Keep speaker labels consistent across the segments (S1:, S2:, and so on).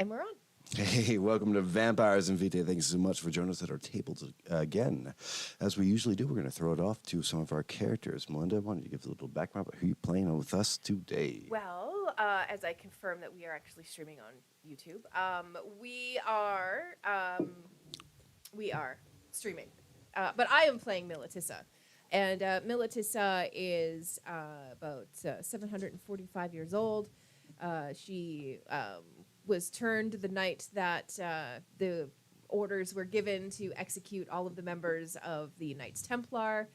S1: And we're on.
S2: Hey, welcome to Vampires and Vitae. Thanks so much for joining us at our tables again. As we usually do, we're going to throw it off to some of our characters. Melinda, why don't you give us a little background about who you're playing with us today?
S1: Well, as I confirm that we are actually streaming on YouTube, we are streaming. But I am playing Militissa. And Militissa is about 745 years old. She was turned the night that the orders were given to execute all of the members of the Knights Templar.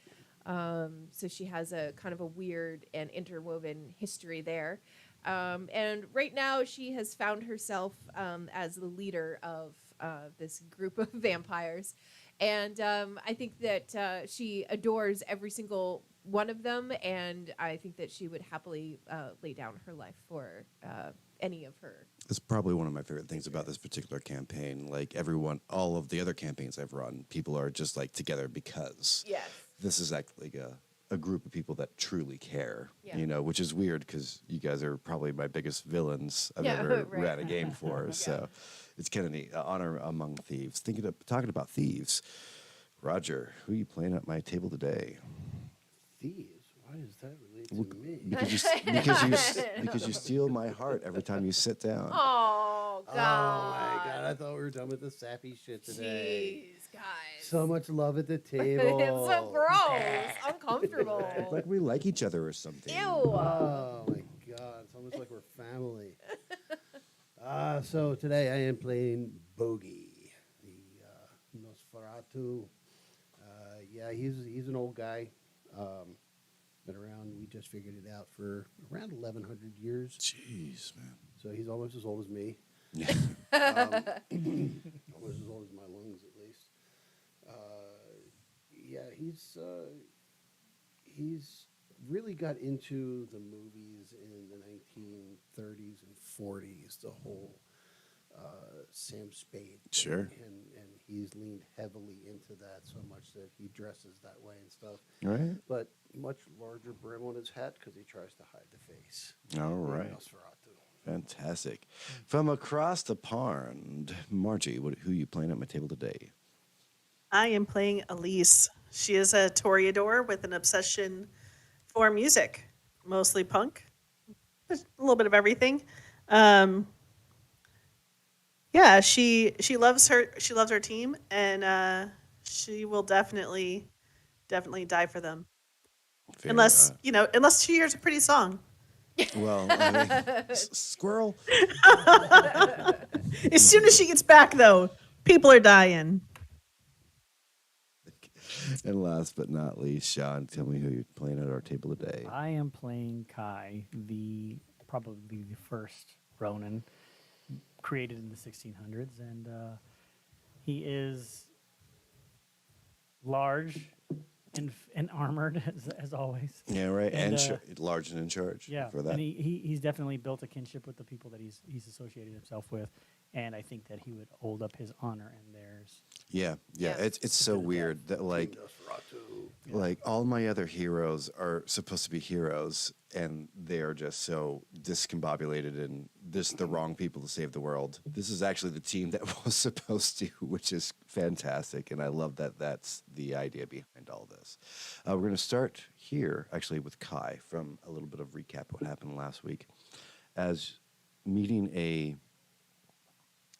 S1: So she has a kind of a weird and interwoven history there. And right now she has found herself as the leader of this group of vampires. And I think that she adores every single one of them, and I think that she would happily lay down her life for any of her.
S2: It's probably one of my favorite things about this particular campaign. Like all of the other campaigns I've run, people are just like together because this is actually a group of people that truly care, which is weird because you guys are probably my biggest villains I've ever ran a game for. So it's kind of neat. Honor among thieves. Talking about thieves, Roger, who are you playing at my table today?
S3: Thieves? Why does that relate to me?
S2: Because you steal my heart every time you sit down.
S1: Oh, God.
S3: Oh, my God. I thought we were done with the sappy shit today.
S1: Jeez, guys.
S3: So much love at the table.
S1: It's so gross. Uncomfortable.
S2: Like we like each other or something.
S1: Ew.
S3: Oh, my God. It's almost like we're family. So today I am playing Bogey, the Nosferatu. He's an old guy. Been around, we just figured it out, for around 1,100 years.
S2: Jeez, man.
S3: So he's almost as old as me.
S2: Yeah.
S3: Almost as old as my lungs, at least. He's really got into the movies in the 1930s and 40s, the whole Sam Spade thing.
S2: Sure.
S3: And he's leaned heavily into that so much that he dresses that way and stuff.
S2: Right.
S3: But much larger brim on his hat because he tries to hide the face.
S2: All right.
S3: Nosferatu.
S2: Fantastic. From across the pond, Margie, who are you playing at my table today?
S4: I am playing Elise. She is a toreador with an obsession for music, mostly punk, a little bit of everything. She loves her team, and she will definitely die for them. Unless she hears a pretty song.
S2: Well, squirrel.
S4: As soon as she gets back, though, people are dying.
S2: And last but not least, Sean, tell me who you're playing at our table today.
S5: I am playing Kai, probably the first Ronin, created in the 1600s, and he is large and armored as always.
S2: Yeah, right. And large and in charge.
S5: Yeah,
S2: for that.
S5: And he's definitely built a kinship with the people that he's associated himself with, and I think that he would hold up his honor and theirs.
S2: Yeah. It's so weird that like all my other heroes are supposed to be heroes, and they are just so discombobulated and the wrong people to save the world. This is actually the team that was supposed to, which is fantastic, and I love that that's the idea behind all this. We're going to start here, actually, with Kai from a little bit of recap of what happened last week, as meeting a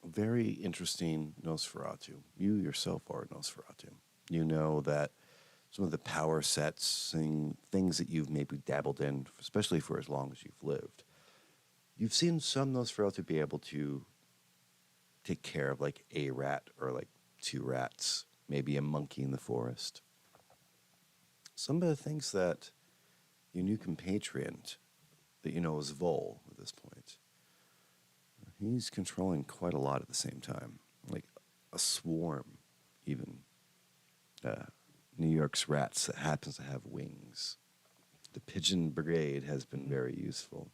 S2: very interesting Nosferatu. You yourself are a Nosferatu. You know that some of the power sets and things that you've maybe dabbled in, especially for as long as you've lived, you've seen some Nosferatu be able to take care of like a rat or like two rats, maybe a monkey in the forest. Some of the things that your new compatriot that you know is Vol at this point, he's controlling quite a lot at the same time, like a swarm, even. New York's rats that happens to have wings. The pigeon brigade has been very useful.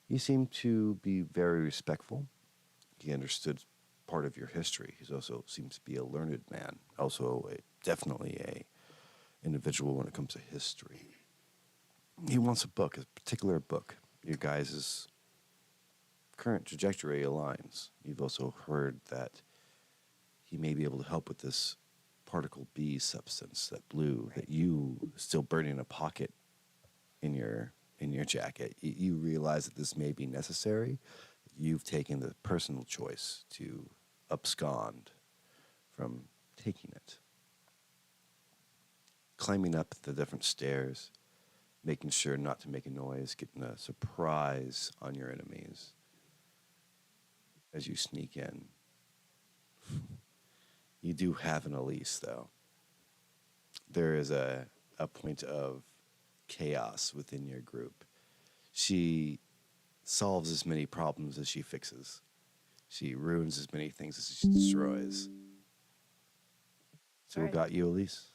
S2: He seemed to be very respectful. He understood part of your history. He also seems to be a learned man, also definitely a individual when it comes to history. He wants a book, a particular book, your guys' current trajectory aligns. You've also heard that he may be able to help with this particle B substance, that blue, that you still burn in a pocket in your jacket. You realize that this may be necessary. You've taken the personal choice to abscond from taking it. Climbing up the different stairs, making sure not to make a noise, getting a surprise on your enemies as you sneak in. You do have an Elise, though. There is a point of chaos within your group. She solves as many problems as she fixes. She ruins as many things as she destroys. So we
S1: Alright.
S2: got you, Elise?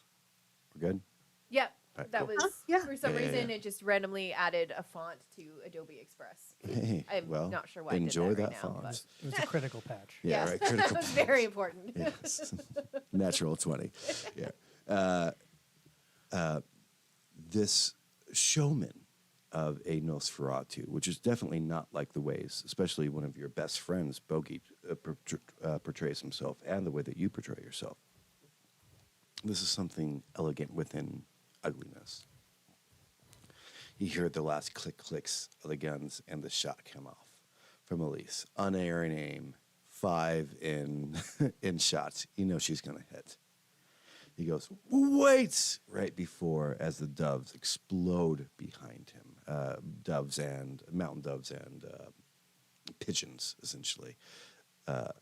S2: We're good?
S1: Yep.
S2: Alright,
S1: That
S2: cool.
S1: was
S4: Yeah.
S1: for some
S2: Yeah, yeah,
S1: reason
S2: yeah.
S1: it just randomly added a font to Adobe Express.
S2: Hey,
S1: I'm
S2: well,
S1: not sure why
S2: enjoy
S1: I did that,
S2: that
S1: right now,
S2: font.
S5: It was a critical patch.
S2: Yeah, right. Critical
S1: that was
S2: patch.
S1: very important.
S2: Yes. Natural 20. Yeah. This showman of a Nosferatu, which is definitely not like the ways, especially one of your best friends, Bogey, portrays himself, and the way that you portray yourself. This is something elegant within ugliness. You hear the last clicks of the guns, and the shot come off from Elise. Unerring aim, 5 in in shots. You know she's gonna hit. He goes, wait! Right before, as the doves explode behind him. Mountain doves and pigeons, essentially,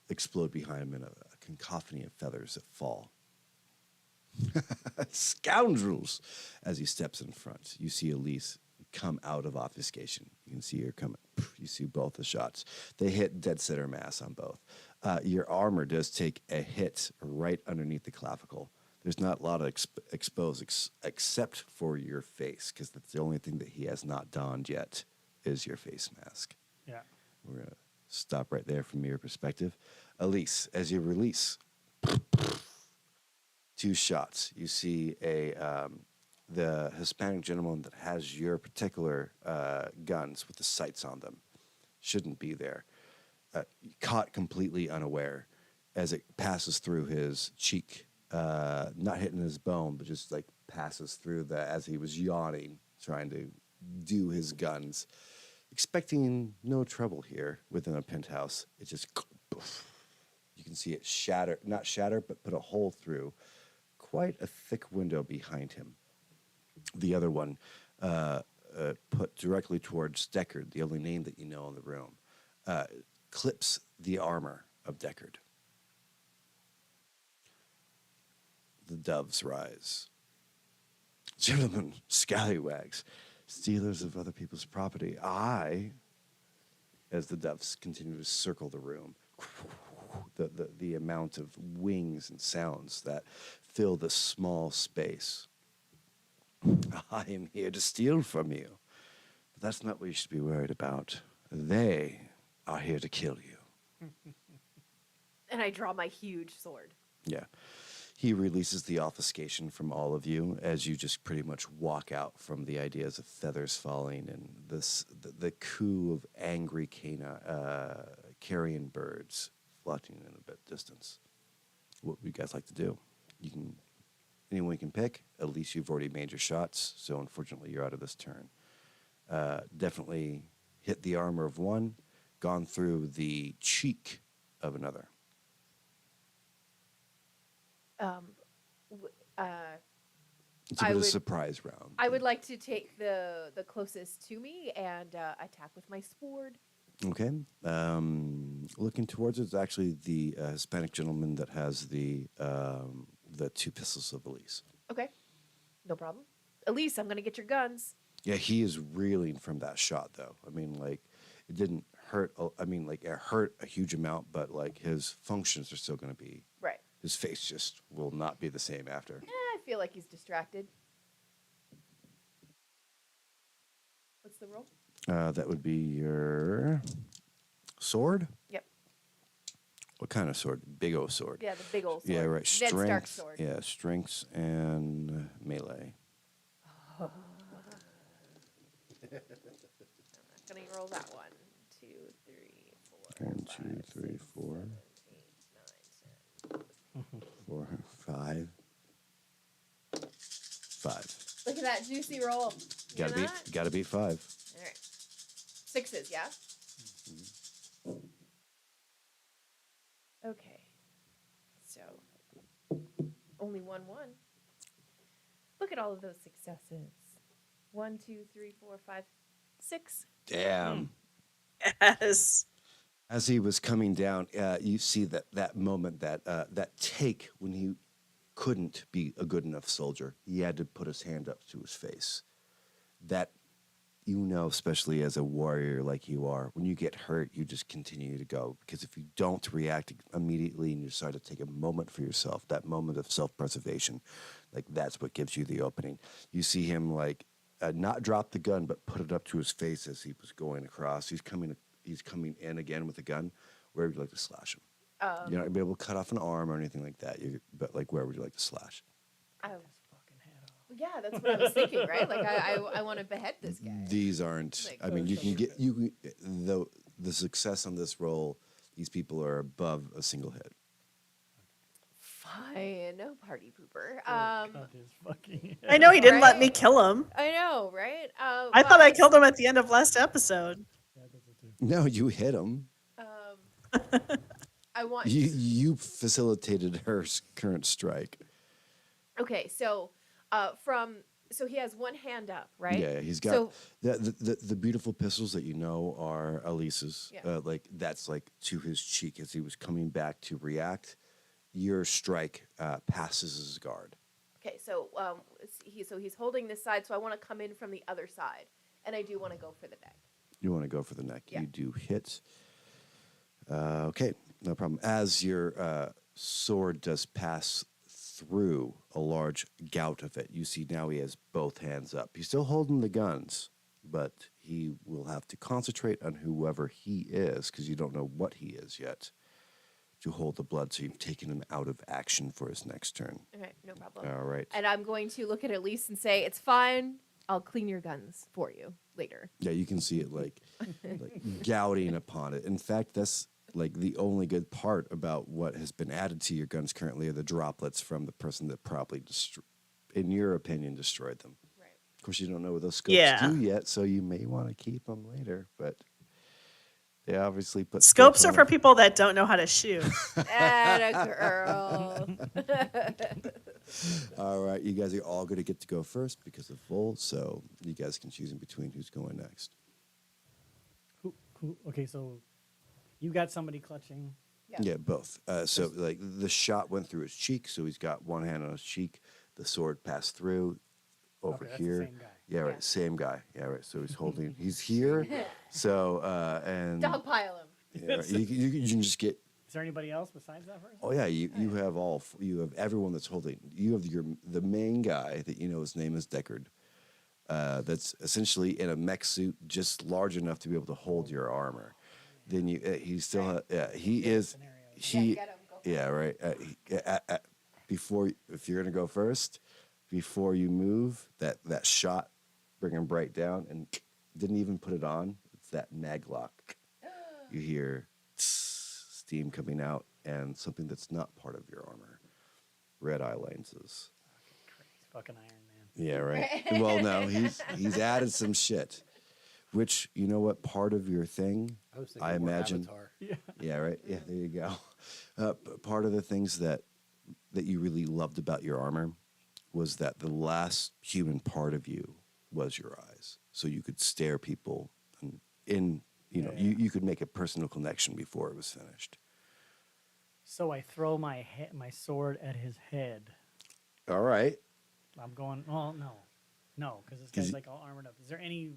S2: explode behind him in a cacophony of feathers that fall. Scoundrels! As he steps in front, you see Elise come out of obfuscation. You can see her coming. You see both the shots. They hit dead center mass on both. Your armor does take a hit right underneath the clavicle. There's not a lot of exposed except for your face, because that's the only thing that he has not donned yet is your face mask.
S5: Yeah.
S2: We're going to stop right there from your perspective. Elise, as you release 2 shots, you see the Hispanic gentleman that has your particular guns with the sights on them. Shouldn't be there. Caught completely unaware as it passes through his cheek. Not hitting his bone, but just like passes through as he was yawning, trying to do his guns. Expecting no trouble here within a penthouse. It just, you can see it shatter, not shatter, but put a hole through quite a thick window behind him. The other one put directly towards Deckard, the only name that you know in the room, clips the armor of Deckard. The doves rise. Gentlemen, scallywags, stealers of other people's property. As the doves continue to circle the room, the amount of wings and sounds that fill this small space. I am here to steal from you. But that's not what you should be worried about. They are here to kill you.
S1: And I draw my huge sword.
S2: Yeah. He releases the obfuscation from all of you as you just pretty much walk out from the ideas of feathers falling and the coo of angry carrion birds floating in a bit distance. What would you guys like to do? Anyone can pick. At least you've already made your shots, so unfortunately you're out of this turn. Definitely hit the armor of one, gone through the cheek of another. It's a bit of a surprise round.
S1: I would like to take the closest to me and attack with my sword.
S2: Okay. Looking towards it's actually the Hispanic gentleman that has the 2 pistols of Elise.
S1: Okay, no problem. Elise, I'm gonna get your guns.
S2: Yeah, he is reeling from that shot, though. I mean, like, it didn't hurt. I mean, like, it hurt a huge amount, but, like, his functions are still going to be...
S1: Right.
S2: His face just will not be the same after.
S1: I feel like he's distracted. What's the roll?
S2: That would be your sword?
S1: Yep.
S2: What kind of sword? Big O sword.
S1: Yeah, the big old sword.
S2: Yeah, right.
S1: Ned Stark's
S2: Strength.
S1: sword.
S2: Yeah, strengths and melee.
S1: I'm gonna roll that 1, 2, 3,
S2: One, two, three, four. 4, 5. 5.
S1: Look at that juicy roll. You know that?
S2: Gotta beat 5.
S1: All right. 6s, yeah? Okay. So, only 1-1. Look at all of those successes. 1, 2, 3, 4, 5, 6.
S2: Damn.
S4: Yes.
S2: As he was coming down, you see that moment, that take when he couldn't be a good enough soldier. He had to put his hand up to his face. That, especially as a warrior like you are, when you get hurt, you just continue to go. Because if you don't react immediately and you decide to take a moment for yourself, that moment of self-preservation, like that's what gives you the opening. You see him not drop the gun, but put it up to his face as he was going across. He's coming in again with a gun. Where would you like to slash him? You're not gonna be able to cut off an arm or anything like that. But where would you like to slash?
S1: Yeah, that's what I was thinking, right? Like I want to behead this guy.
S2: These aren't.
S1: Like,
S2: I mean, the success on this roll. These people are above a single hit.
S1: Fine, no party pooper.
S5: Cut his fucking head
S4: I know he didn't let
S1: Right?
S4: me kill him.
S1: I know, right?
S4: I thought I killed him at the end of last episode.
S5: Yeah, that's it too.
S2: No, you hit him.
S1: I want.
S2: You facilitated her current strike.
S1: Okay, so so he has one hand up, right?
S2: Yeah, he's got
S1: So,
S2: the beautiful pistols that are Elise's.
S1: Yeah.
S2: That's to his cheek as he was coming back to react. Your strike passes his guard.
S1: okay, so he's holding this side, so I want to come in from the other side, and I do want to go for the neck.
S2: You want to go for the neck.
S1: Yeah.
S2: You do hit. Okay, no problem. As your sword does pass through a large gout of it, you see now he has both hands up. He's still holding the guns, but he will have to concentrate on whoever he is, because you don't know what he is yet, to hold the blood. So you've taken him out of action for his next turn.
S1: Okay, no problem.
S2: All right.
S1: And I'm going to look at Elise and say, "It's fine. I'll clean your guns for you later."
S2: Yeah, you can see it like gouting upon it. In fact, that's the only good part about what has been added to your guns currently are the droplets from the person that probably, in your opinion, destroyed them.
S1: Right.
S2: Of course, you don't know what those scopes do yet, so you may want to keep them later. But they obviously put
S4: Scopes are for people that don't know how to shoot.
S1: Atta girl.
S2: All right, you guys are all going to get to go first because of Volt, so you guys can choose in between who's going next.
S5: Okay, so you got somebody clutching.
S2: Yeah, both. So the shot went through his cheek, so he's got one hand on his cheek. The sword passed through over
S5: Okay, that's the
S2: here.
S5: same guy.
S2: Yeah, right.
S1: Yeah.
S2: Same guy. Yeah, right. So he's holding. He's here. So and
S1: Dogpile him.
S2: yeah, you can just get.
S5: Is there anybody else besides that person?
S2: Oh yeah, you have everyone that's holding. You have the main guy that his name is Deckard. That's essentially in a mech suit, just large enough to be able to hold your armor. Then he's still he is he
S1: Get him, go for
S2: yeah right before if you're gonna go first, before you move that shot, bring him right down and didn't even put it on. It's that mag lock. You hear steam coming out and something that's not part of your armor. Red eye lenses.
S5: Crazy fucking Iron Man.
S2: Yeah, right. Well, no, he's added some shit. Which, you know what, part of your thing,
S3: I was thinking
S2: I
S3: more
S2: imagine.
S3: Avatar.
S2: Yeah, right. Yeah, there you go. Part of the things that you really loved about your armor was that the last human part of you was your eyes. So you could stare people and you could make a personal connection before it was finished.
S5: So I throw my sword at his head.
S2: All right.
S5: I'm going. Well, no, because this guy's all armored up. Is there any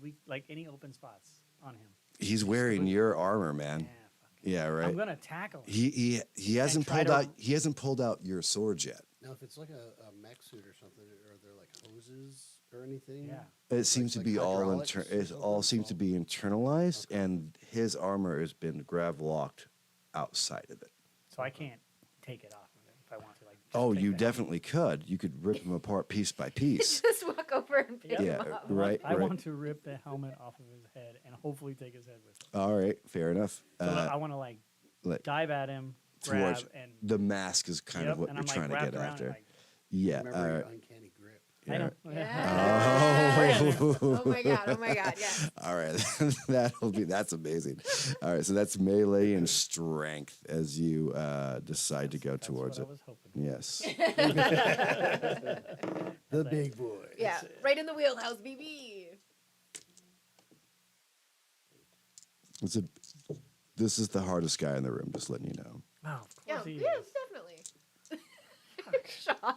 S5: any open spots on him?
S2: He's wearing your armor, man.
S5: Yeah, fuck.
S2: Yeah, right.
S5: I'm gonna tackle him.
S2: He hasn't
S5: try
S2: pulled
S5: to-
S2: out he hasn't pulled out your swords yet.
S3: Now, if it's like a mech suit or something, are there like hoses or anything?
S5: Yeah.
S2: It seems to
S3: like
S2: be all
S3: hydraulics or
S2: it all
S3: something?
S2: seems to be internalized, and his armor has been grav locked outside of it.
S5: So I can't take it off of him if I want to.
S2: Oh,
S5: take
S2: you
S5: the
S2: definitely could. You could rip them apart piece by piece.
S1: Just walk over and pick
S5: Yep.
S2: Yeah,
S1: him up.
S2: right.
S5: I
S2: right.
S5: want to rip the helmet off of his head and hopefully take his head with him.
S2: All right, fair enough.
S5: So I want to like
S2: like
S5: dive at him, grab,
S2: towards
S5: and
S2: the mask is kind of
S5: yep,
S2: what
S5: and
S2: you're
S5: I'm
S2: trying
S5: like
S2: to
S5: wrapped
S2: get
S5: around
S2: after.
S5: and like,
S2: Yeah.
S3: Remember your uncanny grip.
S5: I know.
S1: Yeah.
S2: Oh.
S1: Oh my god, yes.
S2: All right, that's amazing. All right, so that's melee and strength as you decide to go
S5: That's
S2: towards
S5: what
S2: it.
S5: I was hoping for.
S2: Yes.
S3: The big boy.
S1: Yeah, right in the wheelhouse, BB.
S2: This is the hardest guy in the room. Just letting you know.
S5: Oh, of
S1: Yeah,
S5: course he
S1: yeah,
S5: is.
S1: definitely. Sean.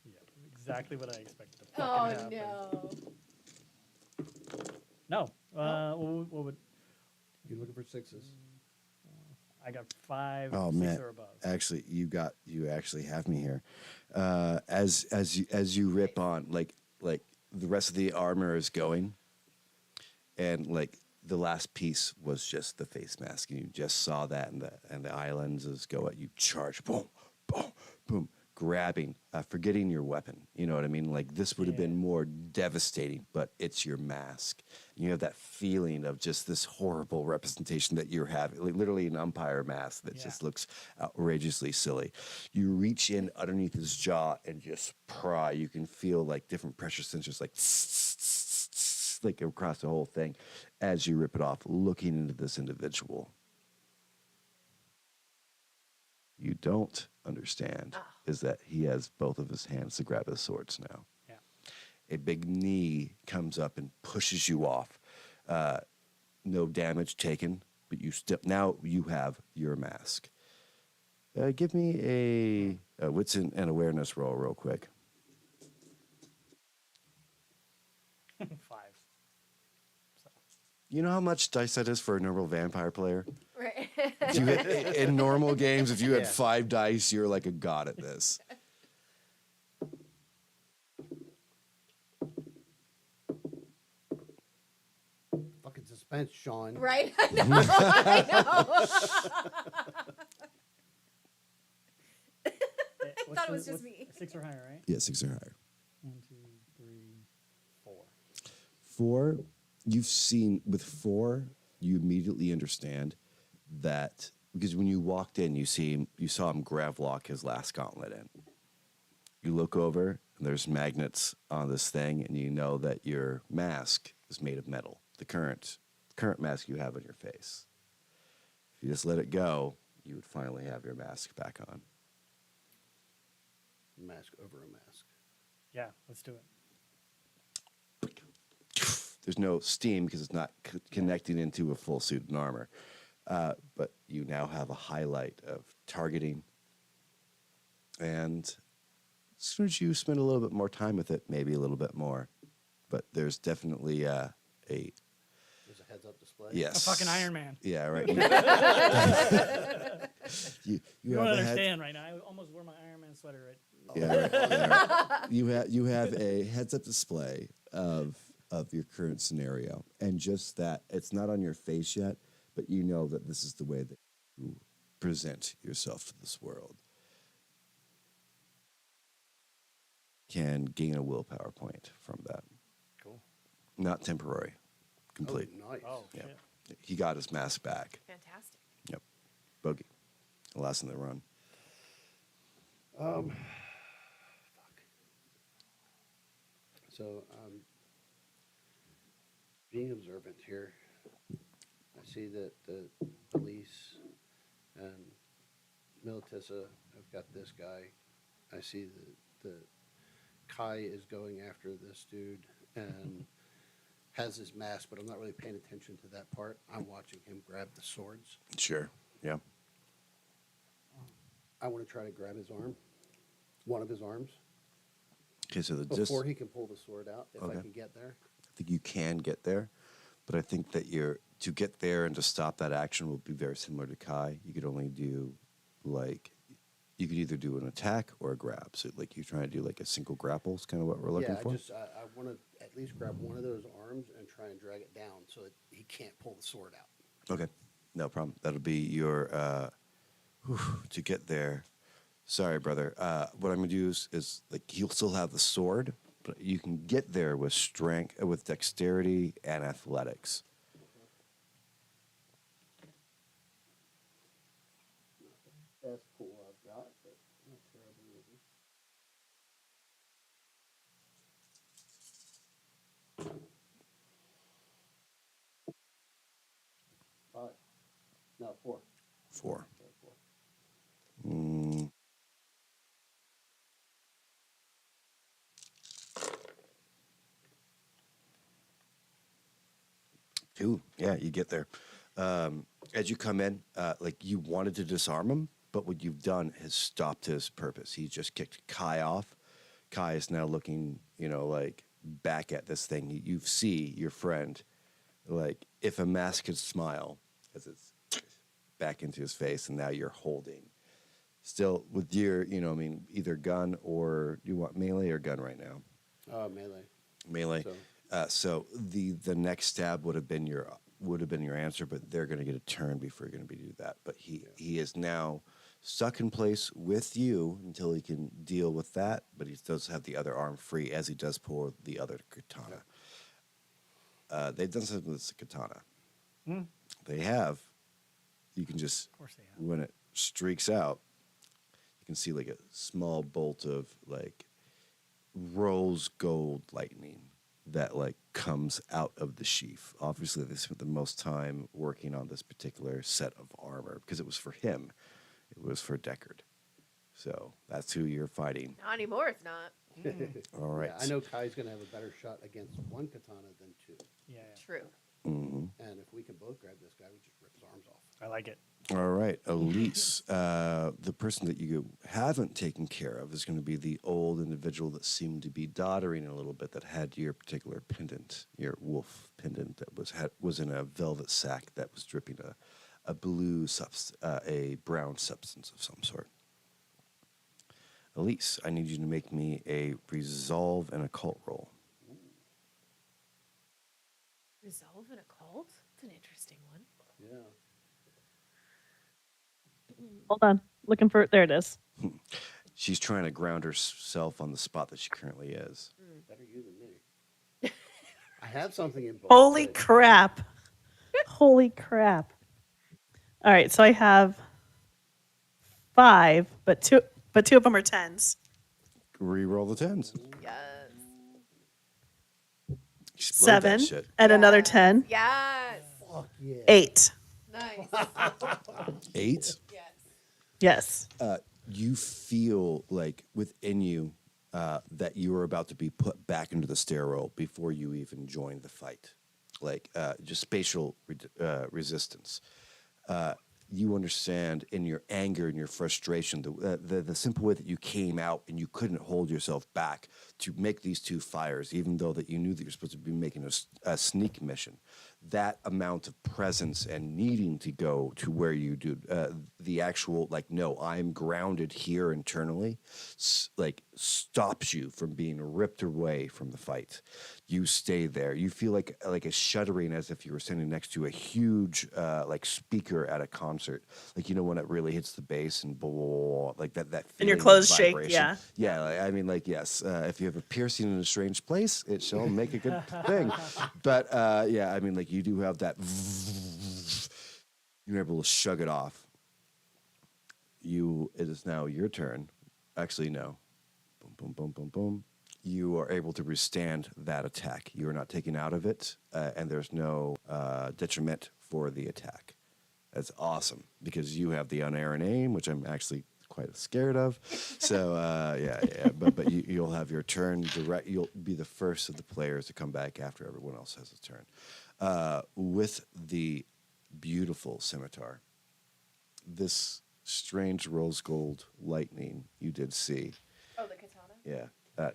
S5: Yeah, exactly what I expected to
S1: Oh
S5: fucking happen.
S1: no.
S5: No. What would
S3: You're looking for sixes.
S5: I got 5,
S2: Oh
S5: 6
S2: man,
S5: or above.
S2: actually, you actually have me here. As you rip on, like the rest of the armor is going, and like the last piece was just the face mask, and you just saw that, and the eye lenses go at you, charge, boom, boom, boom, grabbing, forgetting your weapon. You know what I mean? Like this would have been more devastating, but it's your mask. And you have that feeling of just this horrible representation that you're having, like literally an umpire mask that just looks outrageously silly. You reach in underneath his jaw and just pry. You can feel like different pressure sensors like across the whole thing as you rip it off, looking into this individual. You don't understand is that he has both of his hands to grab his swords now.
S5: Yeah.
S2: A big knee comes up and pushes you off. No damage taken, but now you have your mask. Give me a wits and awareness roll real quick.
S5: 5. So,
S2: You know how much dice that is for a normal vampire player?
S1: Right.
S2: If you in normal games, if you had
S3: Yeah.
S2: 5 dice, you're like a god at this.
S3: Fucking suspense, Sean.
S1: Right? I know. I thought it was just me.
S5: 6 or higher, right?
S2: Yeah, 6 or higher.
S5: 1, 2, 3, 4.
S2: 4, you've seen with 4, you immediately understand that because when you walked in, you saw him Gravlock his last gauntlet in. You look over and there's magnets on this thing, and you know that your mask is made of metal. The current mask you have on your face. If you just let it go, you would finally have your mask back on.
S3: Mask over a mask.
S5: Yeah, let's do it.
S2: There's no steam because it's not connecting into a full suit and armor. But you now have a highlight of targeting. And as soon as you spend a little bit more time with it, maybe a little bit more. But there's definitely
S3: There's a heads-up display.
S2: yes.
S5: A fucking Iron Man.
S2: Yeah, right. you
S5: You
S2: have
S5: don't
S2: a head-
S5: understand right now. I almost wore my Iron Man sweater right.
S2: Yeah, right, yeah, right. You have a heads-up display of your current scenario, and just that it's not on your face yet, but you know that this is the way that you present yourself to this world. Can gain a willpower point from that.
S5: Cool.
S2: Not temporary, complete.
S3: Oh, nice.
S5: Oh,
S2: Yeah.
S5: shit.
S2: He got his mask back.
S1: Fantastic.
S2: Yep. Bogey. Last in the run.
S3: Fuck. So, being observant here, I see that the Elise and Militissa have got this guy. I see that the Kai is going after this dude and has his mask, but I'm not really paying attention to that part. I'm watching him grab the swords.
S2: Sure. Yeah.
S3: I want to try to grab his arm, one of his arms,
S2: Okay, so
S3: before he can pull the sword out, if
S2: Okay.
S3: I can get there.
S2: I think you can get there, but I think that to get there and to stop that action will be very similar to Kai. You could only do you could either do an attack or a grab. So like you're trying to do like a single grapple is kind of what we're looking for.
S3: I want to at least grab one of those arms and try and drag it down so that he can't pull the sword out.
S2: Okay. No problem. That'll be your to get there. Sorry, brother. What I'm gonna do is like you'll still have the sword, but you can get there with strength, with dexterity and athletics.
S3: Best pool I've got, but not terribly easy. 5. No, 4.
S2: 4.
S3: Sorry, 4.
S2: Mm. 2. Yeah, you get there. As you come in, like you wanted to disarm him, but what you've done has stopped his purpose. He just kicked Kai off. Kai is now looking, like back at this thing. You see your friend, like if a mask could smile, as it's back into his face, and now you're holding. Still with your, either gun or you want melee or gun right now?
S3: Melee.
S2: Melee. So the next stab would have been your answer, but they're going to get a turn before you're going to do that. But he is now stuck in place with you until he can deal with that. But he does have the other arm free as he does pull the other katana. They've done something with the katana. They have. You can just,
S5: Of course they have.
S2: when it streaks out, you can see like a small bolt of like rose gold lightning that like comes out of the sheath. Obviously, they spent the most time working on this particular set of armor because it was for him. It was for Deckard. So that's who you're fighting.
S1: Not anymore, it's not.
S2: All right.
S3: Yeah, I know Kai's going to have a better shot against one katana than 2.
S5: Yeah,
S1: True.
S2: Mm-hmm.
S3: And if we can both grab this guy, we just rip his arms off.
S5: I like it.
S2: All right, Elise. The person that you haven't taken care of is going to be the old individual that seemed to be doddering a little bit, that had your particular pendant, your wolf pendant, that was in a velvet sack that was dripping a blue a brown substance of some sort. Elise, I need you to make me a resolve and occult roll.
S1: Resolve an occult? It's an interesting one.
S3: Yeah.
S4: Hold on. Looking for it. There it is.
S2: She's trying to ground herself on the spot that she currently is.
S3: Better you than me. I have something in both.
S4: Holy
S3: but-
S4: crap. Holy crap. All right, so I have 5, but two of them are 10s.
S2: Reroll the tens.
S1: Yes.
S2: Explode that
S4: 7
S2: shit.
S4: and another
S1: Yes.
S4: 10.
S1: Yes.
S3: Fuck yeah.
S4: 8.
S1: Nice.
S2: 8.
S1: Yes.
S4: Yes.
S2: You feel like within you that you are about to be put back into the stairwell before you even join the fight, like just spatial resistance. You understand in your anger and your frustration, the simple way that you came out and you couldn't hold yourself back to make these 2 fires, even though that you knew that you're supposed to be making a sneak mission. That amount of presence and needing to go to where you do, the actual, like, no, I'm grounded here internally, like, stops you from being ripped away from the fight. You stay there. You feel like a shuddering, as if you were standing next to a huge, like, speaker at a concert. Like, when it really hits the bass and blah, blah, blah, like that feeling.
S4: And your clothes
S2: of
S4: shake,
S2: vibration.
S4: yeah.
S2: Yeah, I mean, like, yes, if you have a piercing in a strange place, it shall make a good thing. But, yeah, I mean, like, you do have that. You're able to shrug it off. It is now your turn. Actually, no. Boom, boom, boom, boom, boom. You are able to withstand that attack. You are not taken out of it, and there's no detriment for the attack. That's awesome, because you have the unerring aim, which I'm actually quite scared of. So, yeah. But you'll have your turn direct. You'll be the first of the players to come back after everyone else has a turn. With the beautiful scimitar, this strange rose gold lightning you did see.
S1: Oh, the katana?
S2: Yeah.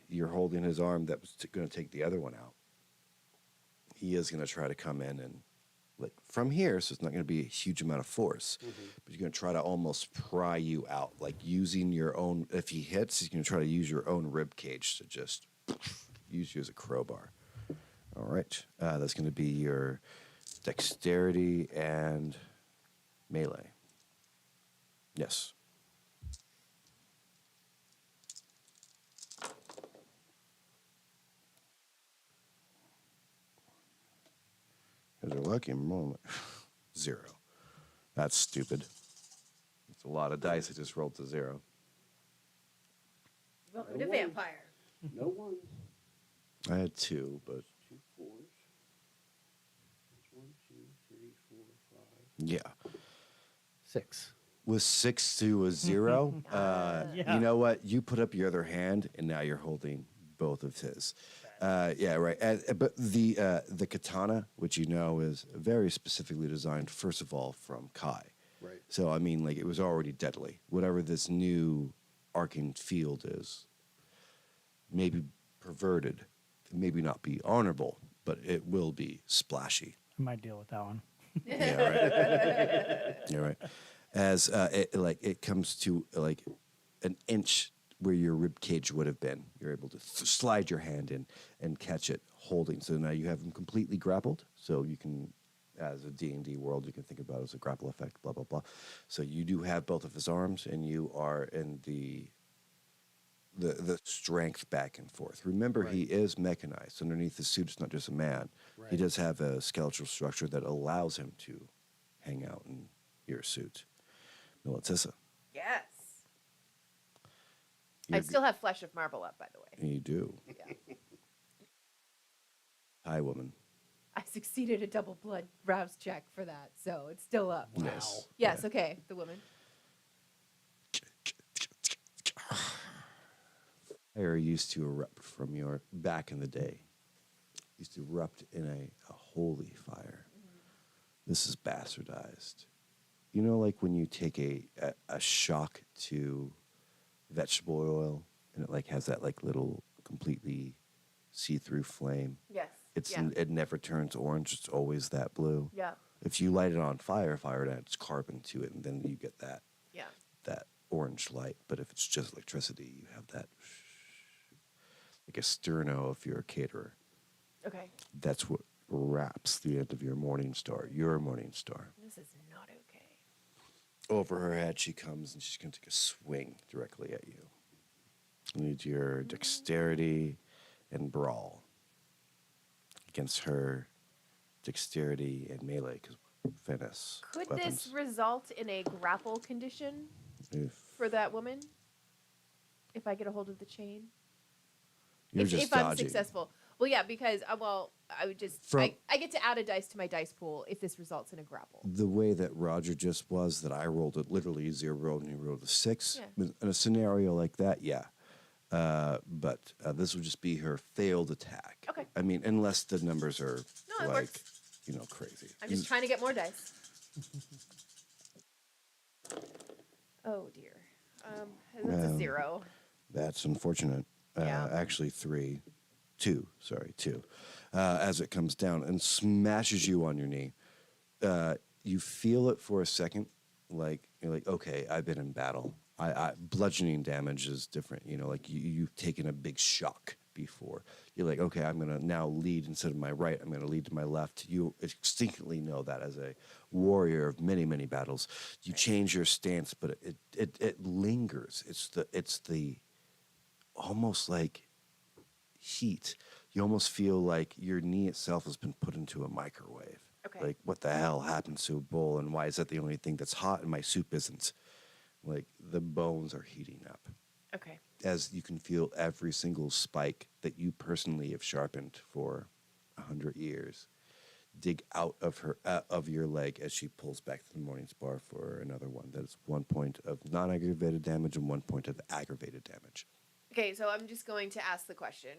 S2: You're holding his arm that was going to take the other one out. He is going to try to come in and, like, from here, so it's not going to be a huge amount of force, but you're going to try to almost pry you out, like using your own. If he hits, he's going to try to use your own rib cage to just use you as a crowbar. All right, that's going to be your dexterity and Melee. Yes. Here's a lucky moment. 0. That's stupid. It's a lot of dice. I just rolled to 0.
S1: Welcome to Vampire.
S3: No ones.
S2: I had 2, but
S3: 2 fours. That's 1, 2, 3, 4, 5.
S2: yeah.
S3: 6.
S2: With 6 to a 0,
S5: Yeah.
S2: you know what? You put up your other hand, and now you're holding both of his. Yeah, right. But the katana, which you know is very specifically designed, first of all, from Kai.
S3: Right.
S2: So, I mean, like, it was already deadly. Whatever this new arcane field is, maybe perverted, maybe not be honorable, but it will be splashy.
S5: I might deal with that one.
S2: Yeah, right. Yeah, right. As it comes to like an inch where your rib cage would have been, you're able to slide your hand in and catch it holding. So now you have them completely grappled. So you can, as a D&D world, you can think about it as a grapple effect, blah, blah, blah. So you do have both of his arms, and you are in the strength back and forth. Remember,
S3: Right.
S2: he is mechanized. Underneath the suit, it's not just a man. He
S3: Right.
S2: does have a skeletal structure that allows him to hang out in your suit. Militissa.
S1: Yes. I
S2: You're
S1: still have Flesh of Marble up, by the way.
S2: You do.
S1: Yeah.
S2: Hi, woman.
S1: I succeeded a double blood rouse check for that, so it's still up.
S2: Yes.
S1: Yes,
S2: Yeah.
S1: okay, the woman.
S2: Fire used to erupt from your back in the day. Used to erupt in a holy fire. This is bastardized. You know, like when you take a shock to vegetable oil, and it like has that like little completely see-through flame.
S1: Yes.
S2: It's
S1: yeah.
S2: it never turns orange. It's always that blue.
S1: Yeah.
S2: If you light it on fire, it adds carbon to it, and then you get that
S1: Yeah.
S2: orange light. But if it's just electricity, you have that like a sterno if you're a caterer.
S1: Okay.
S2: That's what wraps the end of your morning star. Your morning star.
S1: This is not okay.
S2: Over her head, she comes and she's going to take a swing directly at you. You need your dexterity and brawl against her dexterity and melee because finesse.
S1: Could
S2: weapons.
S1: this result in a grapple condition
S2: If
S1: for that woman? If I get a hold of the chain?
S2: you're just
S1: if I'm
S2: dodging.
S1: successful. Well, yeah, because, I would just,
S2: From-
S1: I get to add a dice to my dice pool if this results in a grapple.
S2: The way that Roger just was, that I rolled it literally 0 and he rolled a 6.
S1: Yeah.
S2: In a scenario like that, yeah. But this would just be her failed attack.
S1: Okay.
S2: I mean, unless the numbers are
S1: No, it
S2: like,
S1: works.
S2: crazy.
S1: I'm just trying to get more dice. Oh, dear. That's a
S2: Well,
S1: 0.
S2: That's unfortunate.
S1: Yeah.
S2: Actually, 2. As it comes down and smashes you on your knee. You feel it for a second, like you're like, okay, I've been in battle. I bludgeoning damage is different. You know, like you've taken a big shock before. You're like, okay, I'm gonna now lead instead of my right. I'm gonna lead to my left. You instinctively know that as a warrior of many, many battles, you change your stance, but it lingers. It's the almost like heat. You almost feel like your knee itself has been put into a microwave.
S1: Okay.
S2: Like, what the hell happened to a bowl, and why is that the only thing that's hot and my soup isn't? Like, the bones are heating up.
S1: Okay.
S2: As you can feel every single spike that you personally have sharpened for 100 years dig out of her of your leg as she pulls back to the morning spar for another one. That's 1 point of non-aggravated damage and 1 point of aggravated damage.
S1: Okay, so I'm just going to ask the question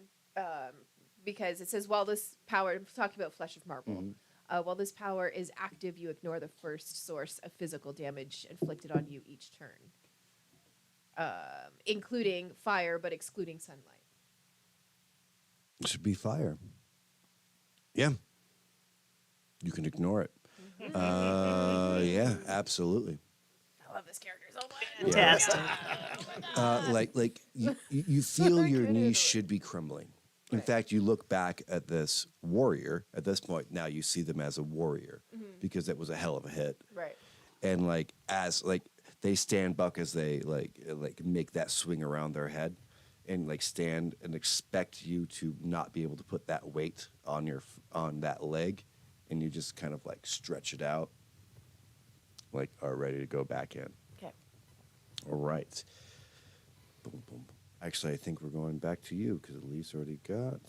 S1: because it says while this power, I'm talking about Flesh of Marble, while this power is active, you ignore the first source of physical damage inflicted on you each turn, including fire but excluding sunlight.
S2: It should be fire. Yeah. You can ignore it. Yeah, absolutely.
S1: I love this character so much.
S4: Fantastic.
S2: Like you feel
S1: So
S2: your
S1: good.
S2: knees should be crumbling. In
S1: Right.
S2: fact, you look back at this warrior. At this point, now you see them as a warrior because that was a hell of a hit.
S1: Right.
S2: and like as like they stand buck as they like make that swing around their head, and like stand and expect you to not be able to put that weight on on that leg, and you just kind of like stretch it out, like are ready to go back in.
S1: Okay.
S2: All right. Boom, boom. Actually, I think we're going back to you because Elise already got.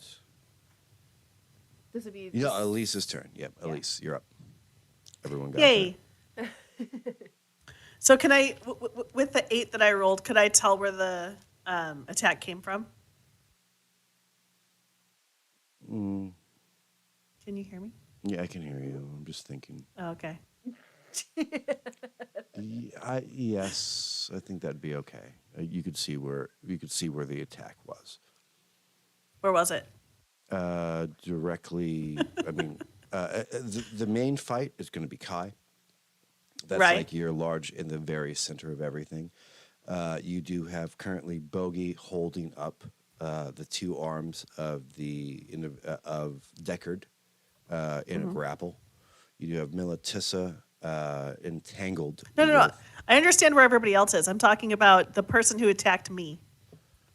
S1: This would be.
S2: Yeah, Elise's turn. Yep,
S1: Yeah.
S2: Elise, you're up. Everyone got
S4: Yay. So can I, with the 8 that I rolled, could I tell where the attack came from?
S2: Mm,
S4: Can you hear me?
S2: yeah, I can hear you. I'm just thinking.
S4: Oh, okay.
S2: Yes, I think that'd be okay. You could see where the attack was.
S4: Where was it?
S2: Directly. I mean, the main fight is going to be Kai. That's
S4: Right.
S2: like you're large in the very center of everything. You do have currently Bogey holding up the 2 arms of of Deckard in a grapple. You do have Militissa entangled.
S4: No. I understand where everybody else is. I'm talking about the person who attacked me.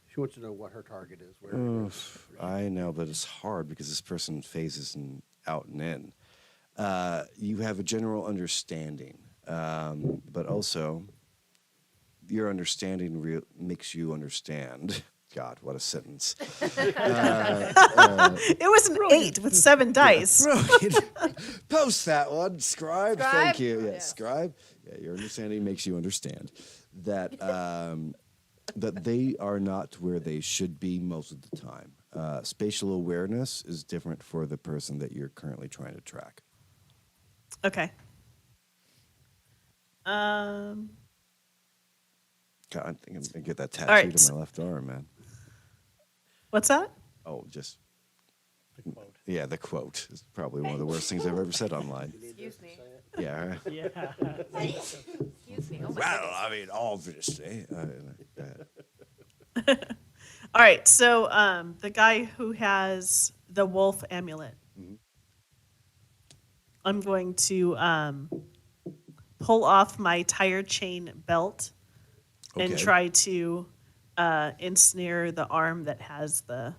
S3: She wants to know what her target is. Where it is.
S2: I know, but it's hard because this person phases out and in. You have a general understanding, but also your understanding makes you understand. God, what a sentence.
S4: It was an 8 with 7 dice.
S2: Post that one, Scribe.
S1: Scribe?
S2: Thank you. Yeah,
S1: Yes.
S2: Scribe. Yeah, your understanding makes you understand that that they are not where they should be most of the time. Spatial awareness is different for the person that you're currently trying to track.
S4: Okay.
S2: God, I think I'm gonna get that tattooed
S4: right.
S2: on my left arm, man.
S4: What's that?
S2: Oh, just
S5: The quote.
S2: yeah, the quote is probably one of the worst things I've ever said online.
S1: Excuse me.
S2: Yeah. Right?
S5: Yeah.
S1: Excuse me. Oh my
S2: Well,
S1: goodness.
S2: I mean, obviously.
S4: All right. So the guy who has the wolf amulet, I'm going to pull off my tire chain belt and
S2: Okay.
S4: try to ensnare the arm that has the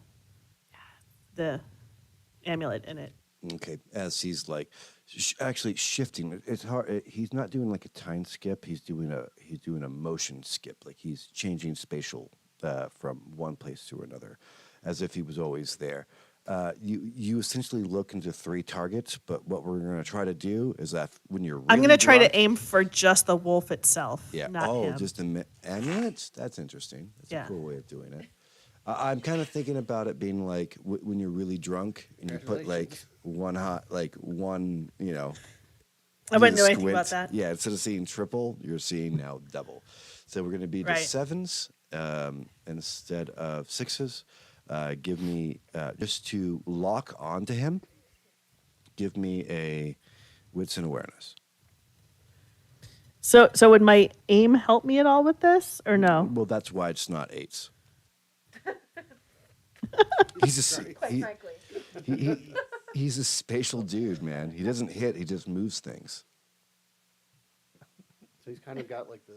S4: amulet in it.
S2: Okay, as he's like actually shifting. It's hard. He's not doing like a time skip. He's doing a motion skip. Like he's changing spatial from one place to another, as if he was always there. You essentially look into 3 targets, but what we're going to try to do is that when you're really
S4: I'm going to try
S2: drunk-
S4: to aim for just the wolf itself,
S2: Yeah.
S4: not him.
S2: Just amulets? That's interesting. That's
S4: Yeah.
S2: a cool way of doing it. I'm kind of thinking about it being like when you're really drunk and you put like one, you know.
S4: I wouldn't
S2: do
S4: know
S2: the
S4: anything about
S2: squint.
S4: that.
S2: Yeah, instead of seeing triple, you're seeing now double. So we're going to be the
S4: Right.
S2: 7s instead of 6s. Give me, just to lock onto him, give me a wits and awareness.
S4: So would my aim help me at all with this, or no?
S2: Well, that's why it's not 8s. He's a,
S1: Quite
S2: he,
S1: frankly.
S2: he's a spatial dude, man. He doesn't hit, he just moves things.
S3: So he's kind of got like the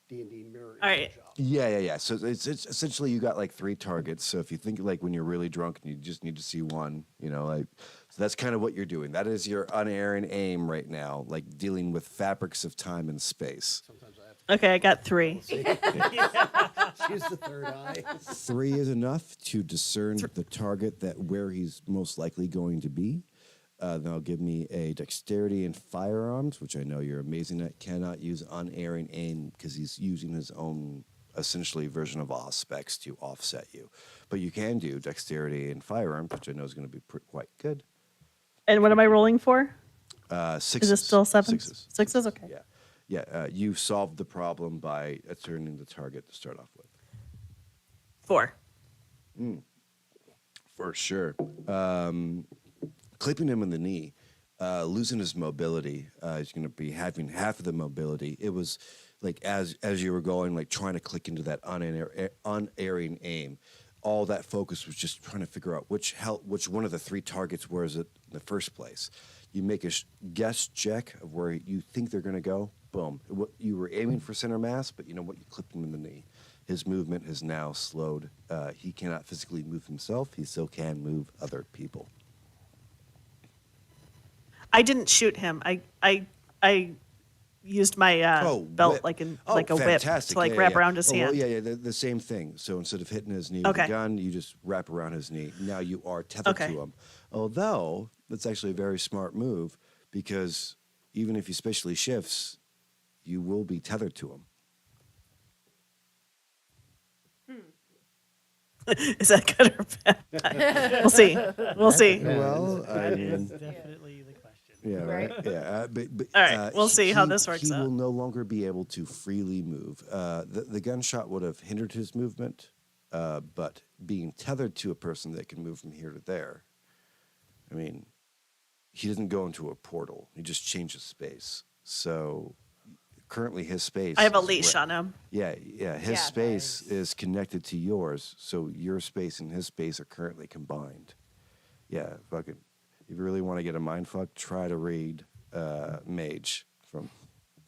S3: D&D mirror
S4: All right.
S3: image up.
S2: Yeah. So it's essentially you got like 3 targets. So if you think like when you're really drunk and you just need to see one, you know, like so that's kind of what you're doing. That is your unerring aim right now, like dealing with fabrics of time and space.
S3: Sometimes I have to
S4: Okay, I got 3.
S3: use the third eye.
S2: 3 is enough to discern the target that where he's most likely going to be. Now give me a dexterity and firearms, which I know you're amazing at. Cannot use unerring aim because he's using his own essentially version of Auspex to offset you. But you can do dexterity and firearms, which I know is going to be quite good.
S4: And what am I rolling for?
S2: 6s.
S4: Is it still 7?
S2: 6s.
S4: 6s? Okay.
S2: Yeah. You solved the problem by turning the target to start off with.
S4: 4.
S2: For sure. Clipping him in the knee, losing his mobility. He's going to be having half of the mobility. It was like as you were going, like trying to click into that unerring aim. all that focus was just trying to figure out which one of the three targets was it in the first place. You make a guess check of where you think they're going to go. Boom. You were aiming for center mass, but you know what? You clipped him in the knee. His movement has now slowed. He cannot physically move himself. He still can move other people.
S4: I didn't shoot him. I used my belt
S2: whip.
S4: like a
S2: Fantastic.
S4: whip to wrap around his hand.
S2: Well, yeah, the same thing. So instead of hitting his knee with a gun, you just wrap around his knee. Now you are tethered to him. Although that's actually a very smart move because even if he spatially shifts, you will be tethered to him.
S4: Is that good or bad? We'll see. We'll see.
S2: Well, I
S5: That is
S2: mean,
S5: definitely the question.
S2: yeah, right.
S1: Right.
S2: Yeah, but
S4: All right, we'll see how this works
S2: He
S4: out.
S2: will no longer be able to freely move. The gunshot would have hindered his movement, but being tethered to a person that can move from here to there, I mean, he doesn't go into a portal. He just changes space. So currently his space.
S4: I have a
S2: is
S4: leash on him.
S2: Yeah. His
S1: Yeah.
S2: space is connected to yours, so your space and his space are currently combined. Yeah, fucking. If you really want to get a mind fuck, try to read Mage from.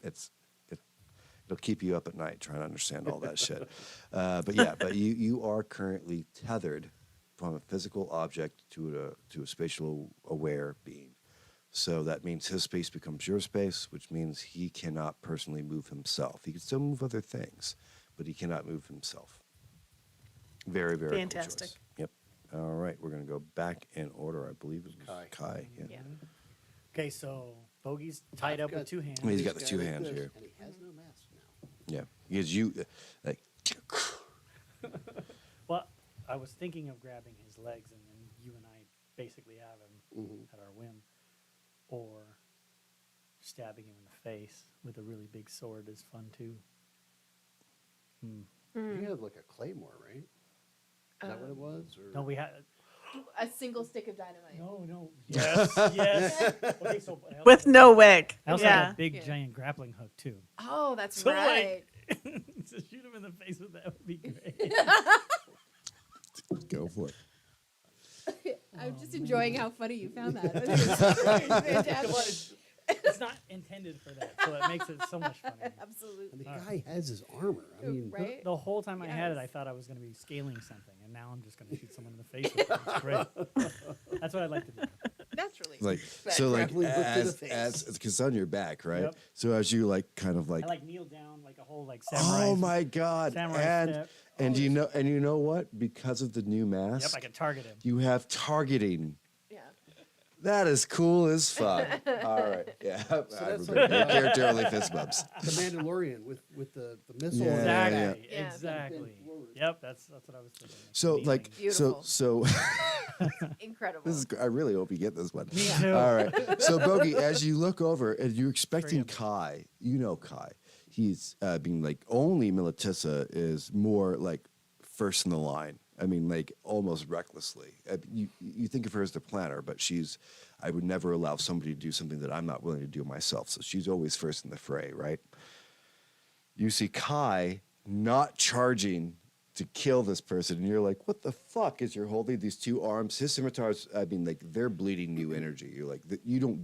S2: It'll keep you up at night trying to understand all that shit. But you are currently tethered from a physical object to a spatial aware being. So that means his space becomes your space, which means he cannot personally move himself. He can still move other things, but he cannot move himself. Very, very
S4: Fantastic.
S2: Cool choice. Yep. All right, we're going to go back in order. I believe it was Kai. Yeah.
S1: Yeah.
S5: Okay, so Bogey's tied up with two hands.
S2: He's got the two hands here.
S3: And he has no mask now.
S2: Yeah. Because you, like,
S5: Well, I was thinking of grabbing his legs, and then you and I basically have him at our whim, or stabbing him in the face with a really big sword is fun too.
S3: You had like a claymore, right? Is that what it was? Or?
S5: No, we had
S1: A single stick of dynamite.
S5: no. Yes, yes. Okay, so I also,
S4: With no wig.
S5: I also
S4: Yeah.
S5: had a big
S1: Yeah.
S5: giant grappling hook too.
S1: Oh, that's
S5: So,
S1: right.
S5: To shoot him in the face with that would be great.
S2: go for it.
S1: I'm just enjoying how funny you found that. It's fantastic.
S5: It's not intended for that, so it makes it so much funnier.
S3: And
S1: Absolutely.
S3: the guy has his armor. I mean,
S1: Right?
S5: The whole time I had it,
S1: Yes.
S5: I thought I was going to be scaling something, and now I'm just going to shoot someone in the face with it. It's great. That's what I'd like to do.
S1: Naturally.
S2: Like,
S1: But-
S2: so like,
S3: Grappling hook to the face.
S2: as, because it's on your back, right?
S5: Yep.
S2: So as you like, kind of like,
S5: I kneel down like a whole samurai.
S2: oh my God.
S5: samurai
S2: And,
S5: step.
S2: and you know what? Because of the new mask,
S5: Yep, I can target him.
S2: you have targeting.
S1: Yeah.
S2: That is cool as fuck. All right. Yeah.
S3: that's
S2: Your
S3: like,
S2: character only fist bumps.
S3: the Mandalorian with the missile.
S2: Yeah,
S5: Exactly.
S1: yeah.
S5: Exactly.
S3: Forward.
S5: Yep, that's what I was thinking.
S2: So
S5: Kneeling.
S2: like,
S1: Beautiful.
S2: so
S1: Incredible.
S2: this is, I really hope you get this one.
S5: Me too.
S2: All right. So Bogey, as you look over and you're expecting Kai, you know Kai. He's being like only Militissa is more like first in the line. I mean, like almost recklessly. You think of her as the planner, but I would never allow somebody to do something that I'm not willing to do myself. So she's always first in the fray, right? You see Kai not charging to kill this person, and you're like, what the fuck is you're holding these two arms? His scimitars, I mean, like they're bleeding new energy. You're like, you do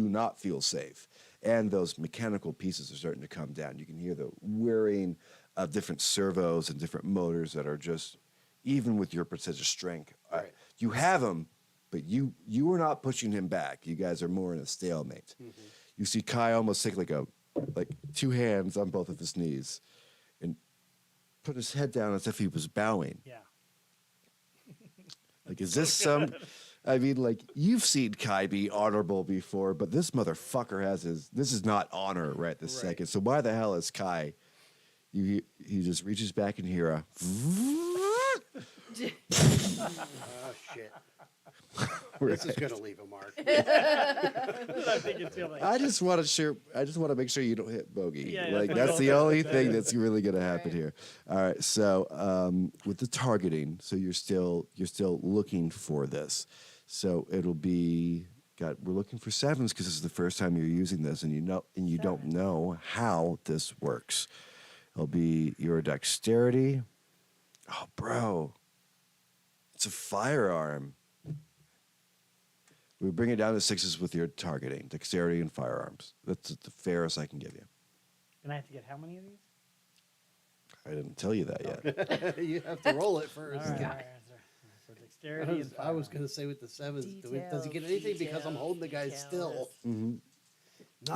S2: not feel safe. And those mechanical pieces are starting to come down. You can hear the whirring of different servos and different motors that are just, even with your precision strength,
S3: Right.
S2: you have him, but you are not pushing him back. You guys are more in a stalemate. You see Kai almost take like two hands on both of his knees and put his head down as if he was bowing.
S5: Yeah.
S2: Like, is this some? I mean, like, you've seen Kai be honorable before, but this motherfucker this is not honor right this second. So why the hell is Kai? He just reaches back and hear a.
S3: Oh shit! This is gonna leave a mark.
S5: I think it's like,
S2: I just want to make sure you don't hit Bogey.
S5: Yeah,
S2: like
S5: that's
S2: that's the
S5: my
S2: only thing that's really going to happen
S1: Right.
S2: here. All right. So with the targeting, so you're still looking for this. So it'll be we're looking for sevens because this is the first time you're using this, and you don't know how this works. It'll be your dexterity. Oh, bro. It's a firearm. We bring it down to 6s with your targeting, dexterity, and firearms. That's the fairest I can give you.
S5: And I have to get how many of these?
S2: I didn't tell you that yet.
S3: You have to roll it first.
S5: All right, all right. So dexterity and
S3: I was
S5: firearms.
S3: going to say with the 7s, does he get
S1: Details,
S3: anything because I'm holding the guy
S1: details.
S3: still?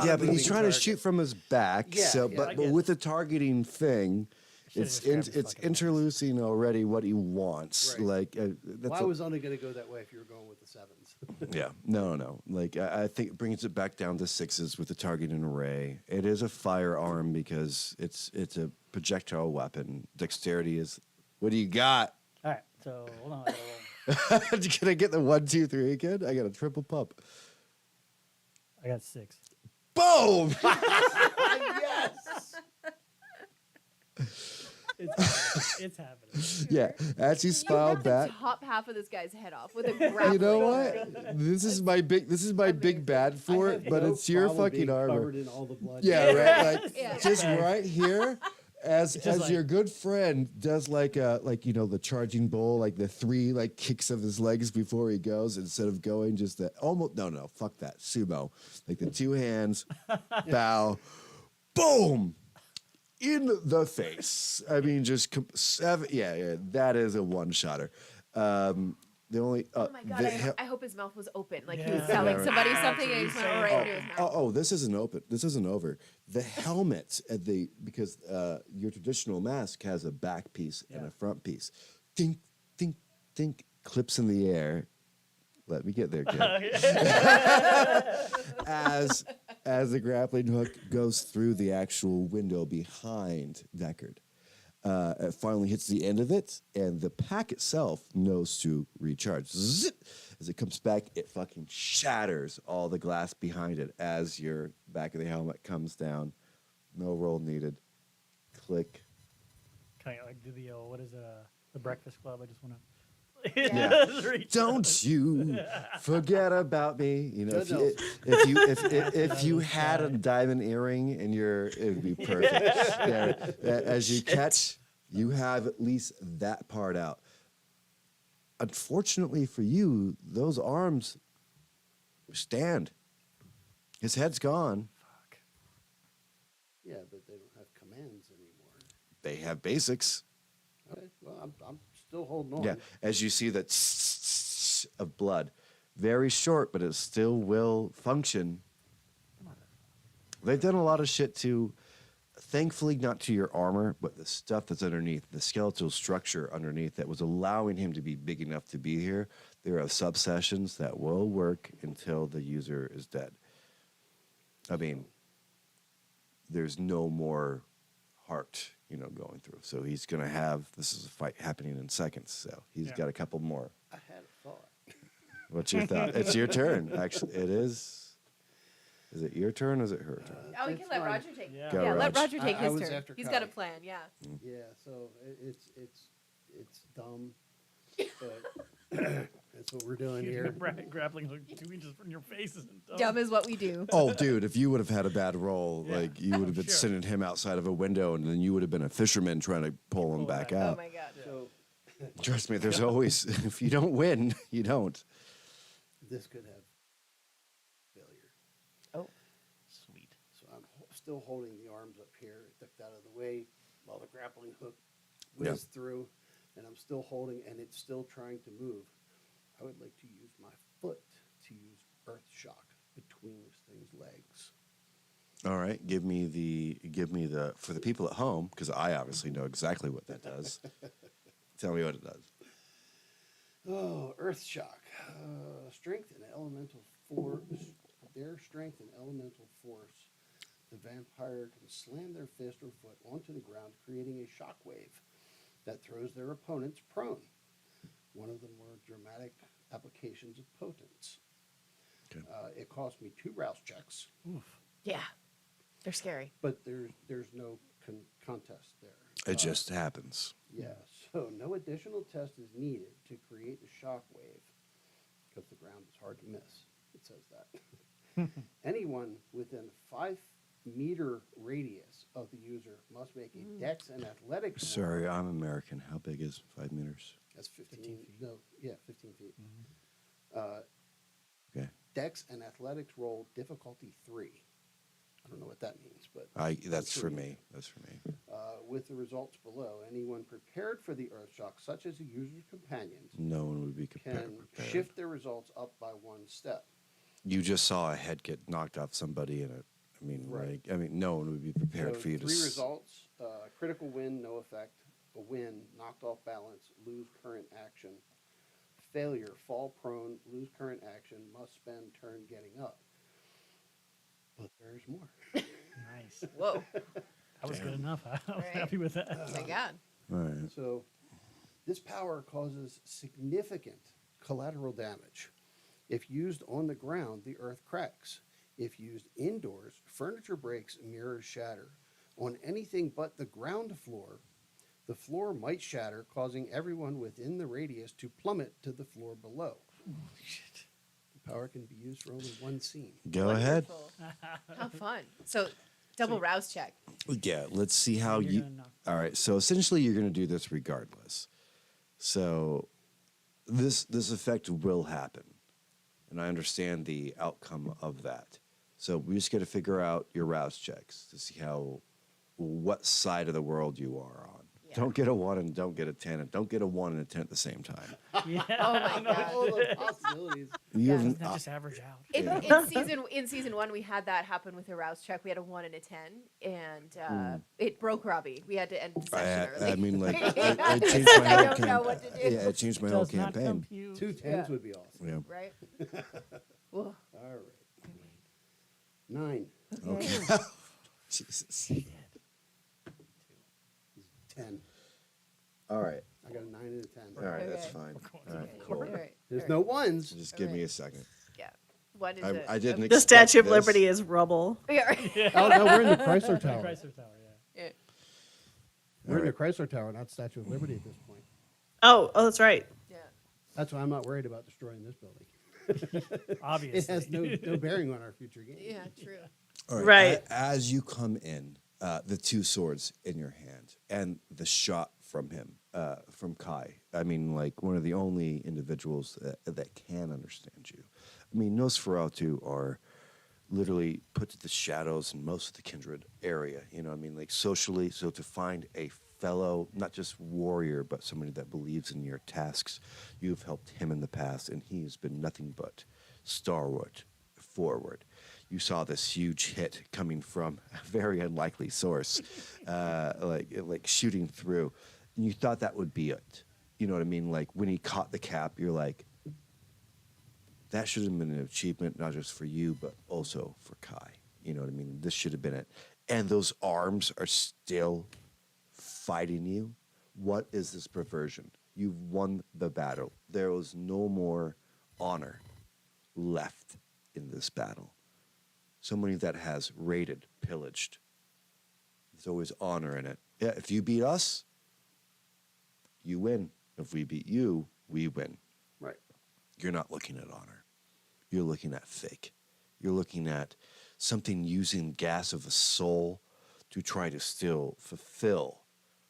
S2: Yeah, but he's trying to shoot from his back.
S3: Yeah,
S2: so,
S3: yeah,
S2: but,
S5: I
S2: but
S5: get
S2: with the targeting thing,
S5: Should've
S2: it's
S5: just grabbed his
S2: it's
S5: fucking legs.
S2: interlacing already what he wants.
S3: Right.
S2: Like that's
S3: Well, I was only going to go that way if you were going with the 7s.
S2: yeah, no. Like I think it brings it back down to 6s with the targeting array. It is a firearm because it's a projectile weapon. Dexterity is. What do you got?
S5: All right, so hold on. I gotta roll.
S2: Can I get the 1, 2, 3 again? I got a triple pump.
S5: I got 6.
S2: Boom!
S3: Yes!
S5: It's happening.
S2: Yeah, as you
S1: You
S2: smile
S1: ripped
S2: back.
S1: the top half of this guy's head off with a grappling.
S2: You know what? This is my big bad for
S3: I
S2: it,
S3: have
S2: but
S3: no
S2: it's your
S3: problem
S2: fucking
S3: being
S2: armor.
S3: Covered in all the blood.
S2: Yeah, right. Like
S1: Yeah.
S2: just right here, as
S5: like-
S2: your good friend does like the charging bull, like the 3 like kicks of his legs before he goes, instead of going just the almost no, fuck that. Sumo. Like the 2 hands, bow, boom. In the face. I mean, just 7. Yeah, that is a one-shotter. The only.
S1: Oh my god! I hope his mouth was open, like he was
S5: Yeah.
S1: telling
S2: Yeah,
S1: somebody
S5: right.
S1: something, and he
S5: That's
S1: went
S5: what
S1: right
S5: he's
S1: into his mouth.
S2: Oh, this isn't open. This isn't over. The helmet at because your traditional mask has a back piece and
S5: Yeah.
S2: a front piece. Dink, dink, dink. Clips in the air. Let me get there, kid. as the grappling hook goes through the actual window behind Deckard. It finally hits the end of it, and the pack itself knows to recharge. Zip! As it comes back, it fucking shatters all the glass behind it as your back of the helmet comes down. No roll needed. Click.
S5: Kind of like do the what is the Breakfast Club? I just want to.
S1: Yeah.
S2: Don't you forget about me. You know,
S3: Good
S2: if you had a diamond earring in it would be perfect. There, as you catch, you have at least that part out. Unfortunately for you, those arms stand. His head's gone.
S5: Fuck.
S3: Yeah, but they don't have commands anymore.
S2: They have basics.
S3: Okay, well, I'm still holding on.
S2: Yeah, as you see that of blood, very short, but it still will function. They've done a lot of shit to, thankfully, not to your armor, but the stuff that's underneath, the skeletal structure underneath that was allowing him to be big enough to be here. There are subsessions that will work until the user is dead. I mean, there's no more heart, going through. So he's going to have, this is a fight happening in seconds. So he's
S5: Yeah.
S2: got a couple more.
S3: I had a thought.
S2: What's your thought? It's your turn. Actually, it is. Is it your turn or is it her turn?
S1: Oh, we
S3: It's
S1: can let
S3: fine.
S1: Roger take.
S5: Yeah.
S2: Go,
S1: Yeah, let
S2: Raj.
S1: Roger take
S3: I
S1: his
S3: was
S1: turn.
S3: after
S1: He's got a
S3: Kai.
S1: plan. Yeah.
S3: Yeah, so it's dumb, but that's what we're doing here.
S5: Grappling hook 2 inches from your face isn't dumb.
S1: Dumb is what we do.
S2: Oh, dude, if you would have had a bad roll,
S5: Yeah.
S2: like you would have been
S5: Sure.
S2: sending him outside of a window and then you would have been a fisherman trying to pull him
S5: Pull
S2: back
S5: back.
S1: Oh
S2: out.
S1: my god.
S3: So
S2: Trust me, there's always, if you don't win, you don't.
S3: this could have failure.
S1: Oh.
S5: Sweet.
S3: So I'm still holding the arms up here, ducked out of the way while the grappling hook
S2: Yeah.
S3: whizzed through, and I'm still holding, and it's still trying to move. I would like to use my foot to use earth shock between this thing's legs.
S2: All right, give me the for the people at home, because I obviously know exactly what that does. Tell me what it does.
S3: Oh, earth shock. Strength and elemental force. Their strength and elemental force. The vampire can slam their fist or foot onto the ground, creating a shock wave that throws their opponents prone. One of the more dramatic applications of potence.
S2: Okay.
S3: It cost me 2 rouse checks,
S5: Oof.
S1: Yeah. They're scary.
S3: but there's no contest there.
S2: It just happens.
S3: Yeah, so no additional test is needed to create a shock wave because the ground is hard to miss. It says that. Anyone within 5-meter radius of the user must make a dex and athletics.
S2: Sorry, I'm American. How big is 5 meters?
S3: That's 15.
S5: 15 feet.
S3: No, yeah, 15 feet.
S2: Okay.
S3: Dex and athletics roll difficulty 3. I don't know what that means, but
S2: That's
S3: I'm
S2: for
S3: sure you
S2: me.
S3: do.
S2: That's for me.
S3: With the results below, anyone prepared for the earth shock, such as a user's companions,
S2: No one would be
S3: can
S2: prepared.
S3: shift their results up by 1 step.
S2: You just saw a head get knocked off somebody, and
S3: Right.
S2: no one would be prepared
S3: So
S2: for you to.
S3: 3 results: critical win, no effect; a win, knocked off balance, lose current action; failure, fall prone, lose current action, must spend turn getting up. But there's more.
S5: Nice.
S1: Whoa.
S5: That was good enough. I was
S1: Right.
S5: happy with that.
S1: Oh my God.
S2: All right.
S3: So, this power causes significant collateral damage. If used on the ground, the earth cracks. If used indoors, furniture breaks, mirrors shatter. On anything but the ground floor, the floor might shatter, causing everyone within the radius to plummet to the floor below. The power can be used for only one scene.
S2: Go ahead.
S1: Wonderful. How fun. So double rouse check.
S2: Yeah, let's see how
S5: You're
S2: you.
S5: gonna knock-
S2: All right, so essentially, you're going to do this regardless. So, this effect will happen, and I understand the outcome of that. So we just got to figure out your rouse checks to see what side of the world you are on.
S1: Yeah.
S2: Don't get a 1 and don't get a 10, and don't get a 1 and a 10 at the same time.
S5: Yeah.
S1: Oh my God.
S3: All the possibilities.
S2: You
S1: Yeah.
S2: have-
S5: Doesn't that just average out?
S1: In season 1, we had that happen with a rouse check. We had a 1 and a 10, and it broke Robbie. We had to end the session early.
S2: I mean, like, it
S1: I
S2: changed my whole
S1: don't know what to do.
S2: Yeah, it changed my whole
S5: Does not
S2: campaign.
S5: compute.
S3: 2 10s
S1: Yeah.
S3: would be awesome.
S2: Yeah.
S1: Right? Whoa.
S3: All right. 9.
S2: Okay. Jesus.
S3: 10.
S2: All right.
S3: I got a 9 and a 10.
S2: All right. That's
S1: Okay.
S2: fine.
S5: going
S2: All right.
S1: Okay.
S2: Cool.
S1: All right.
S3: There's
S1: All
S3: no
S1: right.
S3: ones.
S2: Just give me
S1: Okay.
S2: a second.
S1: Yeah. One is
S2: I didn't.
S4: The
S2: expect
S4: Statue of
S2: this.
S4: Liberty is rubble.
S1: Yeah, right.
S3: Oh, no, we're in the Chrysler Tower.
S5: Chrysler Tower, yeah.
S1: Yeah.
S3: We're in the
S2: All
S3: Chrysler Tower, not Statue of Liberty at this point.
S4: Oh, that's right.
S1: Yeah.
S3: That's why I'm not worried about destroying this building.
S5: Obviously.
S3: It has no bearing on our future game.
S1: Yeah, true.
S2: All
S4: Right.
S2: As you come in, the 2 swords in your hand and the shot from him, from Kai. I mean, like one of the only individuals that can understand you. I mean, Nosferatu are literally put to the shadows in most of the kindred area. You know what I mean? Like socially, so to find a fellow, not just warrior, but somebody that believes in your tasks. You've helped him in the past, and he's been nothing but stalwart forward. You saw this huge hit coming from a very unlikely source, like shooting through, and you thought that would be it. You know what I mean? Like when he caught the cap, you're like, that should have been an achievement, not just for you, but also for Kai. You know what I mean? This should have been it. And those arms are still fighting you. What is this perversion? You've won the battle. There was no more honor left in this battle. Somebody that has raided, pillaged. There's always honor in it. Yeah, if you beat us, you win. If we beat you, we win.
S3: Right.
S2: You're not looking at honor. You're looking at fake. You're looking at something using gas of a soul to try to still fulfill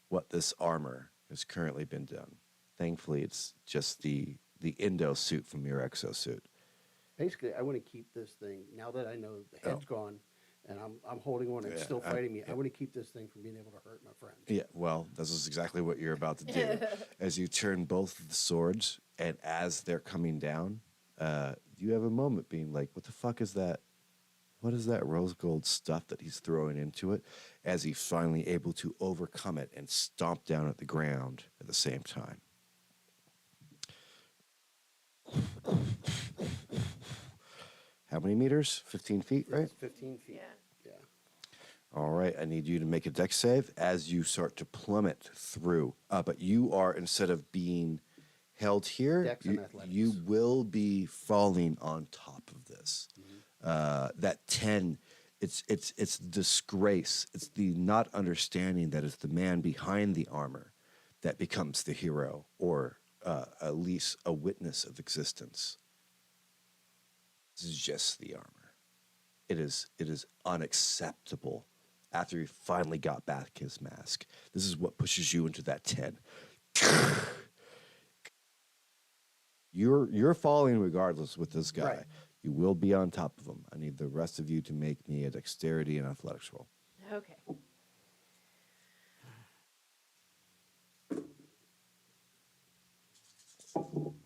S2: what this armor has currently been done. Thankfully, it's just the endo suit from your exosuit.
S3: Basically, I want to keep this thing, now that I know the head's gone and I'm holding on and it's
S2: Yeah,
S3: still fighting me, I want to keep this thing from being able to hurt my friend.
S2: Yeah, well, this is exactly what you're about to do. As you turn both of the swords, and as they're coming down, you have a moment being like, what the fuck is that? What is that rose gold stuff that he's throwing into it? As he's finally able to overcome it and stomp down at the ground at the same time. How many meters? 15 feet, right?
S3: It's 15 feet.
S1: Yeah.
S3: Yeah.
S2: All right, I need you to make a dex save as you start to plummet through. But you are, instead of being held here,
S3: Dex and athletics.
S2: you will be falling on top of this. That 10, it's disgrace. It's the not understanding that it's the man behind the armor that becomes the hero, or at least a witness of existence. This is just the armor. It is unacceptable. After he finally got back his mask, this is what pushes you into that 10. You're falling regardless with this guy.
S3: Right.
S2: You will be on top of him. I need the rest of you to make me a dexterity and athletics roll.
S1: Okay.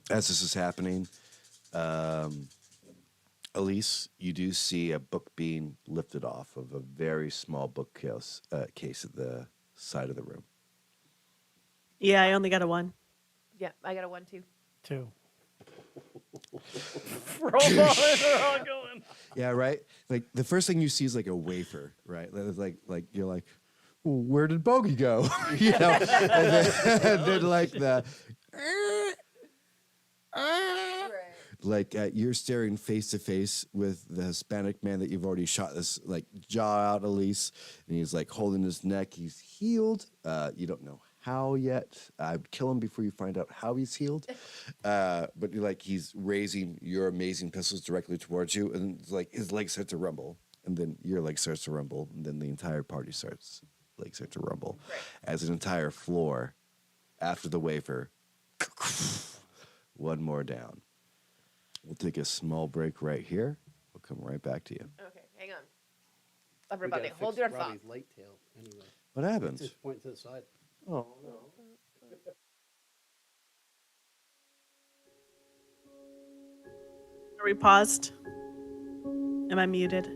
S2: As this is happening, Elise, you do see a book being lifted off of a very small bookcase case at the side of the room.
S4: Yeah, I only got a 1.
S1: Yeah, I got a 1 too.
S5: 2. We're all going.
S2: Yeah, right. Like the first thing you see is like a wafer, right? Like you're like, well, where did Bogey go? You know, and then like the. Like you're staring face to face with the Hispanic man that you've already shot this like jaw out, Elise, and he's like holding his neck. He's healed. You don't know how yet. I'd kill him before you find out how he's healed. But you're like he's raising your amazing pistols directly towards you, and it's like his legs start to rumble, and then your leg starts to rumble, and then the entire party legs start to rumble, as an entire floor after the wafer. One more down. We'll take a small break right here. We'll come right back to you.
S1: Okay, hang on. Everybody, hold your thought.
S3: Robbie's light tail anyway.
S2: What happens?
S3: Just point to the side.
S2: Oh, no.
S4: Are we paused? Am I muted?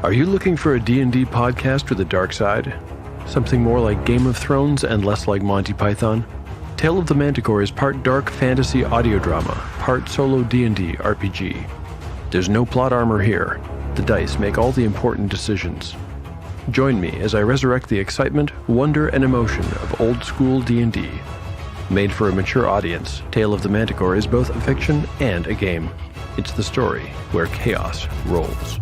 S6: Are you looking for a D&D podcast with a dark side? Something more like Game of Thrones and less like Monty Python? Tale of the Manticore is part dark fantasy audio drama, part solo D&D RPG. There's no plot armor here. The dice make all the important decisions. Join me as I resurrect the excitement, wonder, and emotion of old school D&D. Made for a mature audience, Tale of the Manticore is both a fiction and a game. It's the story where chaos rolls.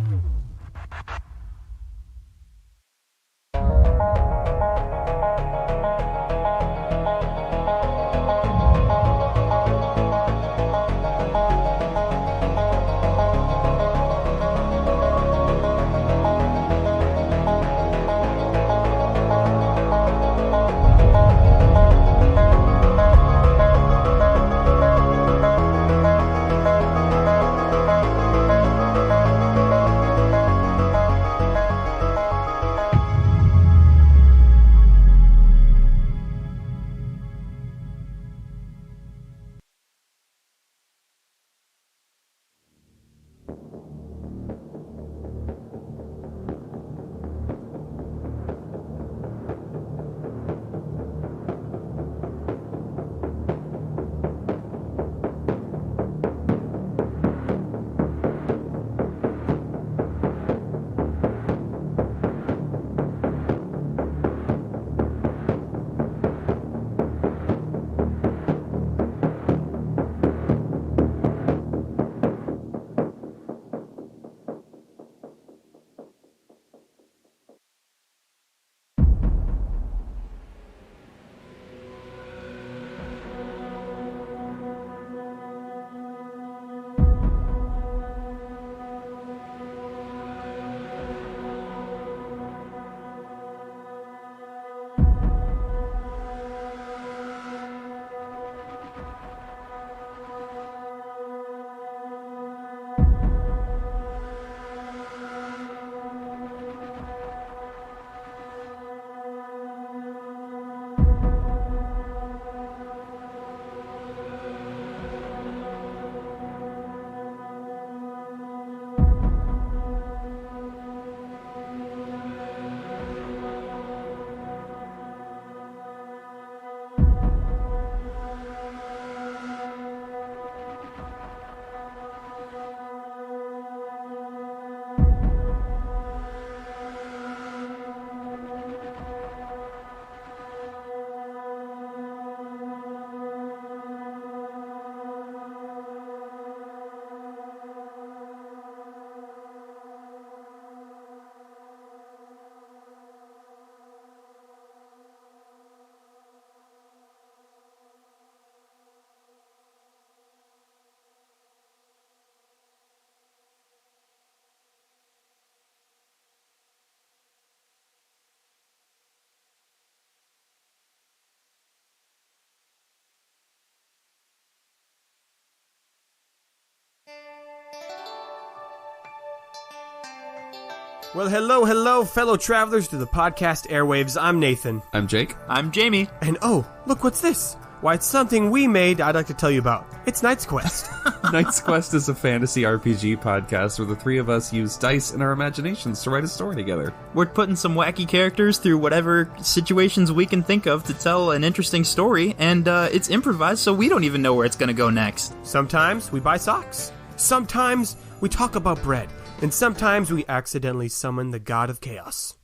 S7: Well, hello, fellow travelers through the podcast airwaves. I'm Nathan.
S8: I'm Jake.
S9: I'm Jamie.
S7: And oh, look what's this? Why, it's something we made I'd like to tell you about. It's Knight's Quest.
S8: Knight's Quest is a fantasy RPG podcast where the three of us use dice and our imaginations to write a story together.
S9: We're putting some wacky characters through whatever situations we can think of to tell an interesting story, and it's improvised, so we don't even know where it's going to go next.
S7: Sometimes we buy socks. Sometimes we talk about bread. And sometimes we accidentally summon the god of chaos.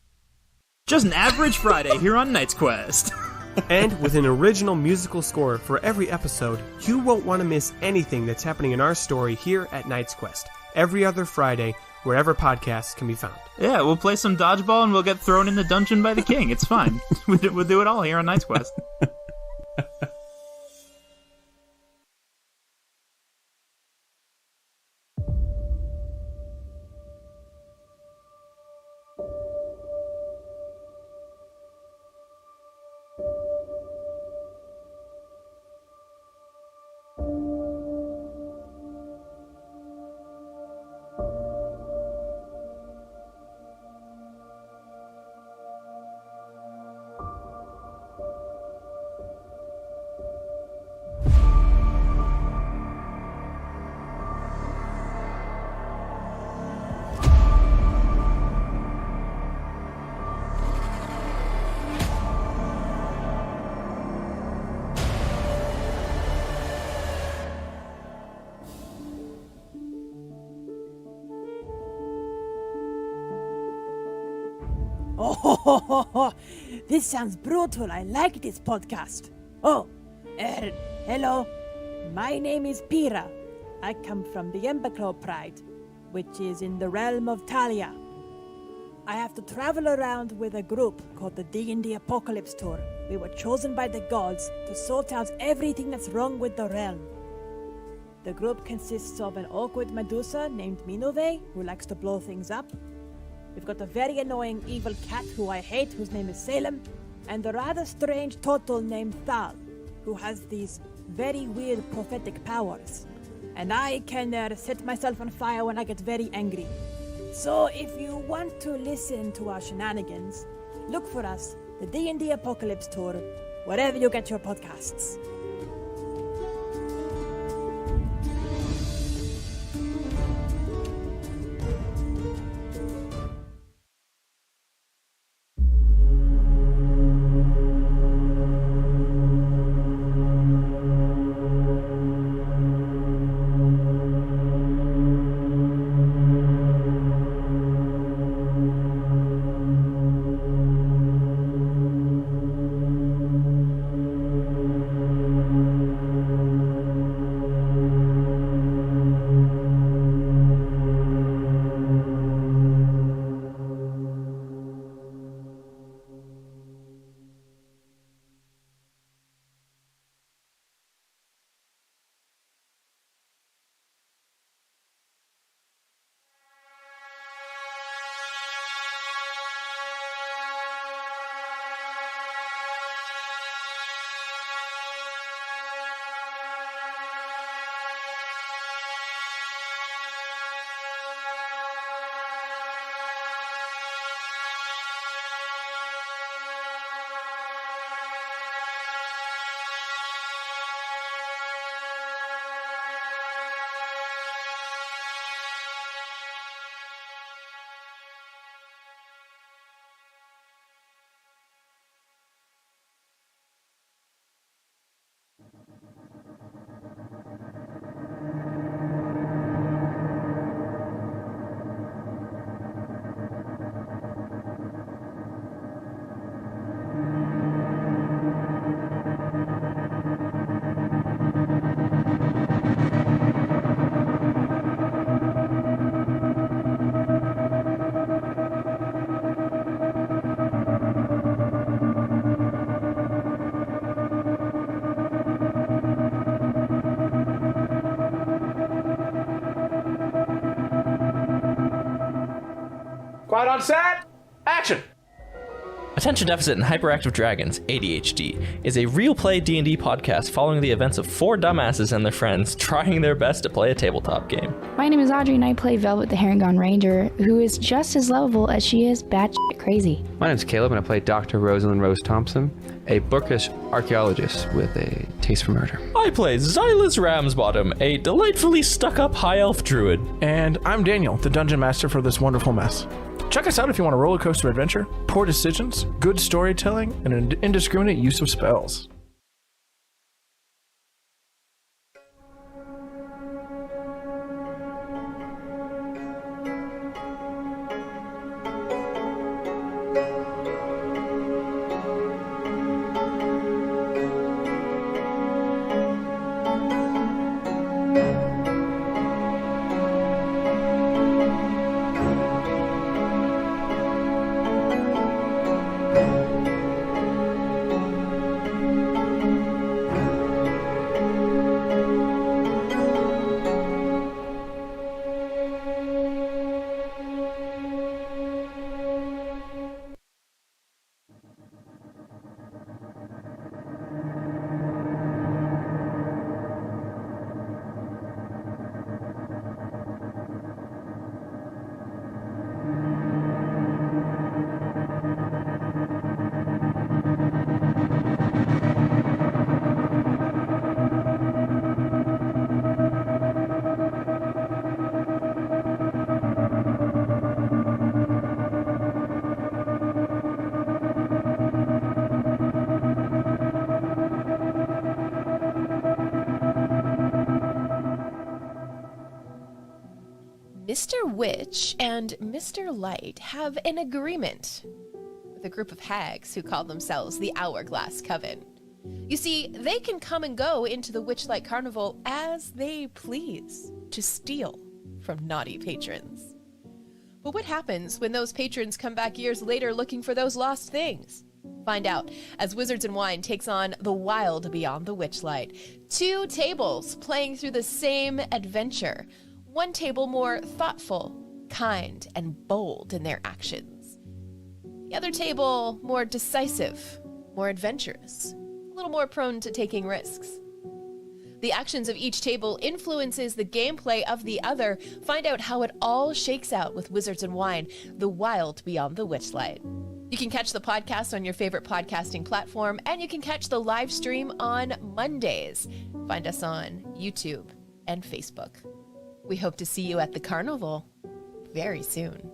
S9: Just an average Friday here on Knight's Quest.
S7: And with an original musical score for every episode, you won't want to miss anything that's happening in our story here at Knight's Quest, every other Friday, wherever podcasts can be found.
S9: Yeah, we'll play some dodgeball and we'll get thrown in the dungeon by the king. It's fine. We'll do it all here on Knight's Quest.
S10: Oh, this sounds brutal. I like this podcast. Oh, hello. My name is Pira. I come from the Emberclaw Pride, which is in the realm of Talia. I have to travel around with a group called the D&D Apocalypse Tour. We were chosen by the gods to sort out everything that's wrong with the realm. The group consists of an awkward Medusa named Minove, who likes to blow things up. We've got a very annoying evil cat who I hate, whose name is Salem, and a rather strange turtle named Thal, who has these very weird prophetic powers. And I can set myself on fire when I get very angry. So if you want to listen to our shenanigans, look for us, the D&D Apocalypse Tour, wherever you get your podcasts.
S11: Quiet on set. Action. Attention Deficit and Hyperactive Dragons, ADHD, is a real-play D&D podcast following the events of 4 dumbasses and their friends trying their best to play a tabletop game.
S12: My name is Audrey and I play Velvet the Herringon Ranger, who is just as lovable as she is batshit crazy.
S13: My name's Caleb and I play Dr. Rosalind Rose Thompson, a bookish archaeologist with a taste for murder.
S11: I play Xylus Ramsbottom, a delightfully stuck-up high-elf druid.
S14: And I'm Daniel, the Dungeon Master for this wonderful mess. Check us out if you want a roller coaster adventure, poor decisions, good storytelling, and an indiscriminate use of spells.
S1: Mr. Witch and Mr. Light have an agreement with a group of hags who call themselves the Hourglass Coven. You see, they can come and go into the Witchlight Carnival as they please to steal from naughty patrons. But what happens when those patrons come back years later looking for those lost things? Find out as Wizards and Wine takes on The Wild Beyond the Witchlight. 2 tables playing through the same adventure. One table more thoughtful, kind, and bold in their actions. The other table more decisive, more adventurous, a little more prone to taking risks. The actions of each table influences the gameplay of the other. Find out how it all shakes out with Wizards and Wine, The Wild Beyond the Witchlight. You can catch the podcast on your favorite podcasting platform, and you can catch the live stream on Mondays. Find us on YouTube and Facebook. We hope to see you at the carnival very soon.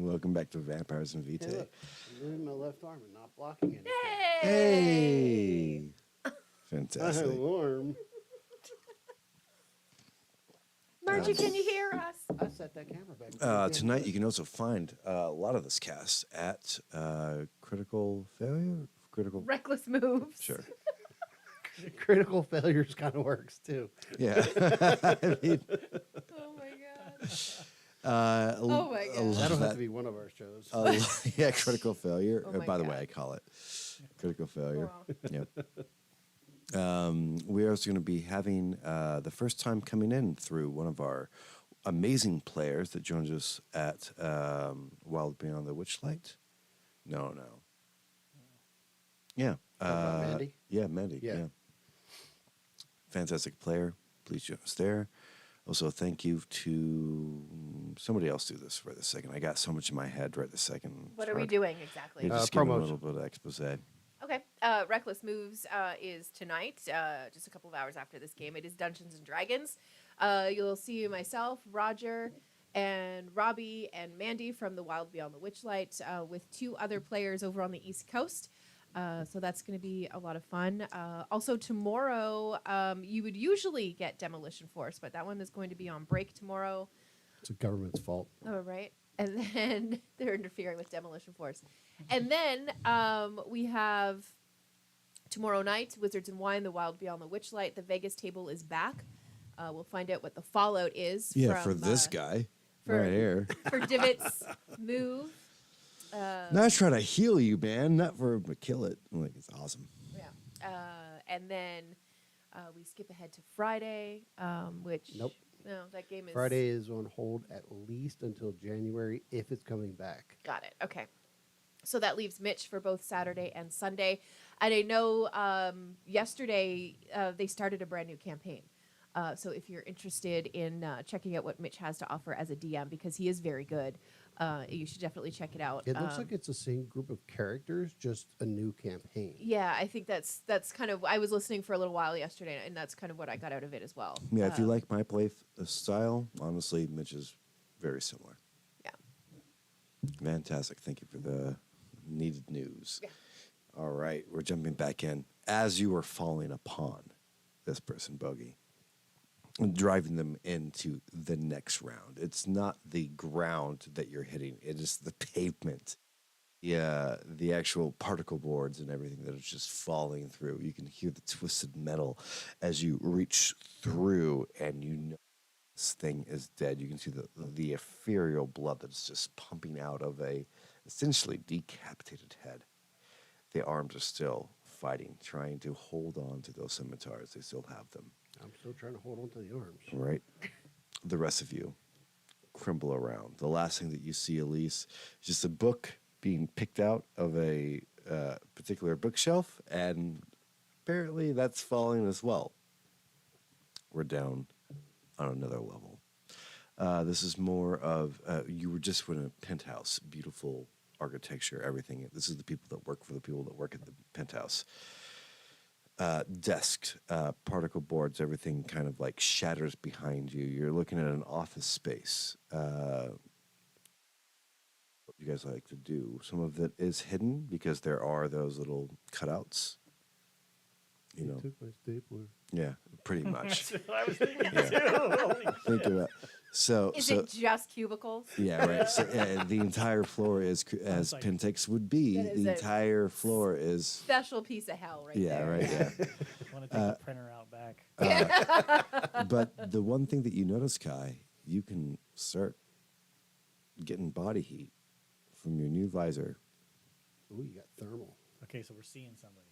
S2: Welcome back to Vampires and
S3: Hey,
S2: Vitae.
S3: look, I'm moving my left arm and not blocking anything.
S2: Hey! Fantastic.
S3: I'm warm.
S1: Margie, can you hear us?
S3: I set that camera back.
S2: Tonight, you can also find a lot of this cast at Critical Failure?
S1: Reckless moves.
S2: Sure.
S3: Critical failures kind of works too.
S2: Yeah. I mean,
S1: Oh my god.
S2: oh
S1: my God.
S3: That'll have to be one of our shows.
S2: Yeah, Critical Failure.
S1: Oh my
S2: By the way,
S1: God.
S2: I call it Critical Failure.
S1: Wow.
S2: Yep. We're also going to be having the first time coming in through one of our amazing players that joins us at Wild Beyond the Witchlight. No. Yeah.
S3: Mandy?
S2: Yeah, Mandy.
S3: Yeah.
S2: Yeah. Fantastic player. Please join us there. Also, thank you to somebody else. Do this for this second. I got so much in my head right this second.
S1: What are we doing exactly?
S2: Yeah, just give them a
S3: Promotion.
S2: little bit of expose.
S1: Okay. Reckless Moves is tonight, just a couple of hours after this game. It is Dungeons and Dragons. You'll see myself, Roger, and Robbie and Mandy from the Wild Beyond the Witchlight with 2 other players over on the East Coast. So that's going to be a lot of fun. Also, tomorrow, you would usually get Demolition Force, but that one is going to be on break tomorrow.
S3: It's the government's fault.
S1: Oh, right. And then they're interfering with Demolition Force. And then we have tomorrow night, Wizards and Wine, the Wild Beyond the Witchlight. The Vegas table is back. We'll find out what the fallout is.
S2: Yeah,
S1: from,
S2: for this guy
S1: for-
S2: right here.
S1: For Divot's move.
S2: Now I was trying to heal you, man, not for to kill it. I'm like, it's awesome.
S1: Yeah. And then we skip ahead to Friday, which...
S3: Nope.
S1: No, that game is...
S3: Friday is on hold at least until January if it's coming back.
S1: Got it. Okay. So that leaves Mitch for both Saturday and Sunday. And I know yesterday they started a brand new campaign. So if you're interested in checking out what Mitch has to offer as a DM, because he is very good, you should definitely check it out.
S3: It looks like it's the same group of characters, just a new campaign.
S1: Yeah, I think that's kind of... I was listening for a little while yesterday, and that's kind of what I got out of it as well.
S2: Yeah, if you like my play style, honestly, Mitch is very similar.
S1: Yeah.
S2: Fantastic. Thank you for the needed news.
S1: Yeah.
S2: All right, we're jumping back in. As you are falling upon this person, Bogey, and driving them into the next round. It's not the ground that you're hitting. It is the pavement. Yeah, the actual particle boards and everything that is just falling through. You can hear the twisted metal as you reach through, and you know this thing is dead. You can see the ethereal blood that's just pumping out of a essentially decapitated head. The arms are still fighting, trying to hold on to those scimitars. They still have them.
S3: I'm still trying to hold on to the arms.
S2: Right. The rest of you crumble around. The last thing that you see, Elise, is just a book being picked out of a particular bookshelf, and apparently that's falling as well. We're down on another level. This is more of, you were just in a penthouse, beautiful architecture, everything. This is the people that work for the people that work at the penthouse. Desks, particle boards, everything kind of like shatters behind you. You're looking at an office space. What you guys like to do? Some of it is hidden because there are those little cutouts. You know,
S3: took my stapler.
S2: Yeah, pretty much.
S5: That's what I was thinking
S2: Yeah.
S5: too. Holy
S2: Think about so.
S1: Is
S2: so
S1: it just cubicles?
S2: yeah, right. So the entire floor is as
S5: like-
S2: Pentex would be.
S1: That is
S2: The
S1: a
S2: entire floor is.
S1: Special piece of hell right
S2: Yeah,
S1: there.
S2: right. Yeah.
S5: Want to take the printer out back.
S2: But the one thing that you notice, Kai, you can start getting body heat from your new visor.
S3: Ooh, you got thermal.
S5: Okay, so we're seeing somebody.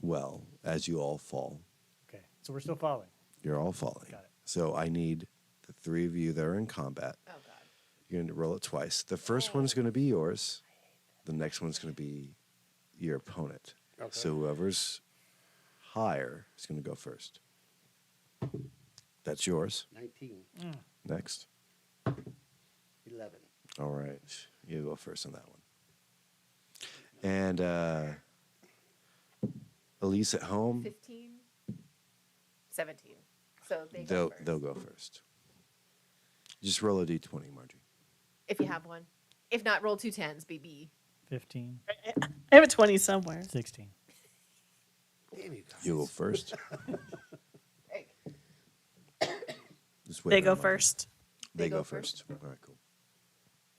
S2: Well, as you all fall,
S5: Okay, so we're still following.
S2: you're all falling.
S5: Got it.
S2: So I need the 3 of you that are in combat.
S1: Oh, God.
S2: You're going to roll it twice. The first one's going to be yours. The next one's going to be your opponent.
S3: Okay.
S2: So whoever's higher is going to go first. That's yours.
S3: 19,
S2: Next.
S3: 11.
S2: All right. You go first on that one. And Elise at home,
S1: 15, 17. So they go
S2: they'll
S1: first.
S2: they'll go first. Just roll a d20, Margie.
S1: If you have one. If not, roll 2 10s, baby.
S5: 15.
S4: I have a 20 somewhere.
S5: 16.
S3: Damn you guys.
S2: You go first. Just wait
S4: They
S2: a
S4: go
S2: minute.
S4: first.
S2: They go first. All right, cool.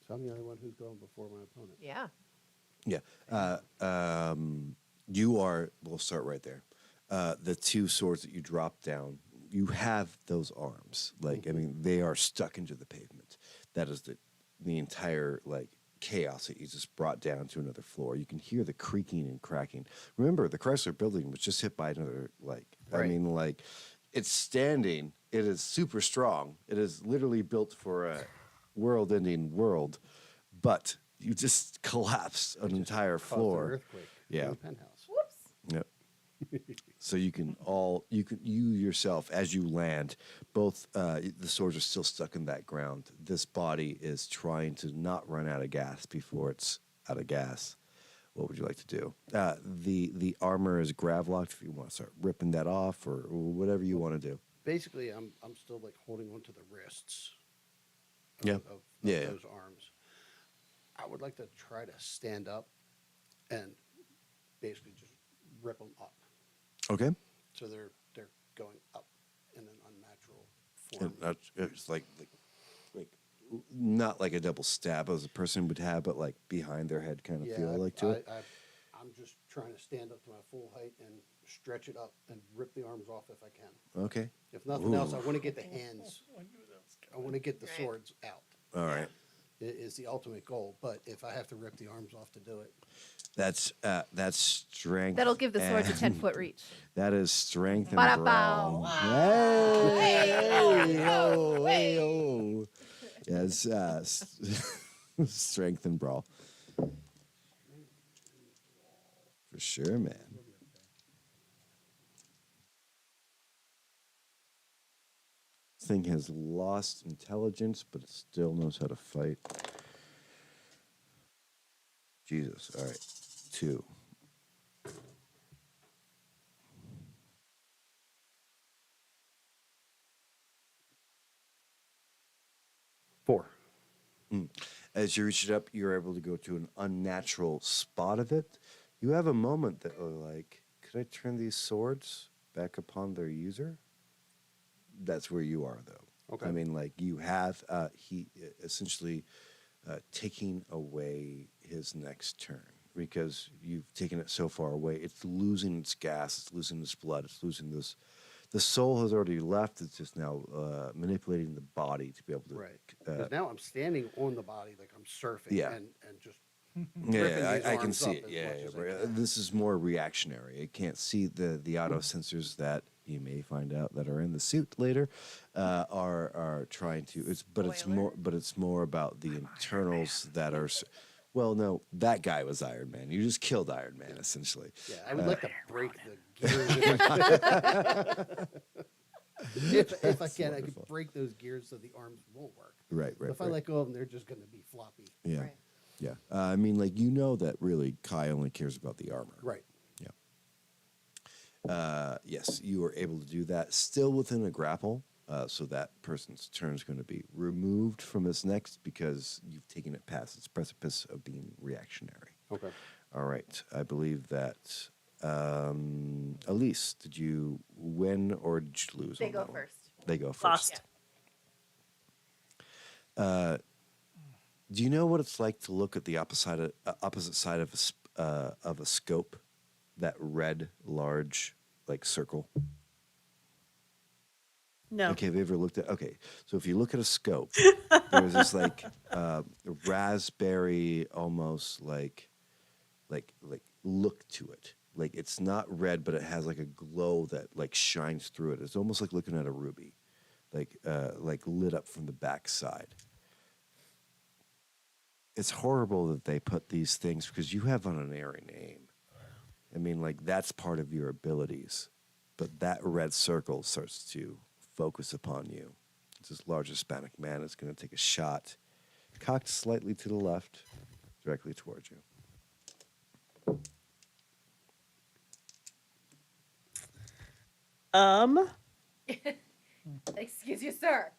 S3: So I'm the only one who's going before my opponent.
S1: Yeah.
S2: Yeah. You are, we'll start right there. The 2 swords that you drop down, you have those arms. Like, I mean, they are stuck into the pavement. That is the entire, like, chaos that you just brought down to another floor. You can hear the creaking and cracking. Remember, the Chrysler building was just hit by another, like, I mean, like, it's standing. It is super strong. It is literally built for a world-ending world, but you just collapsed an entire floor.
S3: An earthquake.
S2: Yeah.
S3: In the penthouse.
S1: Whoops.
S2: Yep. So you yourself, as you land, both the swords are still stuck in that ground. This body is trying to not run out of gas before it's out of gas. What would you like to do? The armor is grav-locked if you want to start ripping that off or whatever you want to do.
S3: Basically, I'm still like holding onto the wrists.
S2: Of
S3: Those arms. I would like to try to stand up and basically just rip them up.
S2: Okay.
S3: So they're going up in an unnatural form.
S2: And it's like not like a double stab as a person would have, but like behind their head kind of feel like to it.
S3: I'm just trying to stand up to my full height and stretch it up and rip the arms off if I can.
S2: Okay.
S3: If nothing else, I want to get the hands. I want to get the swords out.
S2: All right.
S3: It is the ultimate goal, but if I have to rip the arms off to do it,
S2: That's strength.
S1: That'll give the swords a
S2: and-
S1: 10-foot reach.
S2: That is strength and
S1: Ba-da-bow.
S2: brawl. Hey, oh, hey, oh. Yes, strength and brawl. For sure, man. This thing has lost intelligence, but it still knows how to fight. Jesus. All right. 2. As you reach it up, you're able to go to an unnatural spot of it. You have a moment that, like, could I turn these swords back upon their user? That's where you are, though.
S3: Okay.
S2: I mean, like, you have he essentially taking away his next turn because you've taken it so far away. It's losing its gas. It's losing its blood. It's losing this. The soul has already left. It's just now manipulating the body to be able to.
S3: right? Because now I'm standing on the body like I'm surfing.
S2: Yeah.
S3: And just. ripping
S2: Yeah,
S3: these
S2: I can
S3: arms
S2: see
S3: up
S2: it.
S3: as
S2: Yeah,
S3: much as I
S2: right.
S3: can.
S2: This is more reactionary. It can't see the auto sensors that you may find out that are in the suit later are trying to. It's more about the internals that are. Well, no, that guy was Iron Man. You just killed Iron Man, essentially.
S3: Yeah, I would like to break the gears. if I can, I could break those gears so the arms won't work.
S2: Right.
S3: If I let go of them, they're just going to be floppy.
S2: Yeah.
S1: Right.
S2: Yeah. I mean, like, you know that really Kai only cares about the armor.
S3: Right.
S2: Yeah. Yes, you are able to do that. Still within a grapple. So that person's turn is going to be removed from this next because you've taken it past its precipice of being reactionary.
S3: Okay.
S2: All right. I believe that. Elise, did you win or did you lose?
S1: They
S2: on
S1: go
S2: that one?
S1: first.
S2: They go first.
S4: Lost.
S2: Do you know what it's like to look at the opposite side of a scope? That red, large, like circle.
S4: No.
S2: Okay, have you ever looked at? Okay, so if you look at a scope, there's this like raspberry, almost like look to it. Like it's not red, but it has like a glow that like shines through it. It's almost like looking at a ruby, like lit up from the back side. It's horrible that they put these things because you have an honorary name. I mean, like that's part of your abilities, but that red circle starts to focus upon you. This large Hispanic man is going to take a shot, cocked slightly to the left, directly towards you.
S1: Excuse you, sir.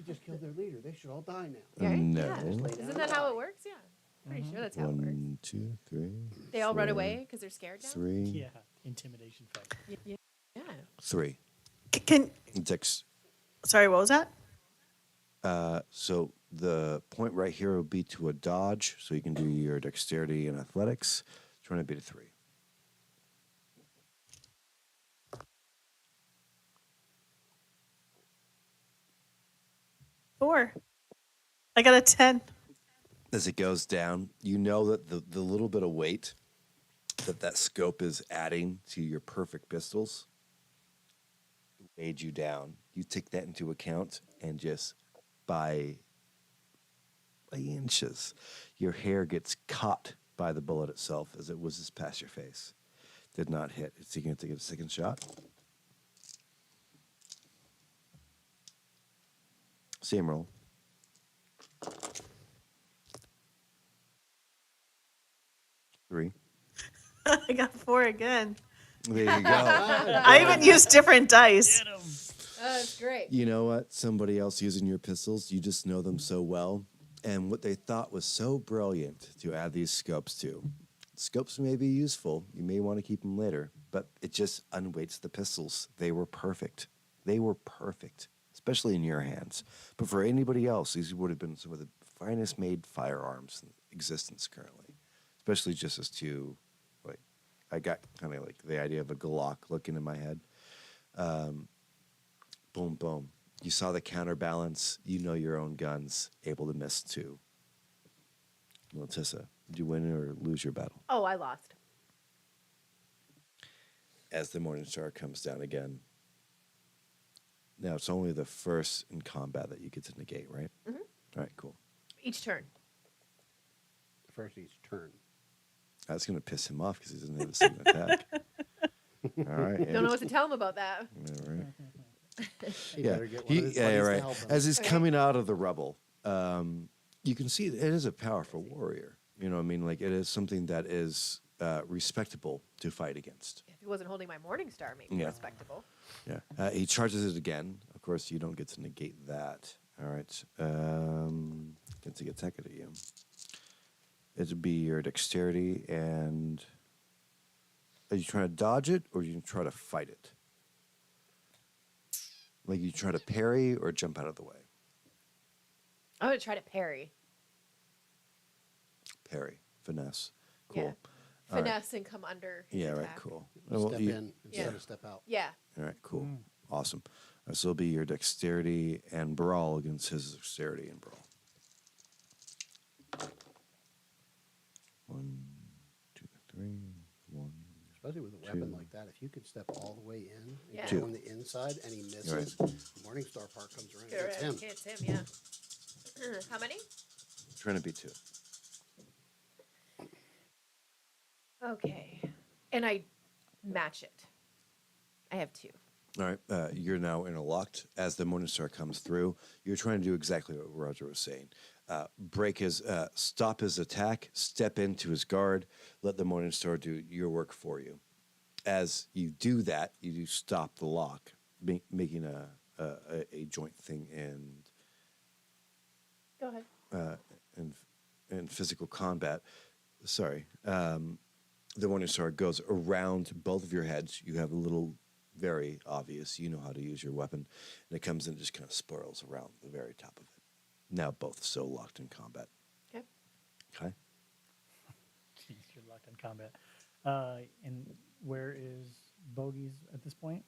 S3: just killed their leader. They should all die now.
S1: Right?
S2: No.
S1: Yeah. Isn't that how it works? Yeah. Pretty sure that's how it works.
S2: 1, 2, 3.
S1: They all run
S2: 4,
S1: away because they're scared now?
S2: 3.
S5: Yeah, intimidation factor.
S1: Yeah.
S2: 3.
S4: Can
S2: Dex.
S4: sorry, what was that?
S2: So the point right here will be to a dodge, so you can do your dexterity and athletics. Trying to beat a 3.
S4: Four. I got a 10.
S2: As it goes down, you know that the little bit of weight that scope is adding to your perfect pistols weighed you down. You take that into account, and just by inches, your hair gets caught by the bullet itself as it whizzes past your face. Did not hit. Is he going to get a second shot? Same roll. Three.
S4: I got 4 again.
S2: There you go.
S4: I even used different dice.
S1: That's great.
S2: You know what? Somebody else using your pistols, you just know them so well. And what they thought was so brilliant to add these scopes to. Scopes may be useful. You may want to keep them later, but it just unweights the pistols. They were perfect. They were perfect, especially in your hands. But for anybody else, these would have been some of the finest made firearms in existence currently, especially just as to, like, I got kind of like the idea of a Glock looking in my head. Boom, boom. You saw the counterbalance. You know your own guns, able to miss too. Militissa, did you win or lose your battle?
S1: Oh, I lost.
S2: As the Morning Star comes down again. Now, it's only the first in combat that you get to negate, right?
S1: Mm-hmm.
S2: All right, cool.
S1: Each turn.
S3: First each turn.
S2: That's going to piss him off because he doesn't have a second attack. All right.
S1: Don't know what to tell him about that.
S2: All right.
S3: Yeah,
S2: right. As he's coming out of the rubble, you can see it is a powerful warrior. You know what I mean? Like, it is something that is respectable to fight against.
S1: If he wasn't holding my Morning Star, maybe respectable.
S2: Yeah. He charges it again. Of course, you don't get to negate that. All right. Gets to attack it at you. It would be your dexterity, and are you trying to dodge it, or are you trying to fight it? Like, you try to parry or jump out of the way?
S1: I'm going to try to parry.
S2: Parry. Finesse. Cool.
S1: Yeah.
S2: All
S1: Finesse and come under his
S2: right,
S1: attack.
S2: cool.
S3: Step in instead of step out.
S1: Yeah.
S2: All right, cool. Awesome. So it'll be your dexterity and brawl against his dexterity and brawl. 1, 2, 3, 1.
S3: Especially with a weapon like that, if you could step all the way in and
S2: Two.
S3: go on the inside and he misses,
S2: Right.
S3: the Morning Star part comes around and hits him.
S1: Hits him, yeah. How many?
S2: Trying to be 2.
S1: Okay. And I match it. I have 2.
S2: All right, you're now interlocked. As the Morning Star comes through, you're trying to do exactly what Roger was saying. Break his, stop his attack, step into his guard, let the Morning Star do your work for you. As you do that, you do stop the lock, making a joint thing
S1: Go ahead.
S2: in physical combat. Sorry, the Morning Star goes around both of your heads. You have a little. Very obvious. You know how to use your weapon. And it comes in and just kind of spirals around the very top of it. Now both so locked in combat.
S1: Okay.
S2: Okay.
S5: You're locked in combat. And where is Bogey's at this point?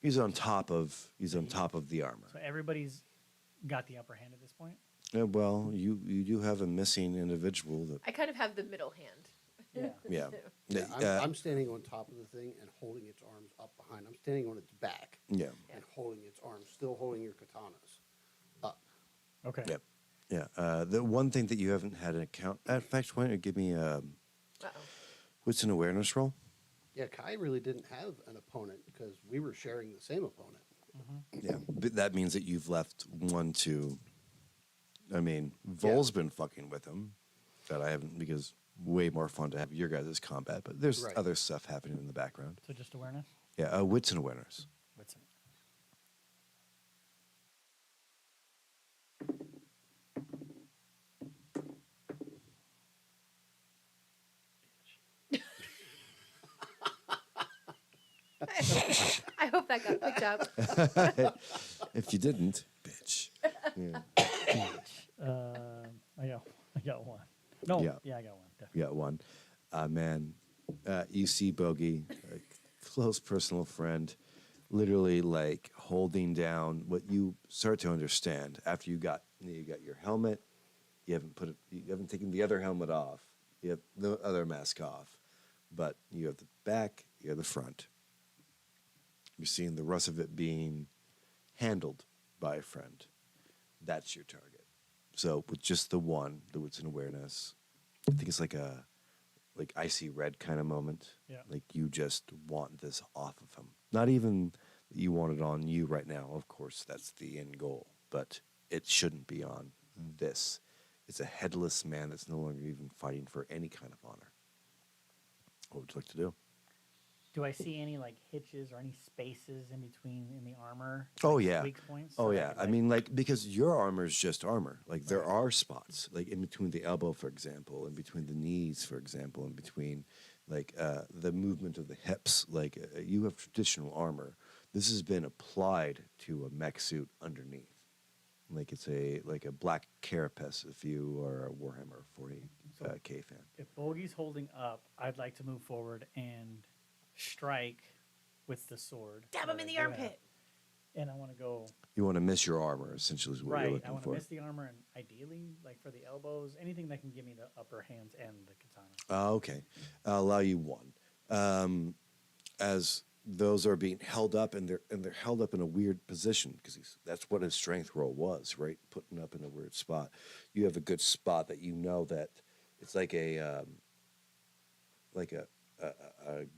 S2: He's on top of the armor.
S5: So everybody's got the upper hand at this point?
S2: Well, you do have a missing individual that
S1: I kind of have the middle hand.
S2: Yeah.
S3: I'm standing on top of the thing and holding its arms up behind. I'm standing on its back.
S2: Yeah.
S3: And holding its arms, still holding your katanas up.
S5: Okay.
S2: Yep. Yeah. The one thing that you haven't had an account. In fact, why don't you give me what's an awareness roll?
S3: Yeah, Kai really didn't have an opponent because we were sharing the same opponent.
S2: Yeah, but that means that you've left 1, 2. I mean, Vol's been fucking with him. That I haven't, because way more fun to have your guys' combat, but there's other stuff happening in the background.
S5: So just awareness?
S2: Yeah, wits and awareness.
S5: Wits and
S1: hope that got picked up.
S2: If you didn't, bitch. Yeah.
S5: I got one. No,
S2: Yeah.
S5: I got one. Definitely.
S2: You got one. Man, you see Bogey, a close personal friend, literally like holding down what you start to understand after you got your helmet. You haven't taken the other helmet off. You have the other mask off, but you have the back, you have the front. You're seeing the rest of it being handled by a friend. That's your target. So with just the one, the wits and awareness, I think it's like icy red kind of moment.
S5: Yeah.
S2: Like you just want this off of him. Not even that you want it on you right now. Of course, that's the end goal, but it shouldn't be on this. It's a headless man that's no longer even fighting for any kind of honor. What would you like to do?
S5: Do I see any like hitches or any spaces in between in the armor?
S2: Oh
S5: like,
S2: yeah.
S5: Weak points.
S2: Oh
S5: So
S2: yeah. I mean, like because your armor is just armor. Like there are spots, like in between the elbow, for example, in between the knees, for example, in between like the movement of the hips. Like you have traditional armor. This has been applied to a mech suit underneath. Like it's a black carapace if you are a Warhammer 40K fan.
S5: If Bogey's holding up, I'd like to move forward and strike with the sword.
S1: Stab
S5: that
S1: him in
S5: I
S1: the
S5: do
S1: armpit.
S5: have. And I want to go
S2: You want to miss your armor, essentially, is what you're
S5: right.
S2: looking
S5: I want
S2: for.
S5: to miss the armor and ideally, like for the elbows, anything that can give me the upper hands and the katana.
S2: Okay. I'll allow you one. As those are being held up, and they're held up in a weird position because that's what his strength roll was, right? Putting up in a weird spot. You have a good spot that you know that it's like a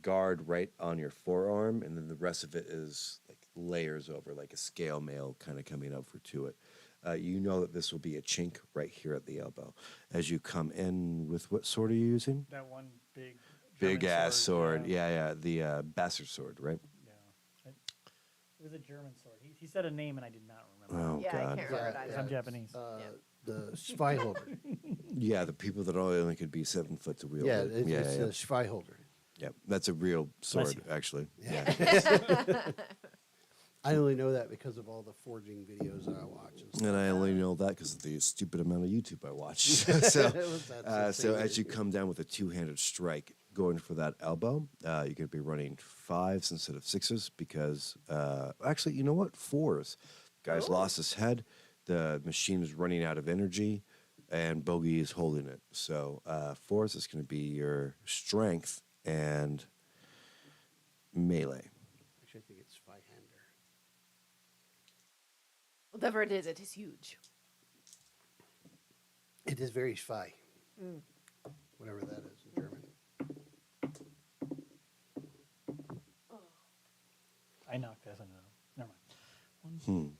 S2: guard right on your forearm, and then the rest of it is like layers over, like a scale mail kind of coming over to it. You know that this will be a chink right here at the elbow. As you come in with what sword are you using?
S5: That one
S2: Big ass sword. Yeah, the bastard sword, right?
S5: Yeah. It was a German sword. He said a name and I did not remember.
S2: Oh,
S1: Yeah,
S2: God.
S1: I can't remember it
S5: Because
S1: either.
S5: I'm Japanese.
S3: The spy holder.
S2: Yeah, the people that only could be 7 foot to wield
S3: Yeah,
S2: it.
S3: it's a spy holder.
S2: Yeah, that's a real sword,
S5: you.
S2: actually.
S3: Yeah.
S2: Yeah.
S3: I only know that because of all the forging videos that I watch.
S2: And I only know that because of the stupid amount of YouTube I watch. So as you come down with a two-handed strike, going for that elbow, you're going to be running 5s instead of 6s because, actually, you know what? 4s. Guy's lost his head. The machine is running out of energy, and Bogey is holding it. So 4s is going to be your strength and melee.
S3: Actually, I think it's spy-hander.
S1: Whatever it is huge.
S3: It is very spy. Whatever that is in German.
S5: I knocked this into Never mind.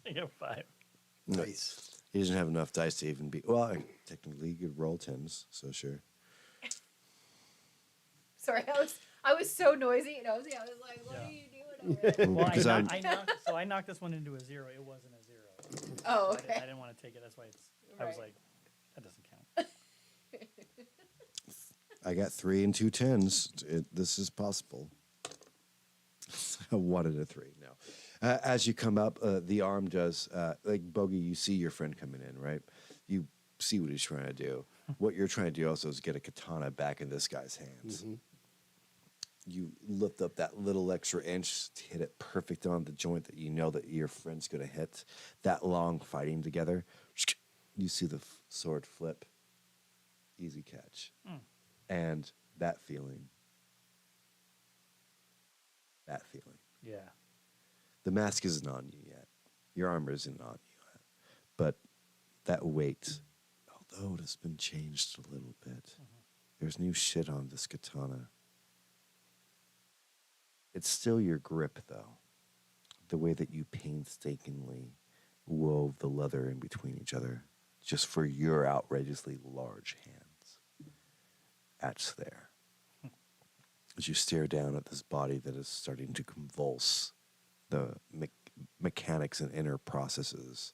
S5: I got 5.
S3: Nice.
S2: He doesn't have enough dice to even be. Well, technically, you could roll 10s, so sure.
S1: Sorry, I was so noisy, nosy. I was like, what are you doing over there?
S5: Well,
S2: Because
S5: I knocked this one into a 0. It wasn't a 0.
S1: Oh,
S5: So
S1: okay.
S5: I didn't want to take it. That's why I was
S1: Right.
S5: like, that doesn't count.
S2: I got 3 and 2 10s. This is possible. 1 and a 3. No. As you come up, the arm does, like Bogey, you see your friend coming in, right? You see what he's trying to do. What you're trying to do also is get a katana back in this guy's hands.
S3: Mm-hmm.
S2: You lift up that little extra inch to hit it perfect on the joint that you know that your friend's going to hit. That long fighting together, you see the sword flip. Easy catch. And that feeling.
S5: Yeah.
S2: The mask isn't on you yet. Your armor isn't on you yet. But that weight, although it has been changed a little bit, there's new shit on this katana. It's still your grip, though. The way that you painstakingly wove the leather in between each other, just for your outrageously large hands. That's there. As you stare down at this body that is starting to convulse, the mechanics and inner processes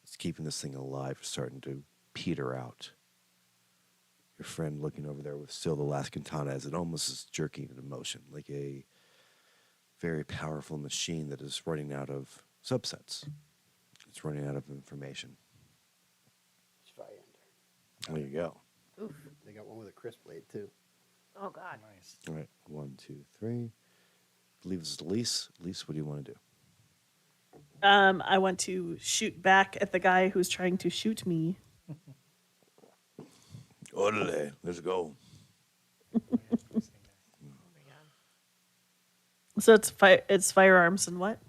S2: that's keeping this thing alive are starting to peter out. your friend looking over there with still the last katana as it almost is jerking in motion, like a very powerful machine that is running out of subsets. It's running out of information. There you go.
S1: Oof.
S3: They got one with a crisp blade too.
S1: Oh God.
S5: Nice.
S2: All right, 1, 2, 3. I believe it's Elise. Elise, what do you want to do?
S4: I want to shoot back at the guy who's trying to shoot me.
S2: Orderly, let's go.
S4: So it's firearms and what?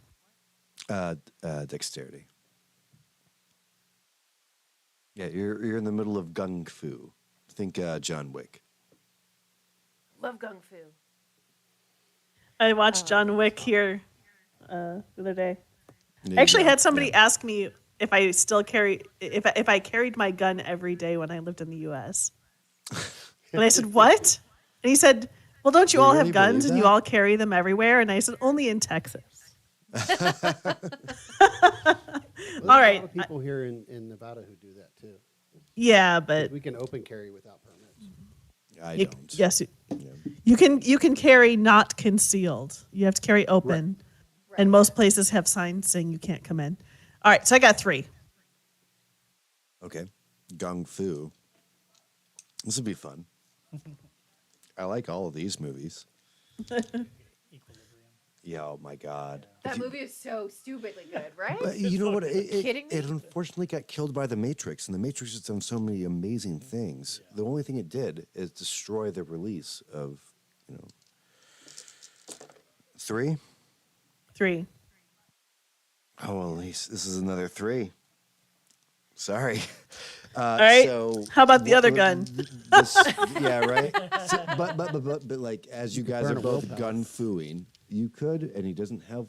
S2: Dexterity. Yeah, you're in the middle of gung fu. Think John Wick.
S1: Love gung fu.
S4: I watched John Wick here the other day.
S2: There
S4: I actually
S2: you go.
S4: had somebody ask me if I still if I carried my gun every day when I lived in the U.S. And I said, "What?" And he said, "Well, don't you
S2: Do you
S4: all
S2: really
S4: have guns
S2: believe
S4: and you
S2: that?
S4: all carry them everywhere?" And I said, "Only in Texas."
S3: Well,
S4: All
S3: there's
S4: right.
S3: a lot of people here in Nevada who do that too.
S4: Yeah,
S3: 'Cause
S4: but
S3: we can open carry without permits.
S2: I
S4: you-
S2: don't.
S4: yes,
S2: Yeah.
S4: you can carry not concealed. You have to carry open, and most places have signs saying you can't come in. All right, so I got 3.
S2: Okay. Gung fu. This would be fun. I like all of these movies. Yeah, oh my God.
S1: That movie is so stupidly good, right?
S2: But you know what?
S1: Kidding me?
S2: It unfortunately got killed by The Matrix, and The Matrix has done so many amazing things. The only thing it did is destroy the release of, 3.
S4: 3.
S2: Oh, Elise, this is another 3. Sorry.
S4: All right.
S2: So
S4: How about the other gun?
S2: Yeah, right. So, but like as you guys
S3: burn
S2: are
S3: a
S2: both
S3: willpower.
S2: gun fooing, you could, and he doesn't have.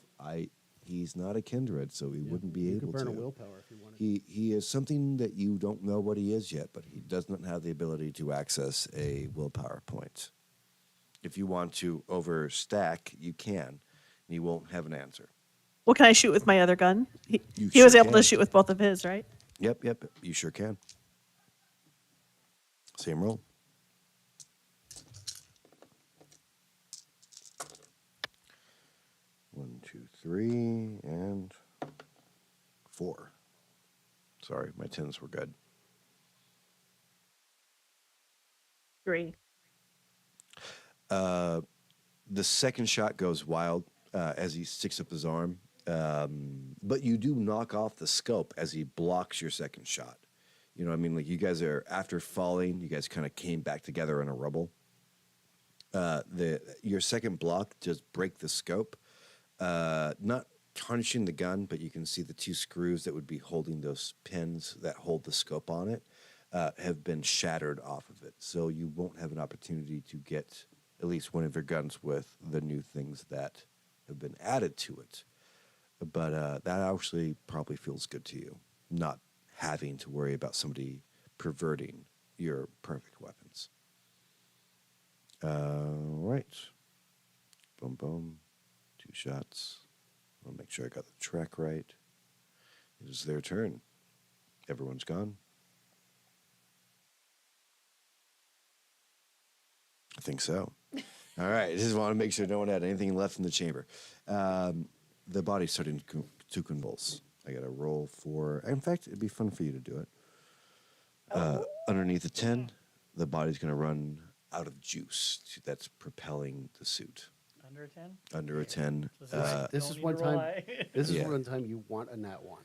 S2: He's not a kindred, so he wouldn't be
S3: You
S2: able
S3: could burn
S2: to.
S3: a willpower if you wanted.
S2: He is something that you don't know what he is yet, but he does not have the ability to access a willpower point. If you want to overstack, you can, and he won't have an answer.
S4: What can I shoot with my other gun? He
S2: You
S4: was
S2: sure
S4: able to
S2: can.
S4: shoot with both of his, right?
S2: Yep, you sure can. Same roll. One, 2, 3, and 4. Sorry, my 10s were good.
S4: 3.
S2: The second shot goes wild as he sticks up his arm, but you do knock off the scope as he blocks your second shot. You know what I mean? Like you guys are, after falling, you guys kind of came back together in a rubble. Your second block does break the scope, not tarnishing the gun, but you can see the 2 screws that would be holding those pins that hold the scope on it have been shattered off of it. So you won't have an opportunity to get at least one of your guns with the new things that have been added to it. But that actually probably feels good to you, not having to worry about somebody perverting your perfect weapons. Right. Boom, boom. 2 shots. I'll make sure I got the track right. It is their turn. Everyone's gone. I think so. All right. I just want to make sure no one had anything left in the chamber. The body's starting to convulse. I got to roll for... In fact, it'd be fun for you to do it. Underneath a 10, the body's going to run out of juice. That's propelling the suit.
S5: Under a 10?
S2: Under a 10.
S3: This is
S5: Don't
S3: one
S5: need to roll
S3: time.
S5: high.
S3: This is
S2: Yeah.
S3: one time you want a nat 1.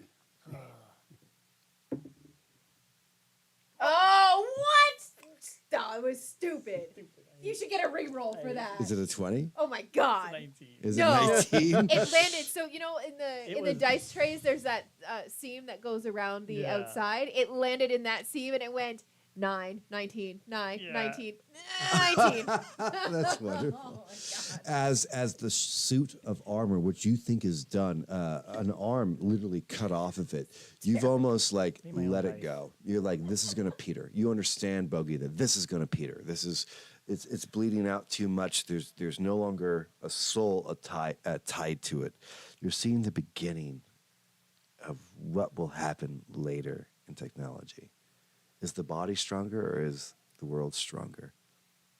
S1: Oh, what? Stop, it was stupid. You should get a re-roll for that.
S2: Is it a 20?
S1: Oh my God.
S5: 19.
S2: Is
S1: No.
S2: it 19?
S1: It landed. So in
S5: It
S1: the
S5: was-
S1: dice trays, there's that seam that goes around the
S5: Yeah.
S1: outside. It landed in that seam and it went 9, 19, 9,
S5: Yeah.
S1: 19, 19.
S2: That's wonderful.
S1: Oh my God.
S2: As the suit of armor, which you think is done, an arm literally cut off of it. You've almost like
S5: Need my own
S2: let it
S5: dice.
S2: go. You're like, this is gonna peter. You understand, Bogey, that this is gonna peter. It's bleeding out too much. There's no longer a soul tied to it. You're seeing the beginning of what will happen later in technology. Is the body stronger or is the world stronger.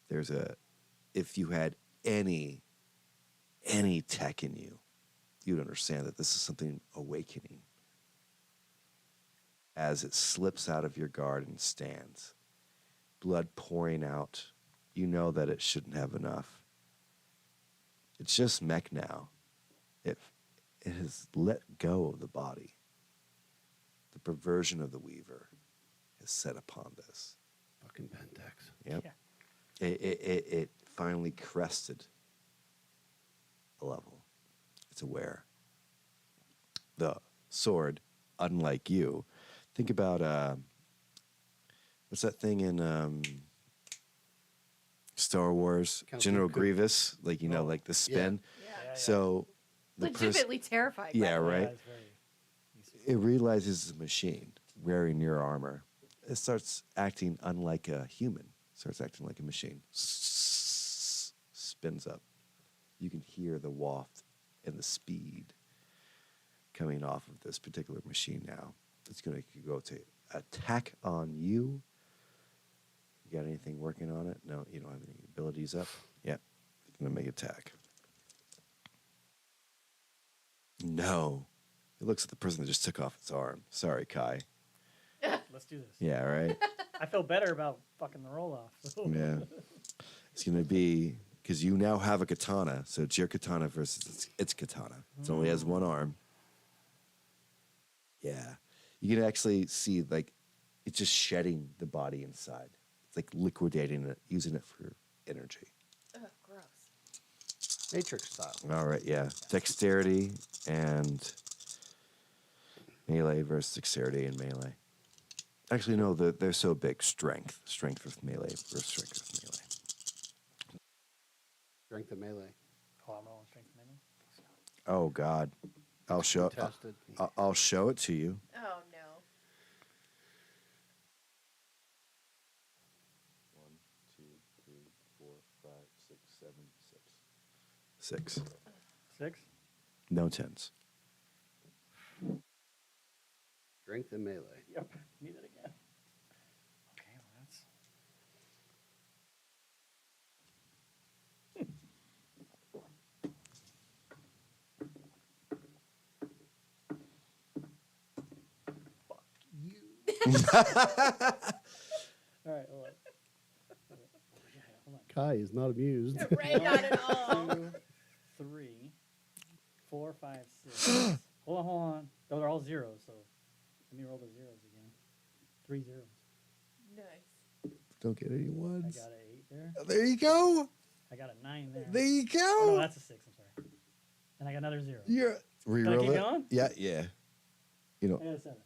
S2: If you had any tech in you, you'd understand that this is something awakening. As it slips out of your guard and stands, blood pouring out, you know that it shouldn't have enough. It's just mech now. It has let go of the body. The perversion of the Weaver is set upon this.
S3: Fucking Pentex.
S2: Yep.
S5: Yeah.
S2: It finally crested a level. It's aware. The sword, unlike you, think about what's that thing in Star Wars?
S3: Count
S2: General
S3: Dooku.
S2: Grievous, like like the spin.
S1: Yeah.
S2: So the
S1: Legitimately terrifying. by
S2: yeah,
S1: the way.
S2: right.
S5: Yeah, it's very useful.
S2: It realizes it's a machine wearing your armor. It starts acting unlike a human. Starts acting like a machine. Spins up. You can hear the waft and the speed coming off of this particular machine now. It's going to go to attack on you. You got anything working on it? No, you don't have any abilities up? Yeah. It's going to make attack. No. It looks like the person that just took off its arm. Sorry, Kai.
S5: Let's do this.
S2: Yeah, right?
S5: I feel better about fucking the roll off.
S2: Yeah. It's going to be, because you now have a katana, so it's your katana versus its katana. It only has one arm. Yeah. You can actually see, like, it's just shedding the body inside. It's like liquidating it, using it for energy.
S1: Ugh, gross.
S3: Matrix style.
S2: All right, yeah. Dexterity and melee versus dexterity and melee. Actually, no, they're so big. Strength. Strength with melee versus strength with melee.
S3: Strength of melee.
S5: Oh, I'm rolling strength melee.
S2: Oh, God. I'll show it to you.
S1: Oh no.
S2: 1, 2, 3, 4, 5, 6, 7, 6. 6.
S5: 6?
S2: No tens.
S3: Strength and melee.
S5: Yep. Need it again. Okay, well that's. Fuck you. All right, hold on. Yeah, hold on.
S3: Kai is not amused.
S1: Right, not at all.
S5: 2, 3, 4, 5, 6. Hold on. Those are all zeros, so let me roll the zeros again. 3 zeros.
S1: Nice.
S2: Don't get any
S5: I
S2: ones.
S5: got an 8 there.
S2: There you go.
S5: I got a 9 there.
S2: There you
S5: Oh, no,
S2: go.
S5: that's a 6. I'm sorry. And I got another 0.
S2: You're
S5: Can I
S2: reroll
S5: keep
S2: it.
S5: going?
S2: Yeah, yeah. You know,
S5: I got a 7.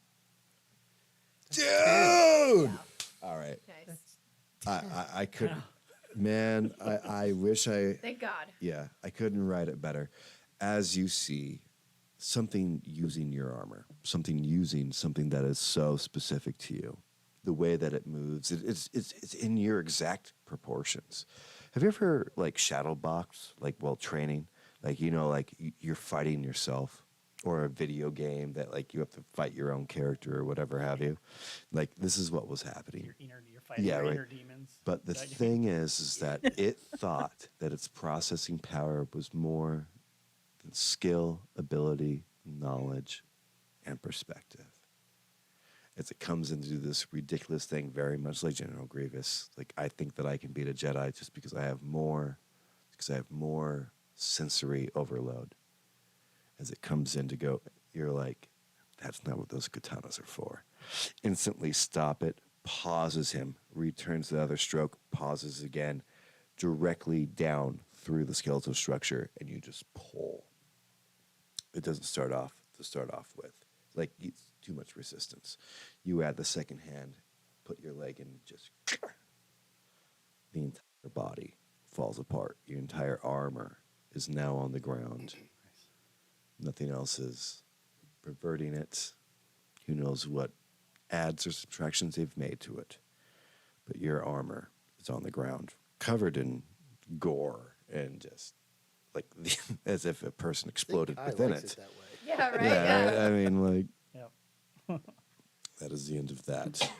S2: dude. All right.
S1: Nice.
S2: I couldn't. Man, I wish I.
S1: Thank God.
S2: Yeah, I couldn't write it better. As you see, something using your armor, something that is so specific to you, the way that it moves, it's in your exact proportions. Have you ever like shadow boxed, like while training, like like you're fighting yourself, or a video game that like you have to fight your own character or whatever have you? Like this is what was happening.
S5: You're fighting your inner demons.
S2: But the thing is that it thought that its processing power was more than skill, ability, knowledge, and perspective. As it comes into this ridiculous thing, very much like General Grievous, like I think that I can beat a Jedi just because I have more sensory overload. As it comes in to go, you're like, that's not what those katanas are for. Instantly stop it, pauses him, returns the other stroke, pauses again, directly down through the skeletal structure, and you just pull. It doesn't start off with. Like, it's too much resistance. You add the second hand, put your leg in, just the entire body falls apart. Your entire armor is now on the ground. Nothing else is perverting it. Who knows what adds or subtractions they've made to it. But your armor is on the ground, covered in gore and just like as if a person exploded within it.
S3: that way.
S1: Yeah, right.
S2: Yeah, I mean, like,
S5: Yep.
S2: that is the end of that.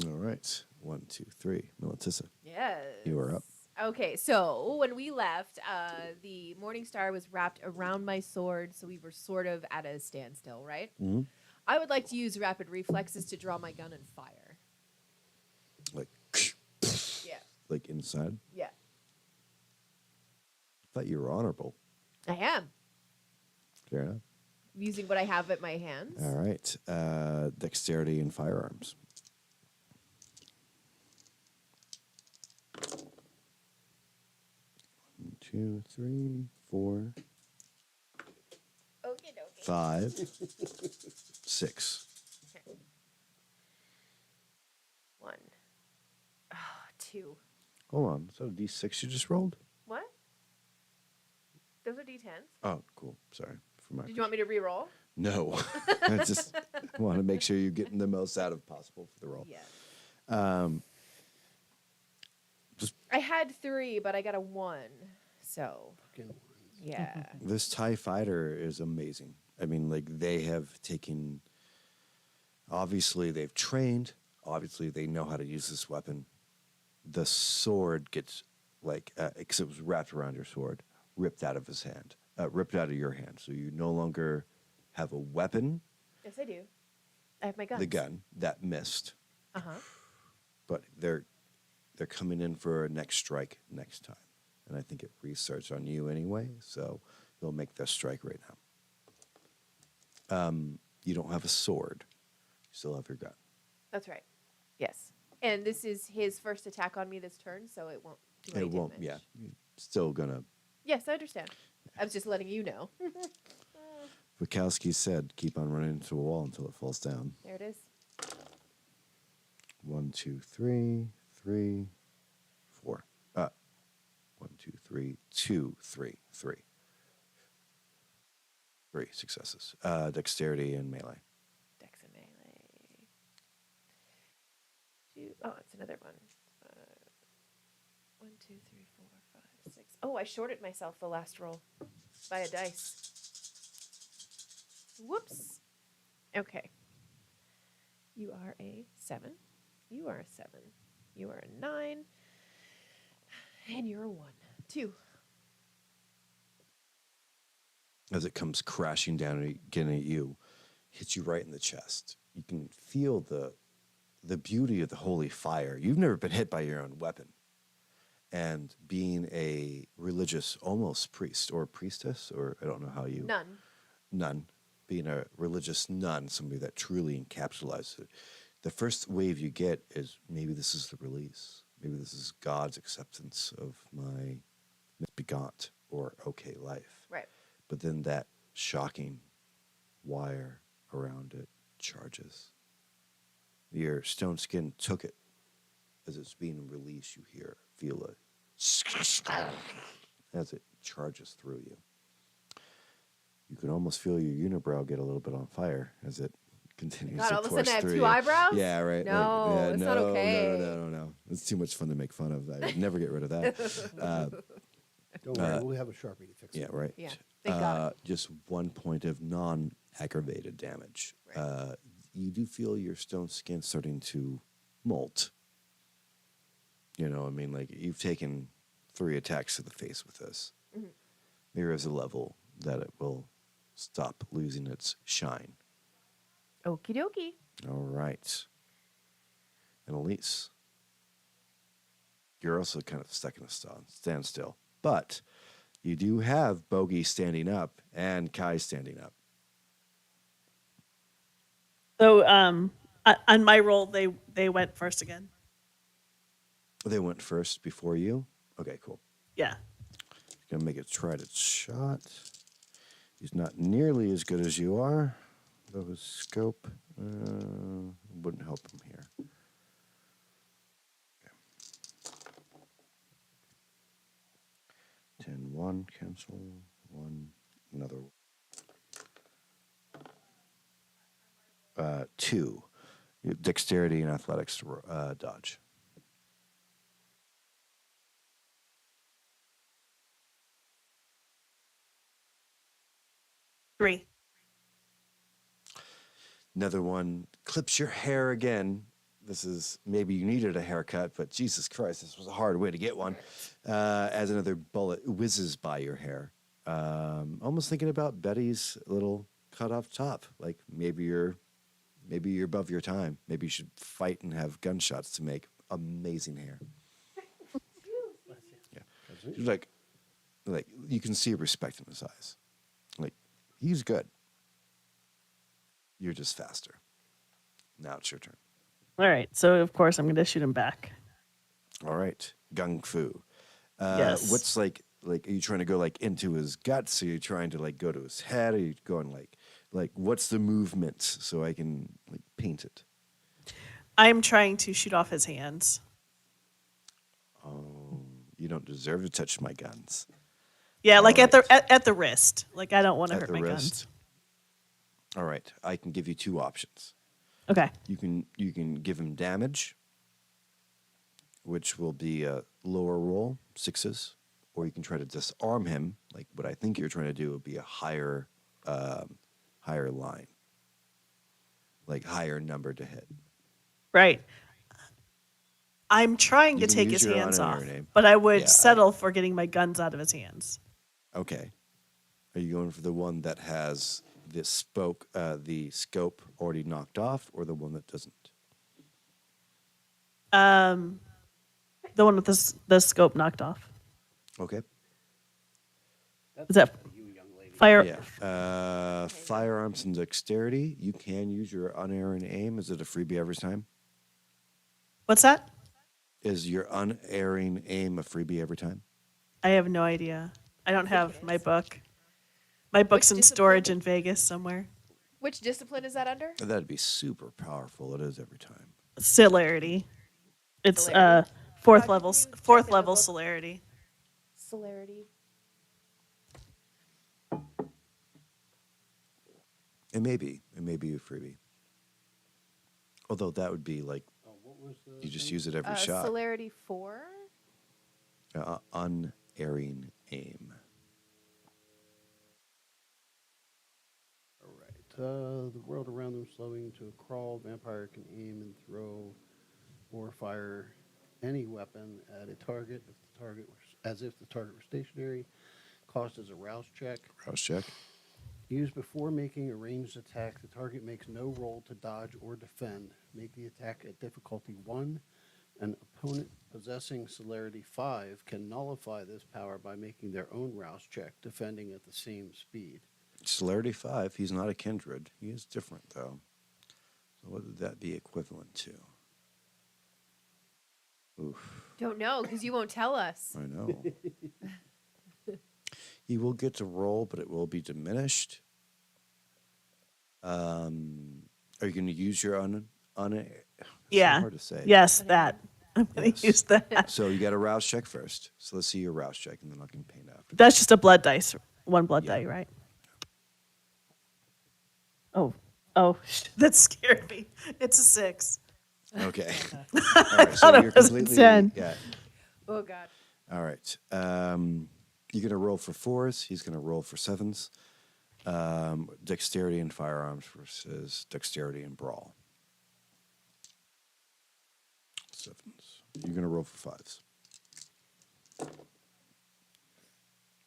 S2: All right. 1, 2, 3. Militissa.
S1: Yes.
S2: You are up.
S1: Okay, so when we left, the Morning Star was wrapped around my sword, so we were sort of at a standstill, right?
S2: Mm-hmm.
S1: I would like to use rapid reflexes to draw my gun and fire.
S2: Like,
S1: Yeah.
S2: like inside.
S1: Yeah.
S2: Thought you were honorable.
S1: I am.
S2: Fair enough.
S1: Using what I have at my hands.
S2: All right. Dexterity and firearms. 1, 2, 3, 4,
S1: Okie dokie.
S2: 5, 6.
S1: Okay. 1. Oh, 2.
S2: Hold on. Is that a D6 you just rolled?
S1: What? Those are D10s.
S2: Oh, cool. Sorry. For my
S1: Did you want me to re-roll?
S2: No. I just want to make sure you're getting the most out of possible for the roll.
S1: Yes.
S2: Just
S1: I had 3, but I got a 1. So, yeah.
S2: this TIE fighter is amazing. I mean, like, they have taken, obviously they've trained, obviously they know how to use this weapon. The sword gets, like, because it was wrapped around your sword, ripped out of his hand, ripped out of your hand. So you no longer have a weapon.
S1: Yes, I do. I have my gun.
S2: The gun that missed.
S1: Uh-huh.
S2: But they're coming in for a next strike next time. And I think it restarts on you anyway, so they'll make their strike right now. You don't have a sword. You still have your gun.
S1: That's right. Yes. And this is his first attack on me this turn, so it won't do any
S2: It won't,
S1: damage.
S2: yeah. You're still gonna.
S1: Yes, I understand. I was just letting you know.
S2: Bukowski said, keep on running into a wall until it falls down.
S1: There it is.
S2: 1, 2, 3, 3, 4. 1, 2, 3, 2, 3, 3. 3 successes. Dexterity and melee.
S1: Dex and melee. 2. Oh, it's another one. 1, 2, 3, 4, 5, 6. Oh, I shorted myself the last roll by a dice. Whoops. Okay. You are a 7. You are a 7. You are a 9. And you're a 1. 2.
S2: As it comes crashing down again at you, hits you right in the chest. You can feel the beauty of the holy fire. You've never been hit by your own weapon. And being a religious, almost priest or priestess, or I don't know how you... Nun. Being a religious nun, somebody that truly encapsulates it. The first wave you get is maybe this is the release. Maybe this is God's acceptance of my misbegot or okay life.
S1: Right.
S2: But then that shocking wire around it charges. Your stone skin took it. As it's being released, you feel it as it charges through you. You can almost feel your unibrow get a little bit on fire as it continues
S1: God,
S2: to
S1: all of a
S2: course
S1: sudden I have
S2: through
S1: 2
S2: you.
S1: eyebrows?
S2: Yeah, right.
S1: No, it's not okay.
S2: No. It's too much fun to make fun of. I would never get rid of that.
S3: Don't worry, we'll have a Sharpie to fix it.
S2: Yeah, right.
S1: Yeah, thank God.
S2: Just 1 point of non-aggravated damage.
S1: Right.
S2: You do feel your stone skin starting to molt. You know, I mean, like, you've taken 3 attacks to the face with this.
S1: Mm-hmm.
S2: There is a level that it will stop losing its shine.
S1: Okie dokie.
S2: All right. And Elise, you're also kind of stuck in a standstill. But you do have Bogey standing up and Kai standing up.
S4: So on my roll, they went first again.
S2: They went first before you? Okay, cool.
S4: Yeah.
S2: Gonna make a tried shot. He's not nearly as good as you are. Though his scope wouldn't help him here. Okay. 10, 1, cancel, 1, another. 2. Dexterity and athletics to dodge.
S4: Three.
S2: Another one clips your hair again. this is maybe you needed a haircut, but Jesus Christ, this was a hard way to get one. As another bullet whizzes by your hair, almost thinking about Betty's little cut off top. Like maybe you're above your time. Maybe you should fight and have gunshots to make amazing hair. Yeah, like you can see respect in his eyes. Like he's good. You're just faster. Now it's your turn.
S4: All right. So of course I'm going to shoot him back.
S2: All right, gung fu.
S4: Yes.
S2: What's like? Are you trying to go like into his guts? Are you trying to like go to his head? Are you going like what's the movement so I can like paint it?
S4: I'm trying to shoot off his hands.
S2: Oh, you don't deserve to touch my guns.
S4: Yeah, like
S2: All
S4: at the wrist. Like I don't want to hurt my guns.
S2: All right, I can give you two options.
S4: Okay.
S2: You can give him damage, which will be a lower roll, 6s, or you can try to disarm him. Like what I think you're trying to do would be a higher line, like higher number to hit.
S4: Right. I'm trying
S2: You
S4: to
S2: can
S4: take
S2: use
S4: his
S2: your
S4: hands
S2: honor
S4: off,
S2: name.
S4: but I would
S2: Yeah,
S4: settle for getting my guns out of his hands.
S2: Okay. Are you going for the one that has the scope already knocked off, or the one that doesn't?
S4: The one with the scope knocked off.
S2: Okay.
S4: Is that fire?
S2: Yeah. Firearms and dexterity. You can use your unerring aim. Is it a freebie every time?
S4: What's that?
S2: Is your unerring aim a freebie every time?
S4: I have no idea. I don't have my book. My book's in storage in Vegas somewhere.
S1: Which discipline is that under?
S2: That'd be super powerful. It is every time.
S4: Celerity. It's
S1: Celerity.
S4: fourth level celerity.
S1: Celerity.
S2: It may be a freebie. Although that would be like you just use it every shot.
S1: Celerity 4.
S2: Unerring aim.
S3: All right. The world around them slowing to a crawl. Vampire can aim and throw or fire any weapon at a target as if the target were stationary. Cost is a rouse check.
S2: Rouse check.
S3: Used before making a ranged attack, the target makes no roll to dodge or defend. Make the attack at difficulty 1. An opponent possessing celerity 5 can nullify this power by making their own rouse check, defending at the same speed.
S2: Celerity 5. He's not a kindred. He is different, though. So what would that be equivalent to? Oof.
S1: Don't know, because you won't tell us.
S2: I know. He will get to roll, but it will be diminished. Are you going to use your
S4: Yeah.
S2: So hard to say.
S4: Yes, that. I'm going to use that.
S2: So you got a rouse check first. So let's see your rouse check, and then I can paint after.
S4: That's just a blood dice. One blood die, right? Oh, that scared me. It's a 6.
S2: Okay. All right, so you're completely
S4: 10.
S2: yeah.
S1: Oh, God.
S2: All right. You're going to roll for 4s. He's going to roll for 7s. Dexterity and firearms versus dexterity and brawl. 7s. You're going to roll for 5s.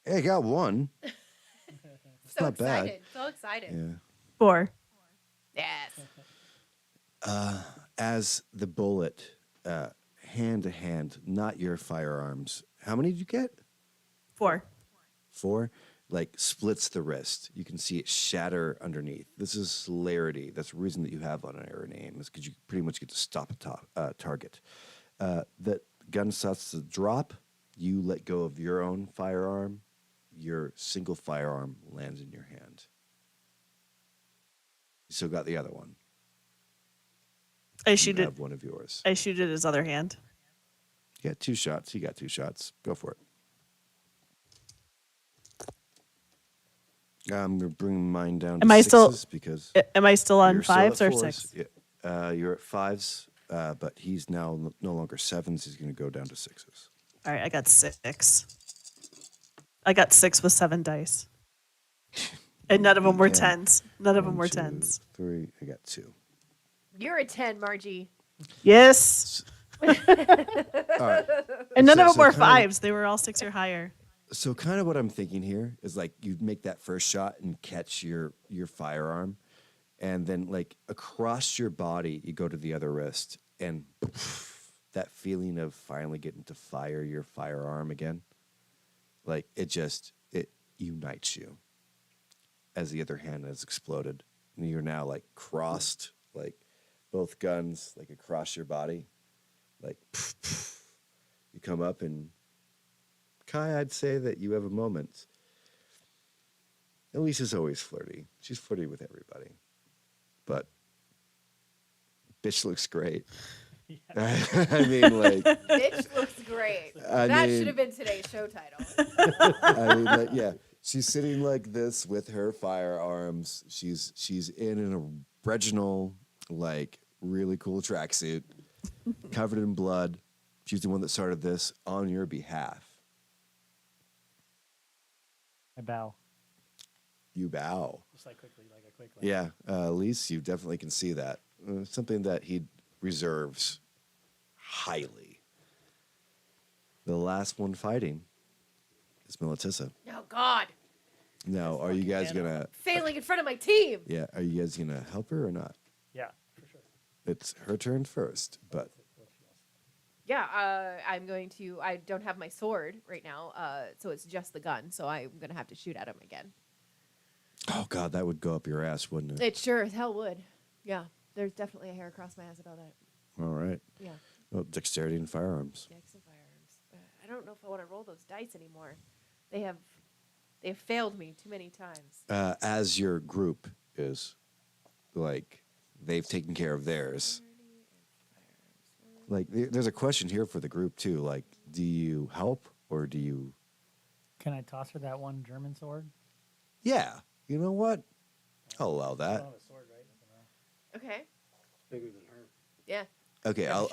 S2: Hey, I got 1. It's
S1: So
S2: not bad.
S1: excited. So excited.
S2: Yeah.
S4: 4.
S1: Yes.
S2: As the bullet, hand to hand, not your firearms. How many did you get?
S4: 4.
S2: 4, like splits the wrist. You can see it shatter underneath. This is celerity. That's the reason that you have on an arrow aim, is because you pretty much get to stop a target. That gun starts to drop. You let go of your own firearm. Your single firearm lands in your hand. You still got the other one.
S4: I shoot
S2: You
S4: it.
S2: have one of yours.
S4: I shoot it his other hand.
S2: You got 2 shots. You got 2 shots. Go for it. I'm going to bring mine down to
S4: Am I
S2: 6s
S4: still?
S2: because
S4: Am I still on
S2: you're still at
S4: 5s or
S2: 4s.
S4: 6?
S2: Yeah. You're at 5s, but he's now no longer 7s. He's going to go down to 6s.
S4: All right, I got 6. I got 6 with 7 dice, and none of them were 10s. None of them were 10s.
S2: 3. I got 2.
S1: You're a 10, Margie.
S4: Yes.
S2: All right.
S4: And none
S2: So-
S4: of them
S2: so
S4: were
S2: kind of-
S4: fives. They were all 6 or higher.
S2: So kind of what I'm thinking here is like you make that first shot and catch your firearm, and then like across your body you go to the other wrist, and that feeling of finally getting to fire your firearm again, like it unites you as the other hand has exploded, and you're now like crossed, like both guns like across your body, like you come up and. Kai, I'd say that you have a moment. Elise is always flirty. She's flirty with everybody. But bitch looks great. I mean, like...
S1: Bitch looks great. That should have been today's show title.
S2: I mean, like, yeah. She's sitting like this with her firearms. She's in an original, like, really cool tracksuit, covered in blood. She's the one that started this on your behalf.
S5: I bow.
S2: You bow.
S5: Just like quickly, like a quick.
S2: Yeah, Elise, you definitely can see that. Something that he reserves highly. The last one fighting is Militissa.
S1: Oh, God.
S2: Now, are you guys gonna?
S1: Failing in front of my team.
S2: Yeah, are you guys gonna help her or not?
S5: Yeah, for sure.
S2: It's her turn first, but
S1: Yeah, I'm going to. I don't have my sword right now, so it's just the gun. So I'm gonna have to shoot at him again.
S2: oh god, that would go up your ass, wouldn't it?
S1: It sure as hell would. Yeah, there's definitely a hair across my ass about that.
S2: All right.
S1: Yeah.
S2: Well, dexterity and firearms.
S1: Dex and firearms. I don't know if I want to roll those dice anymore. They have failed me too many times.
S2: As your group is, like, they've taken care of theirs. Like, there's a question here for the group too. Like, do you help or do you?
S5: Can I toss her that one German sword?
S2: Yeah. You know what? I'll allow that.
S5: I don't have a sword, right?
S1: Okay.
S3: Bigger than her.
S1: Yeah.
S2: Okay, I'll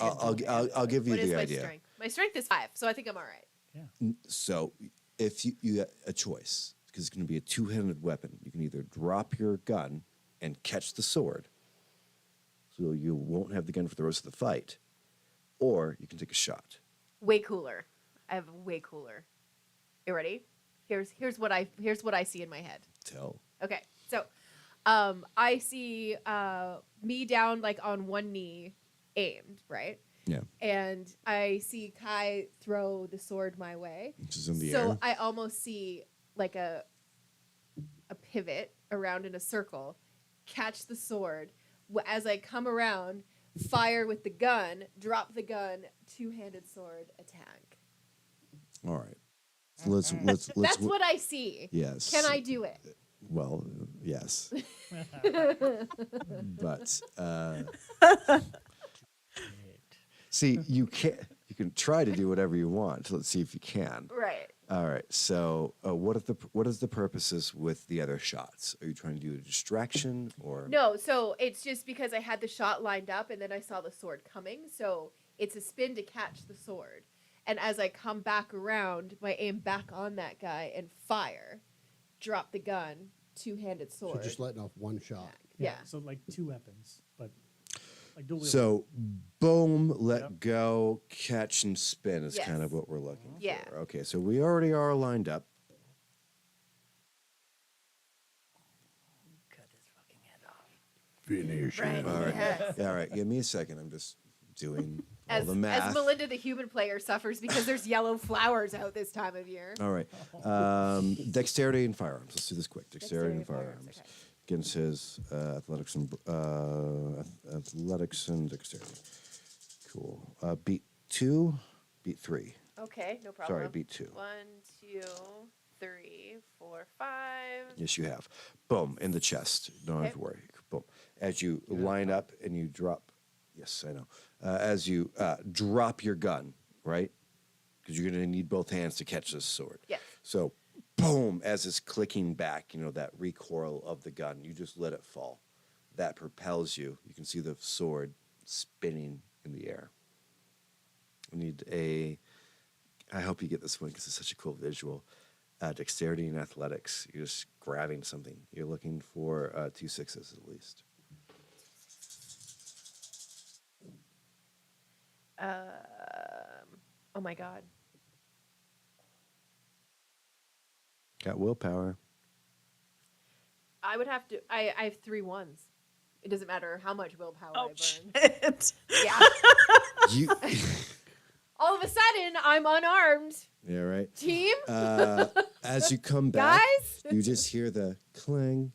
S2: give you
S1: What is
S2: the
S1: my
S2: idea.
S1: strength? My strength is 5, so I think I'm all right.
S2: So, if you have a choice, because it's going to be a two-handed weapon, you can either drop your gun and catch the sword, so you won't have the gun for the rest of the fight, or you can take a shot.
S1: Way cooler. I have way cooler. You ready? Here's what I see in my head.
S2: Tell.
S1: Okay, so I see me down like on one knee, aimed, right?
S2: Yeah.
S1: And I see Kai throw the sword my way.
S2: Which is in the
S1: so
S2: air.
S1: I almost see like a pivot around in a circle, catch the sword. As I come around, fire with the gun, drop the gun, two-handed sword, attack.
S2: All right. So let's
S1: That's what I see.
S2: Yes.
S1: Can I do it?
S2: Well, yes. But see, you can try to do whatever you want. So let's see if you can.
S1: Right.
S2: All right. So what is the purposes with the other shots? Are you trying to do a distraction or?
S1: No, so it's just because I had the shot lined up and then I saw the sword coming. So it's a spin to catch the sword. And as I come back around, my aim back on that guy and fire, drop the gun, two-handed sword.
S3: So just letting off one shot.
S1: Yeah.
S5: So like 2 weapons, but like dual.
S2: So boom, let go, catch and spin is kind of what we're looking
S1: Yeah.
S2: for. Okay, so we already are lined up.
S3: Finish
S1: Right.
S3: him.
S2: All right.
S1: Yes.
S2: All right. Give me a second. I'm just doing all
S1: As
S2: the math.
S1: Melinda, the human player, suffers because there's yellow flowers out this time of year.
S2: All right. Dexterity and firearms. Let's do this quick. Dexterity and firearms.
S1: Okay.
S2: Against his athletics and dexterity. Cool. Beat 2, beat 3.
S1: Okay, no problem.
S2: Sorry, beat 2.
S1: 1, 2, 3, 4, 5.
S2: Yes, you have. Boom, in the chest. Don't have to worry. Boom. As you line up and you drop. Yes, I know. As you drop your gun, right? Because you're going to need both hands to catch this sword.
S1: Yes.
S2: So, boom, as it's clicking back, that recoil of the gun, you just let it fall. That propels you. You can see the sword spinning in the air. I hope you get this one because it's such a cool visual. Dexterity and athletics. You're just grabbing something. You're looking for 2 6s at least.
S1: Oh my god.
S2: Got willpower.
S1: I would have to. I have 3 ones. It doesn't matter how much willpower I burn.
S4: Shit.
S1: Yeah.
S2: You.
S1: All of a sudden, I'm unarmed.
S2: Yeah, right.
S1: Team.
S2: As you come back,
S1: Guys?
S2: you just hear the clang,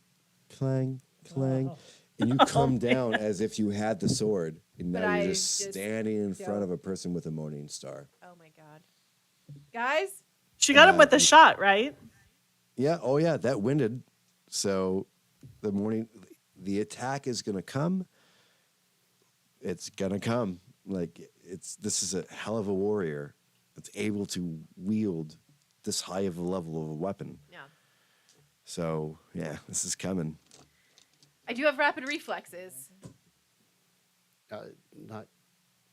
S2: clang, clang, and you come down as if you had the sword, and
S1: But
S2: now
S1: I
S2: you're just
S1: just
S2: standing in front
S1: don't.
S2: of a person with a morning star.
S1: Oh my god. Guys.
S4: She got him with a shot, right?
S2: Yeah. Oh, yeah. That winded. So, the attack is gonna come. It's gonna come. Like this is a hell of a warrior that's able to wield this high of a level of a weapon.
S1: Yeah.
S2: So yeah, this is coming.
S1: I do have rapid reflexes.
S3: Not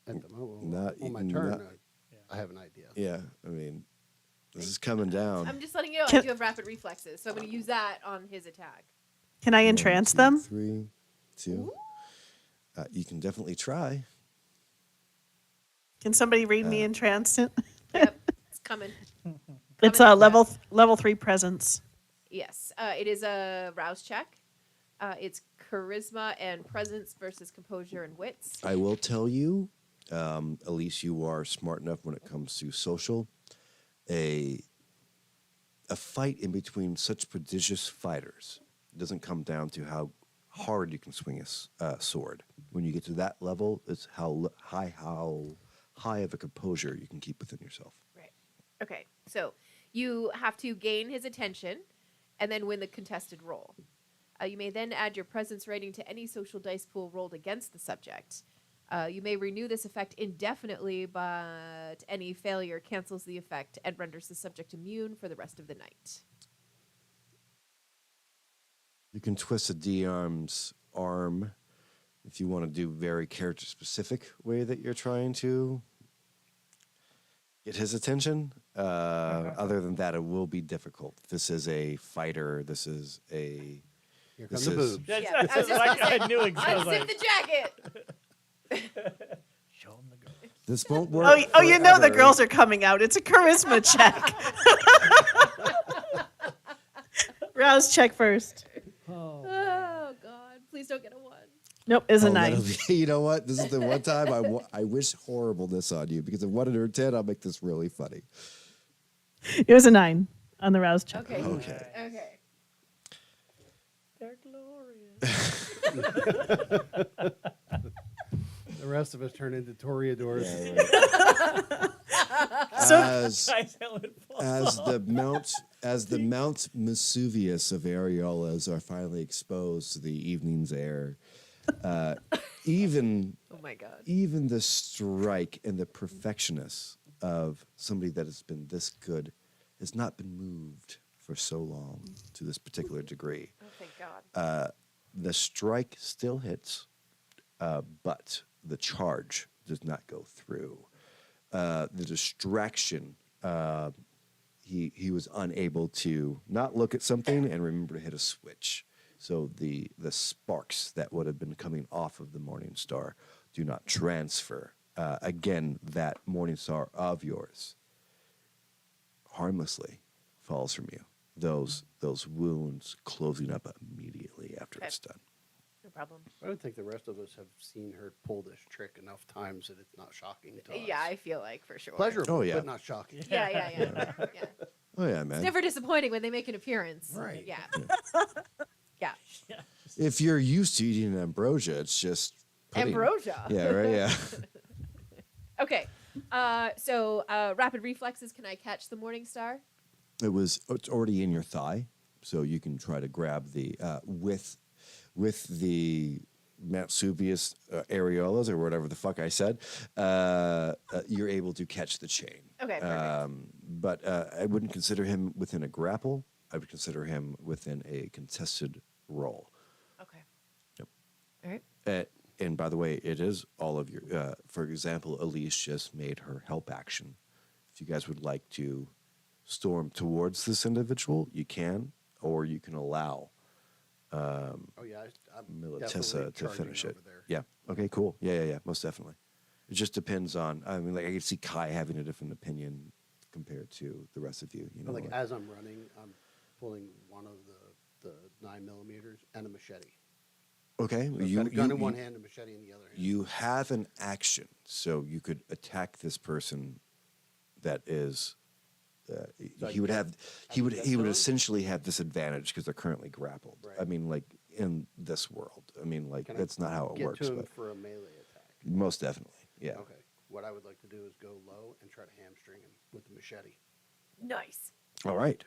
S3: at the moment.
S2: Not
S3: on my
S2: not-
S3: turn. I have an idea.
S2: Yeah, I mean, this is coming down.
S1: I'm just letting you know I do have rapid reflexes, so I'm going to use that on his attack.
S4: Can I entrance them?
S2: 3, 2. You can definitely try.
S4: Can somebody read me entranced?
S1: Yep, it's coming.
S4: It's a level 3 presence.
S1: Yes, it is a rouse check. It's charisma and presence versus composure and wits.
S2: I will tell you, Elise, you are smart enough when it comes to social. A fight in between such prodigious fighters doesn't come down to how hard you can swing a sword. When you get to that level, it's how high of a composure you can keep within yourself.
S1: Right. Okay, so you have to gain his attention and then win the contested roll. You may then add your presence rating to any social dice pool rolled against the subject. You may renew this effect indefinitely, but any failure cancels the effect and renders the subject immune for the rest of the night.
S2: You can twist a D-arm's arm if you want to do very character-specific way that you're trying to get his attention. Other than that, it will be difficult. This is a fighter. This is a...
S3: Here come the boobs.
S1: Yeah, I was just gonna say,
S5: I knew exactly.
S1: unzip the jacket.
S5: Show him the girl.
S2: This won't work.
S4: Oh, you know the
S2: forever.
S4: girls are coming out. It's a charisma check. Rouse check first.
S1: Oh God! Please don't get a 1.
S4: Nope, is a 9.
S2: that'll be- you know what? This is the one time I wish horribleness on you, because if 1 under 10, I'll make this really funny.
S4: It was a 9 on the rouse check.
S1: Okay.
S2: Okay.
S1: Okay.
S5: They're glorious.
S3: The rest of us turn into toreadors.
S2: As the Mount Vesuvius of areolas are finally exposed to the evening's air, even
S1: Oh my God.
S2: even the strike and the perfectionist of somebody that has been this good has not been moved for so long to this particular degree.
S1: Oh, thank God.
S2: The strike still hits, but the charge does not go through. The distraction, he was unable to not look at something and remember to hit a switch. So the sparks that would have been coming off of the Morning Star do not transfer. Again, that Morning Star of yours harmlessly falls from you. Those wounds closing up immediately after it's done.
S1: No problem.
S3: I don't think the rest of us have seen her pull this trick enough times that it's not shocking to us.
S1: Yeah, I feel like for sure.
S3: Pleasurable,
S2: Oh, yeah.
S3: but not shocking.
S1: Yeah.
S2: Oh yeah,
S1: It's
S2: man.
S1: never disappointing when they make an appearance.
S3: Right.
S1: Yeah. Yeah.
S2: If you're used to eating ambrosia, it's just pudding.
S1: Ambrosia.
S2: Yeah, right. Yeah.
S1: Okay. So rapid reflexes. Can I catch the Morning Star?
S2: It's already in your thigh, so you can try to grab the with the Mount Vesuvius areolas or whatever the fuck I said. You're able to catch the chain.
S1: Okay. Perfect.
S2: But I wouldn't consider him within a grapple. I would consider him within a contested roll.
S1: Okay.
S2: Yep.
S1: All right.
S2: And by the way, it is all of your. For example, Elise just made her help action. If you guys would like to storm towards this individual, you can, or you can allow
S3: Oh yeah, I'm
S2: Militissa
S3: definitely
S2: to
S3: charging
S2: finish it.
S3: over there.
S2: Yeah. Okay. Cool. Yeah. Most definitely. It just depends on. I mean, like I can see Kai having a different opinion compared to the rest of you. You know,
S3: But like as I'm running, I'm pulling one of the 9mm and a machete.
S2: Okay,
S3: So I've got a gun in one hand and a machete in the other hand.
S2: You have an action, so you could attack this person. That is, he would essentially have disadvantage because they're currently grappled.
S3: Right.
S2: I mean, like in this world. I mean, like that's not how it
S3: get
S2: works.
S3: to him
S2: But
S3: for a melee attack.
S2: most definitely, yeah.
S3: Okay. What I would like to do is go low and try to hamstring him with the machete.
S1: Nice.
S2: All right.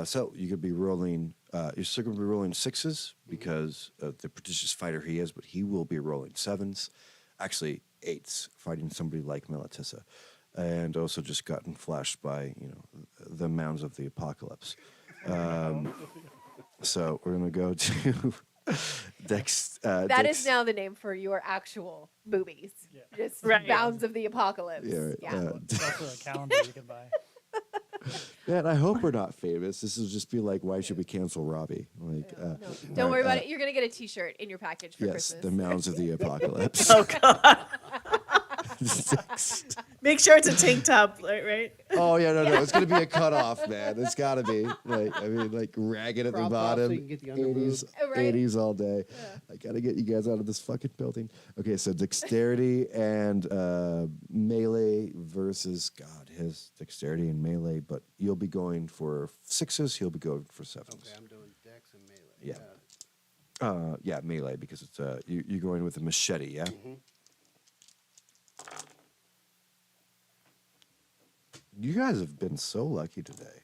S2: So you could be rolling. You're still going to be rolling 6s because of the prodigious fighter he is, but he will be rolling 7s, actually 8s, fighting somebody like Militissa, and also just gotten flashed by the mounds of the apocalypse. So we're going to go to Dex.
S1: That is now the name for your actual boobies.
S5: Yeah.
S1: Just
S4: Right.
S1: bounds of the apocalypse.
S2: Yeah, right.
S1: Yeah.
S5: It's also a calendar you can buy.
S2: Yeah, and I hope we're not famous. This will just be like, why should we cancel Robbie? Like,
S1: No, don't worry about it. You're gonna get a T-shirt in your package for
S2: Yes,
S1: Christmas.
S2: the mounds of the apocalypse.
S4: Oh God!
S2: Dex.
S4: Make sure it's a tank top, right?
S2: Oh yeah, no, it's gonna be a cutoff, man. It's gotta be like ragged at the
S3: Crop top
S2: bottom,
S3: so you can get the under boob.
S2: 80s all day. I gotta get you guys out of this fucking building. Okay, so dexterity and melee versus his dexterity and melee, but you'll be going for 6s. He'll be going for 7s.
S3: Okay, I'm doing dex and melee.
S2: Yeah, melee because it's you're going with a machete, yeah.
S3: Mm-hmm.
S2: You guys have been so lucky today.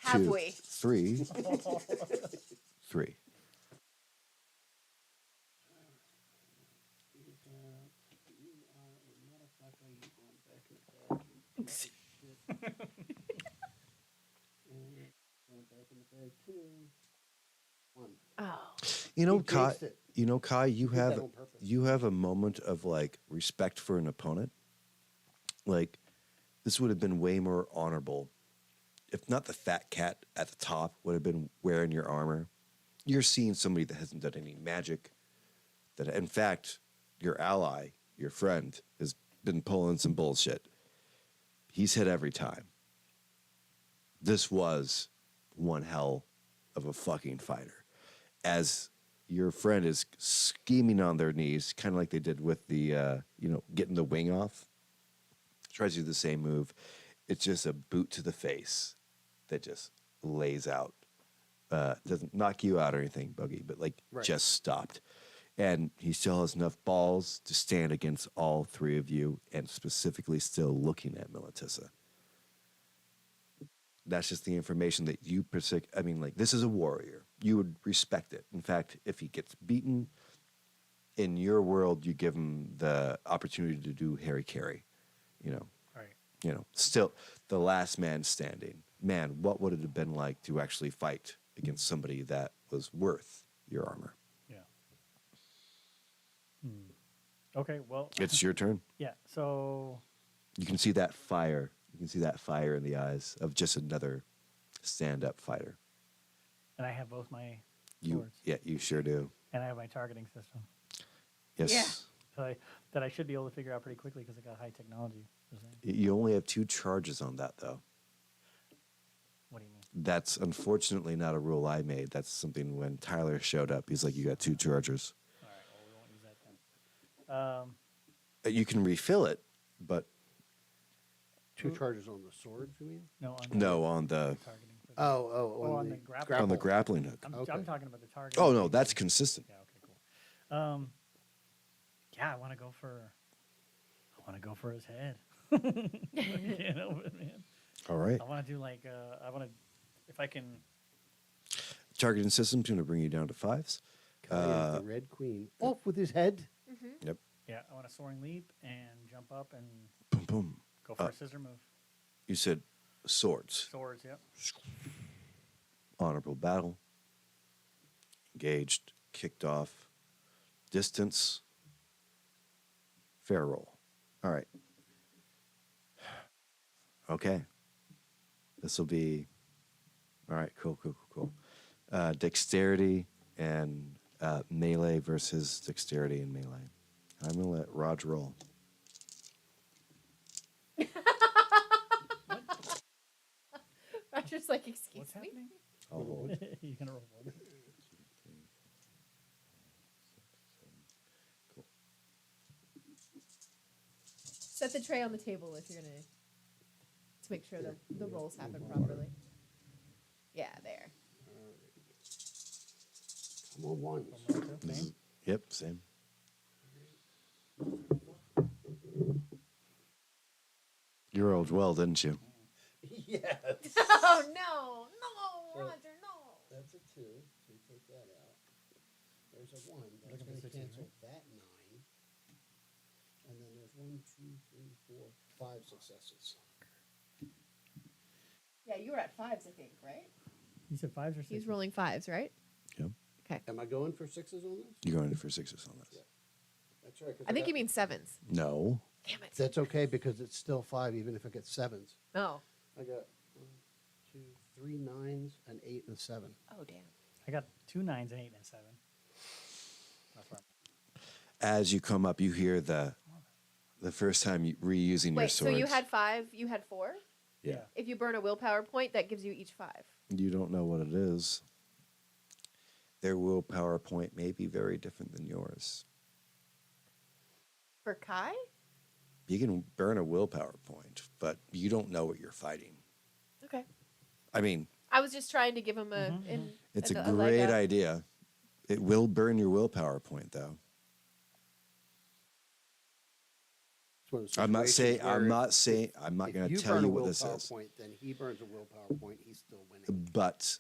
S1: Have
S2: 2,
S1: we?
S2: 3. 3.
S1: Oh.
S2: Kai.
S3: jinxed it.
S2: Kai. You
S3: Did that
S2: have
S3: on purpose.
S2: a moment of like respect for an opponent. Like this would have been way more honorable, if not the fat cat at the top would have been wearing your armor. You're seeing somebody that hasn't done any magic. That in fact, your ally, your friend, has been pulling some bullshit. He's hit every time. This was one hell of a fucking fighter. As your friend is scheming on their knees, kind of like they did with the, getting the wing off. Tries to do the same move. It's just a boot to the face that just lays out. Doesn't knock you out or anything, Bogey, but just stopped. And he still has enough balls to stand against all three of you and specifically still looking at Militissa. That's just the information that you this is a warrior. You would respect it. In fact, if he gets beaten, in your world, you give him the opportunity to do Harry Carry.
S5: Right.
S2: Still the last man standing. Man, what would it have been like to actually fight against somebody that was worth your armor?
S5: Yeah. Okay, well.
S2: It's your turn.
S5: Yeah, so.
S2: You can see that fire. You can see that fire in the eyes of just another stand-up fighter.
S5: And I have both my swords.
S2: Yeah, you sure do.
S5: And I have my targeting system.
S2: Yes.
S1: Yeah.
S5: That I should be able to figure out pretty quickly because I got high technology.
S2: You only have 2 charges on that, though.
S5: What do you mean?
S2: That's unfortunately not a rule I made. That's something when Tyler showed up. He's like, you got 2 charges.
S5: All right, well, we won't use that then.
S2: You can refill it, but
S3: 2 charges on the swords, you mean?
S5: No,
S2: on the
S5: targeting.
S3: On the
S5: grappling.
S2: on the grappling hook.
S5: I'm talking about the target.
S2: Oh no, that's consistent.
S5: Yeah. Okay. Cool. Yeah, I want to go for his head. I can't help it, man.
S2: All right.
S5: I want to do if I can.
S2: Targeting system's going to bring you down to 5s.
S3: Kai is the Red Queen. Off with his head.
S1: Mm-hmm.
S2: Yep.
S5: Yeah, I want a soaring leap and jump up and
S2: Boom, boom.
S5: go for a scissor move.
S2: You said swords.
S5: Swords, yep.
S2: Honorable battle. Engaged. Kicked off. Distance. Fair roll. All right. Okay. This will be... All right, cool. Dexterity and melee versus dexterity and melee. I'm going to let Raj roll.
S1: He's like, excuse
S5: What's
S1: me.
S5: happening?
S2: Oh,
S5: You're gonna roll one.
S1: Set the tray on the table if you're gonna to make sure the rolls happen properly. Yeah, there.
S3: Come on, one.
S2: yep, same. You rolled well, didn't you?
S3: Yes.
S1: Oh no, Roger, no.
S3: That's a 2, so you take that out. There's a 1. That's
S5: Looking for
S3: going to
S5: 16,
S3: cancel
S5: right?
S3: that 9. And then there's 1, 2, 3, 4, 5 successes.
S1: Yeah, you were at 5s, I think, right?
S5: You said 5s or 6s?
S1: He's rolling 5s, right?
S2: Yep.
S1: Okay.
S3: Am I going for 6s on this?
S2: You're going for 6s on this.
S3: Yeah. That's right. 'cause
S1: I think
S3: got-
S1: you mean 7s.
S2: No.
S1: Damn it.
S3: That's okay because it's still 5 even if it gets 7s.
S1: Oh.
S3: I got 1, 2, 3 9s, an 8, and a 7.
S1: Oh, damn.
S5: I got 2 9s, an 8, and a 7. That's right.
S2: As you come up, you hear the first time you reusing your
S1: Wait, so
S2: swords.
S1: you had 5, you had 4?
S2: Yeah.
S1: If you burn a willpower point, that gives you each 5.
S2: You don't know what it is. Their willpower point may be very different than yours.
S1: For Kai?
S2: You can burn a willpower point, but you don't know what you're fighting.
S1: Okay.
S2: I mean,
S1: I was just trying to give him a...
S2: it's a
S1: leg
S2: great
S1: up.
S2: idea. It will burn your willpower point, though.
S3: It's one of those
S2: I'm not saying.
S3: situations
S2: I'm
S3: where
S2: not saying. I'm not
S3: if
S2: going to
S3: you
S2: tell
S3: burn
S2: you
S3: a
S2: what this
S3: willpower
S2: is.
S3: point, then he burns a willpower point. He's still winning.
S2: But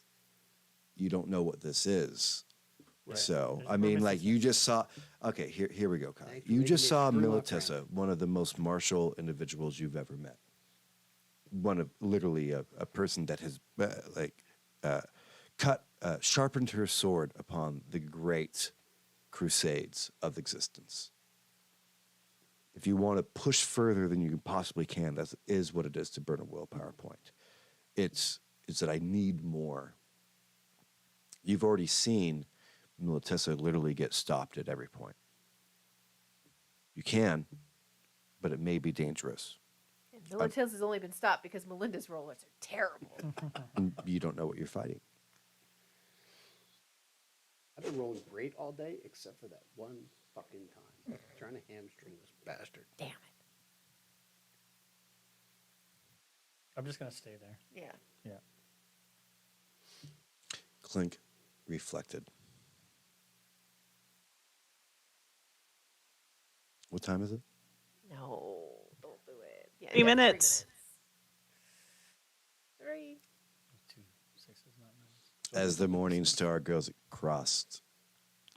S2: you don't know what this is.
S3: Right.
S2: So
S5: There's
S2: I mean,
S5: purpose
S2: like
S5: to
S2: you just saw. Okay, here we go, Kai.
S3: Thanks for
S2: You
S3: making
S2: just
S3: me
S2: saw
S3: screw up,
S2: Militissa, one of the most martial individuals you've ever met. One of literally a person that has sharpened her sword upon the great crusades of existence. If you want to push further than you possibly can, that is what it is to burn a willpower point. It's that I need more. You've already seen Militissa literally get stopped at every point. You can, but it may be dangerous.
S1: Milatil's has only been stopped because Melinda's rollers are terrible.
S2: And you don't know what you're fighting.
S3: I've been rolling great all day except for that one fucking time. Trying to hamstring this bastard.
S1: Damn it.
S5: I'm just going to stay there.
S1: Yeah.
S5: Yeah.
S2: Clink reflected. What time is it?
S1: No, don't do it. Yeah,
S4: 3 minutes.
S1: 3.
S5: 2 6s, not 9s.
S2: As the morning star goes across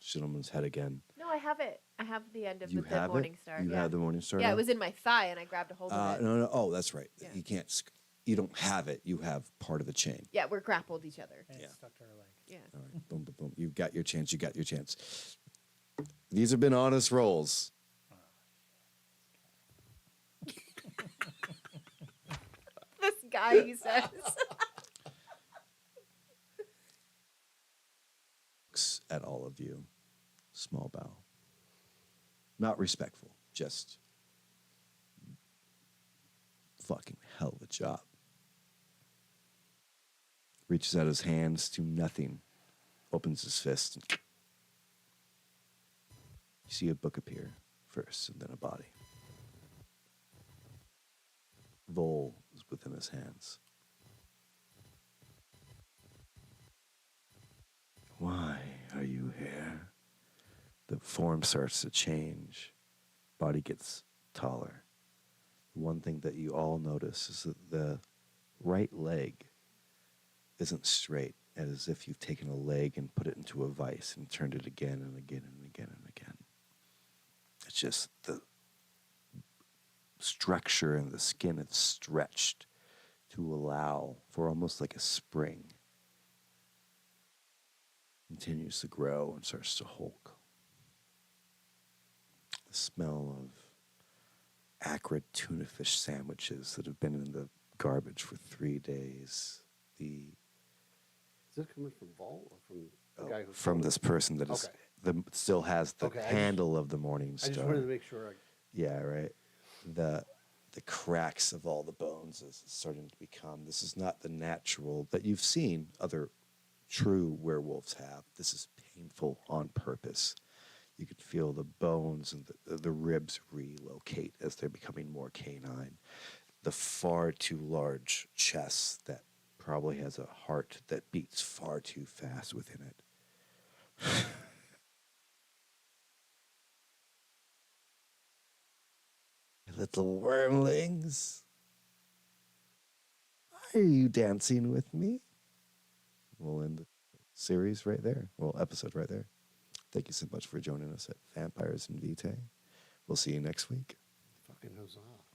S2: Gentleman's head again.
S1: No, I have it. I have the end of
S2: You
S1: the
S2: have
S1: morning
S2: it?
S1: star.
S2: You
S1: yeah.
S2: have the morning star?
S1: Yeah,
S2: now?
S1: it was in my thigh, and I grabbed a hold of it.
S2: No. Oh, that's right.
S1: Yeah.
S2: You can't. You don't have it. You have part of the chain.
S1: Yeah, we're grappled each other.
S5: And
S2: Yeah.
S5: it's stuck to her leg.
S1: Yeah.
S2: All right. Boom, boom, boom. You've got your chance. You got your chance. These have been honest rolls.
S1: This guy, he says.
S2: At all of you. Small bow. Not respectful. Just fucking hell of a job. Reaches out his hands to nothing. Opens his fist. And you see a book appear first and then a body. Vol is within his hands. Why are you here? The form starts to change. Body gets taller. One thing that you all notice is that the right leg isn't straight, as if you've taken a leg and put it into a vice and turned it again and again and again and again. It's just the structure and the skin is stretched to allow for almost like a spring. Continues to grow and starts to hulk. The smell of acrid tuna fish sandwiches that have been in the garbage for 3 days.
S3: Is this coming from Vol or from the guy who
S2: From this person that is still has the handle of the morning
S3: I
S2: star.
S3: just wanted to make sure.
S2: Yeah, right. the cracks of all the bones is starting to become. This is not the natural that you've seen other true werewolves have. This is painful on purpose. You can feel the bones and the ribs relocate as they're becoming more canine. The far too large chest that probably has a heart that beats far too fast within it. Little wormlings, are you dancing with me? We'll end the series right there. Well, episode right there. Thank you so much for joining us at Vampires and Vitae. We'll see you next week.
S3: Fucking huzzah.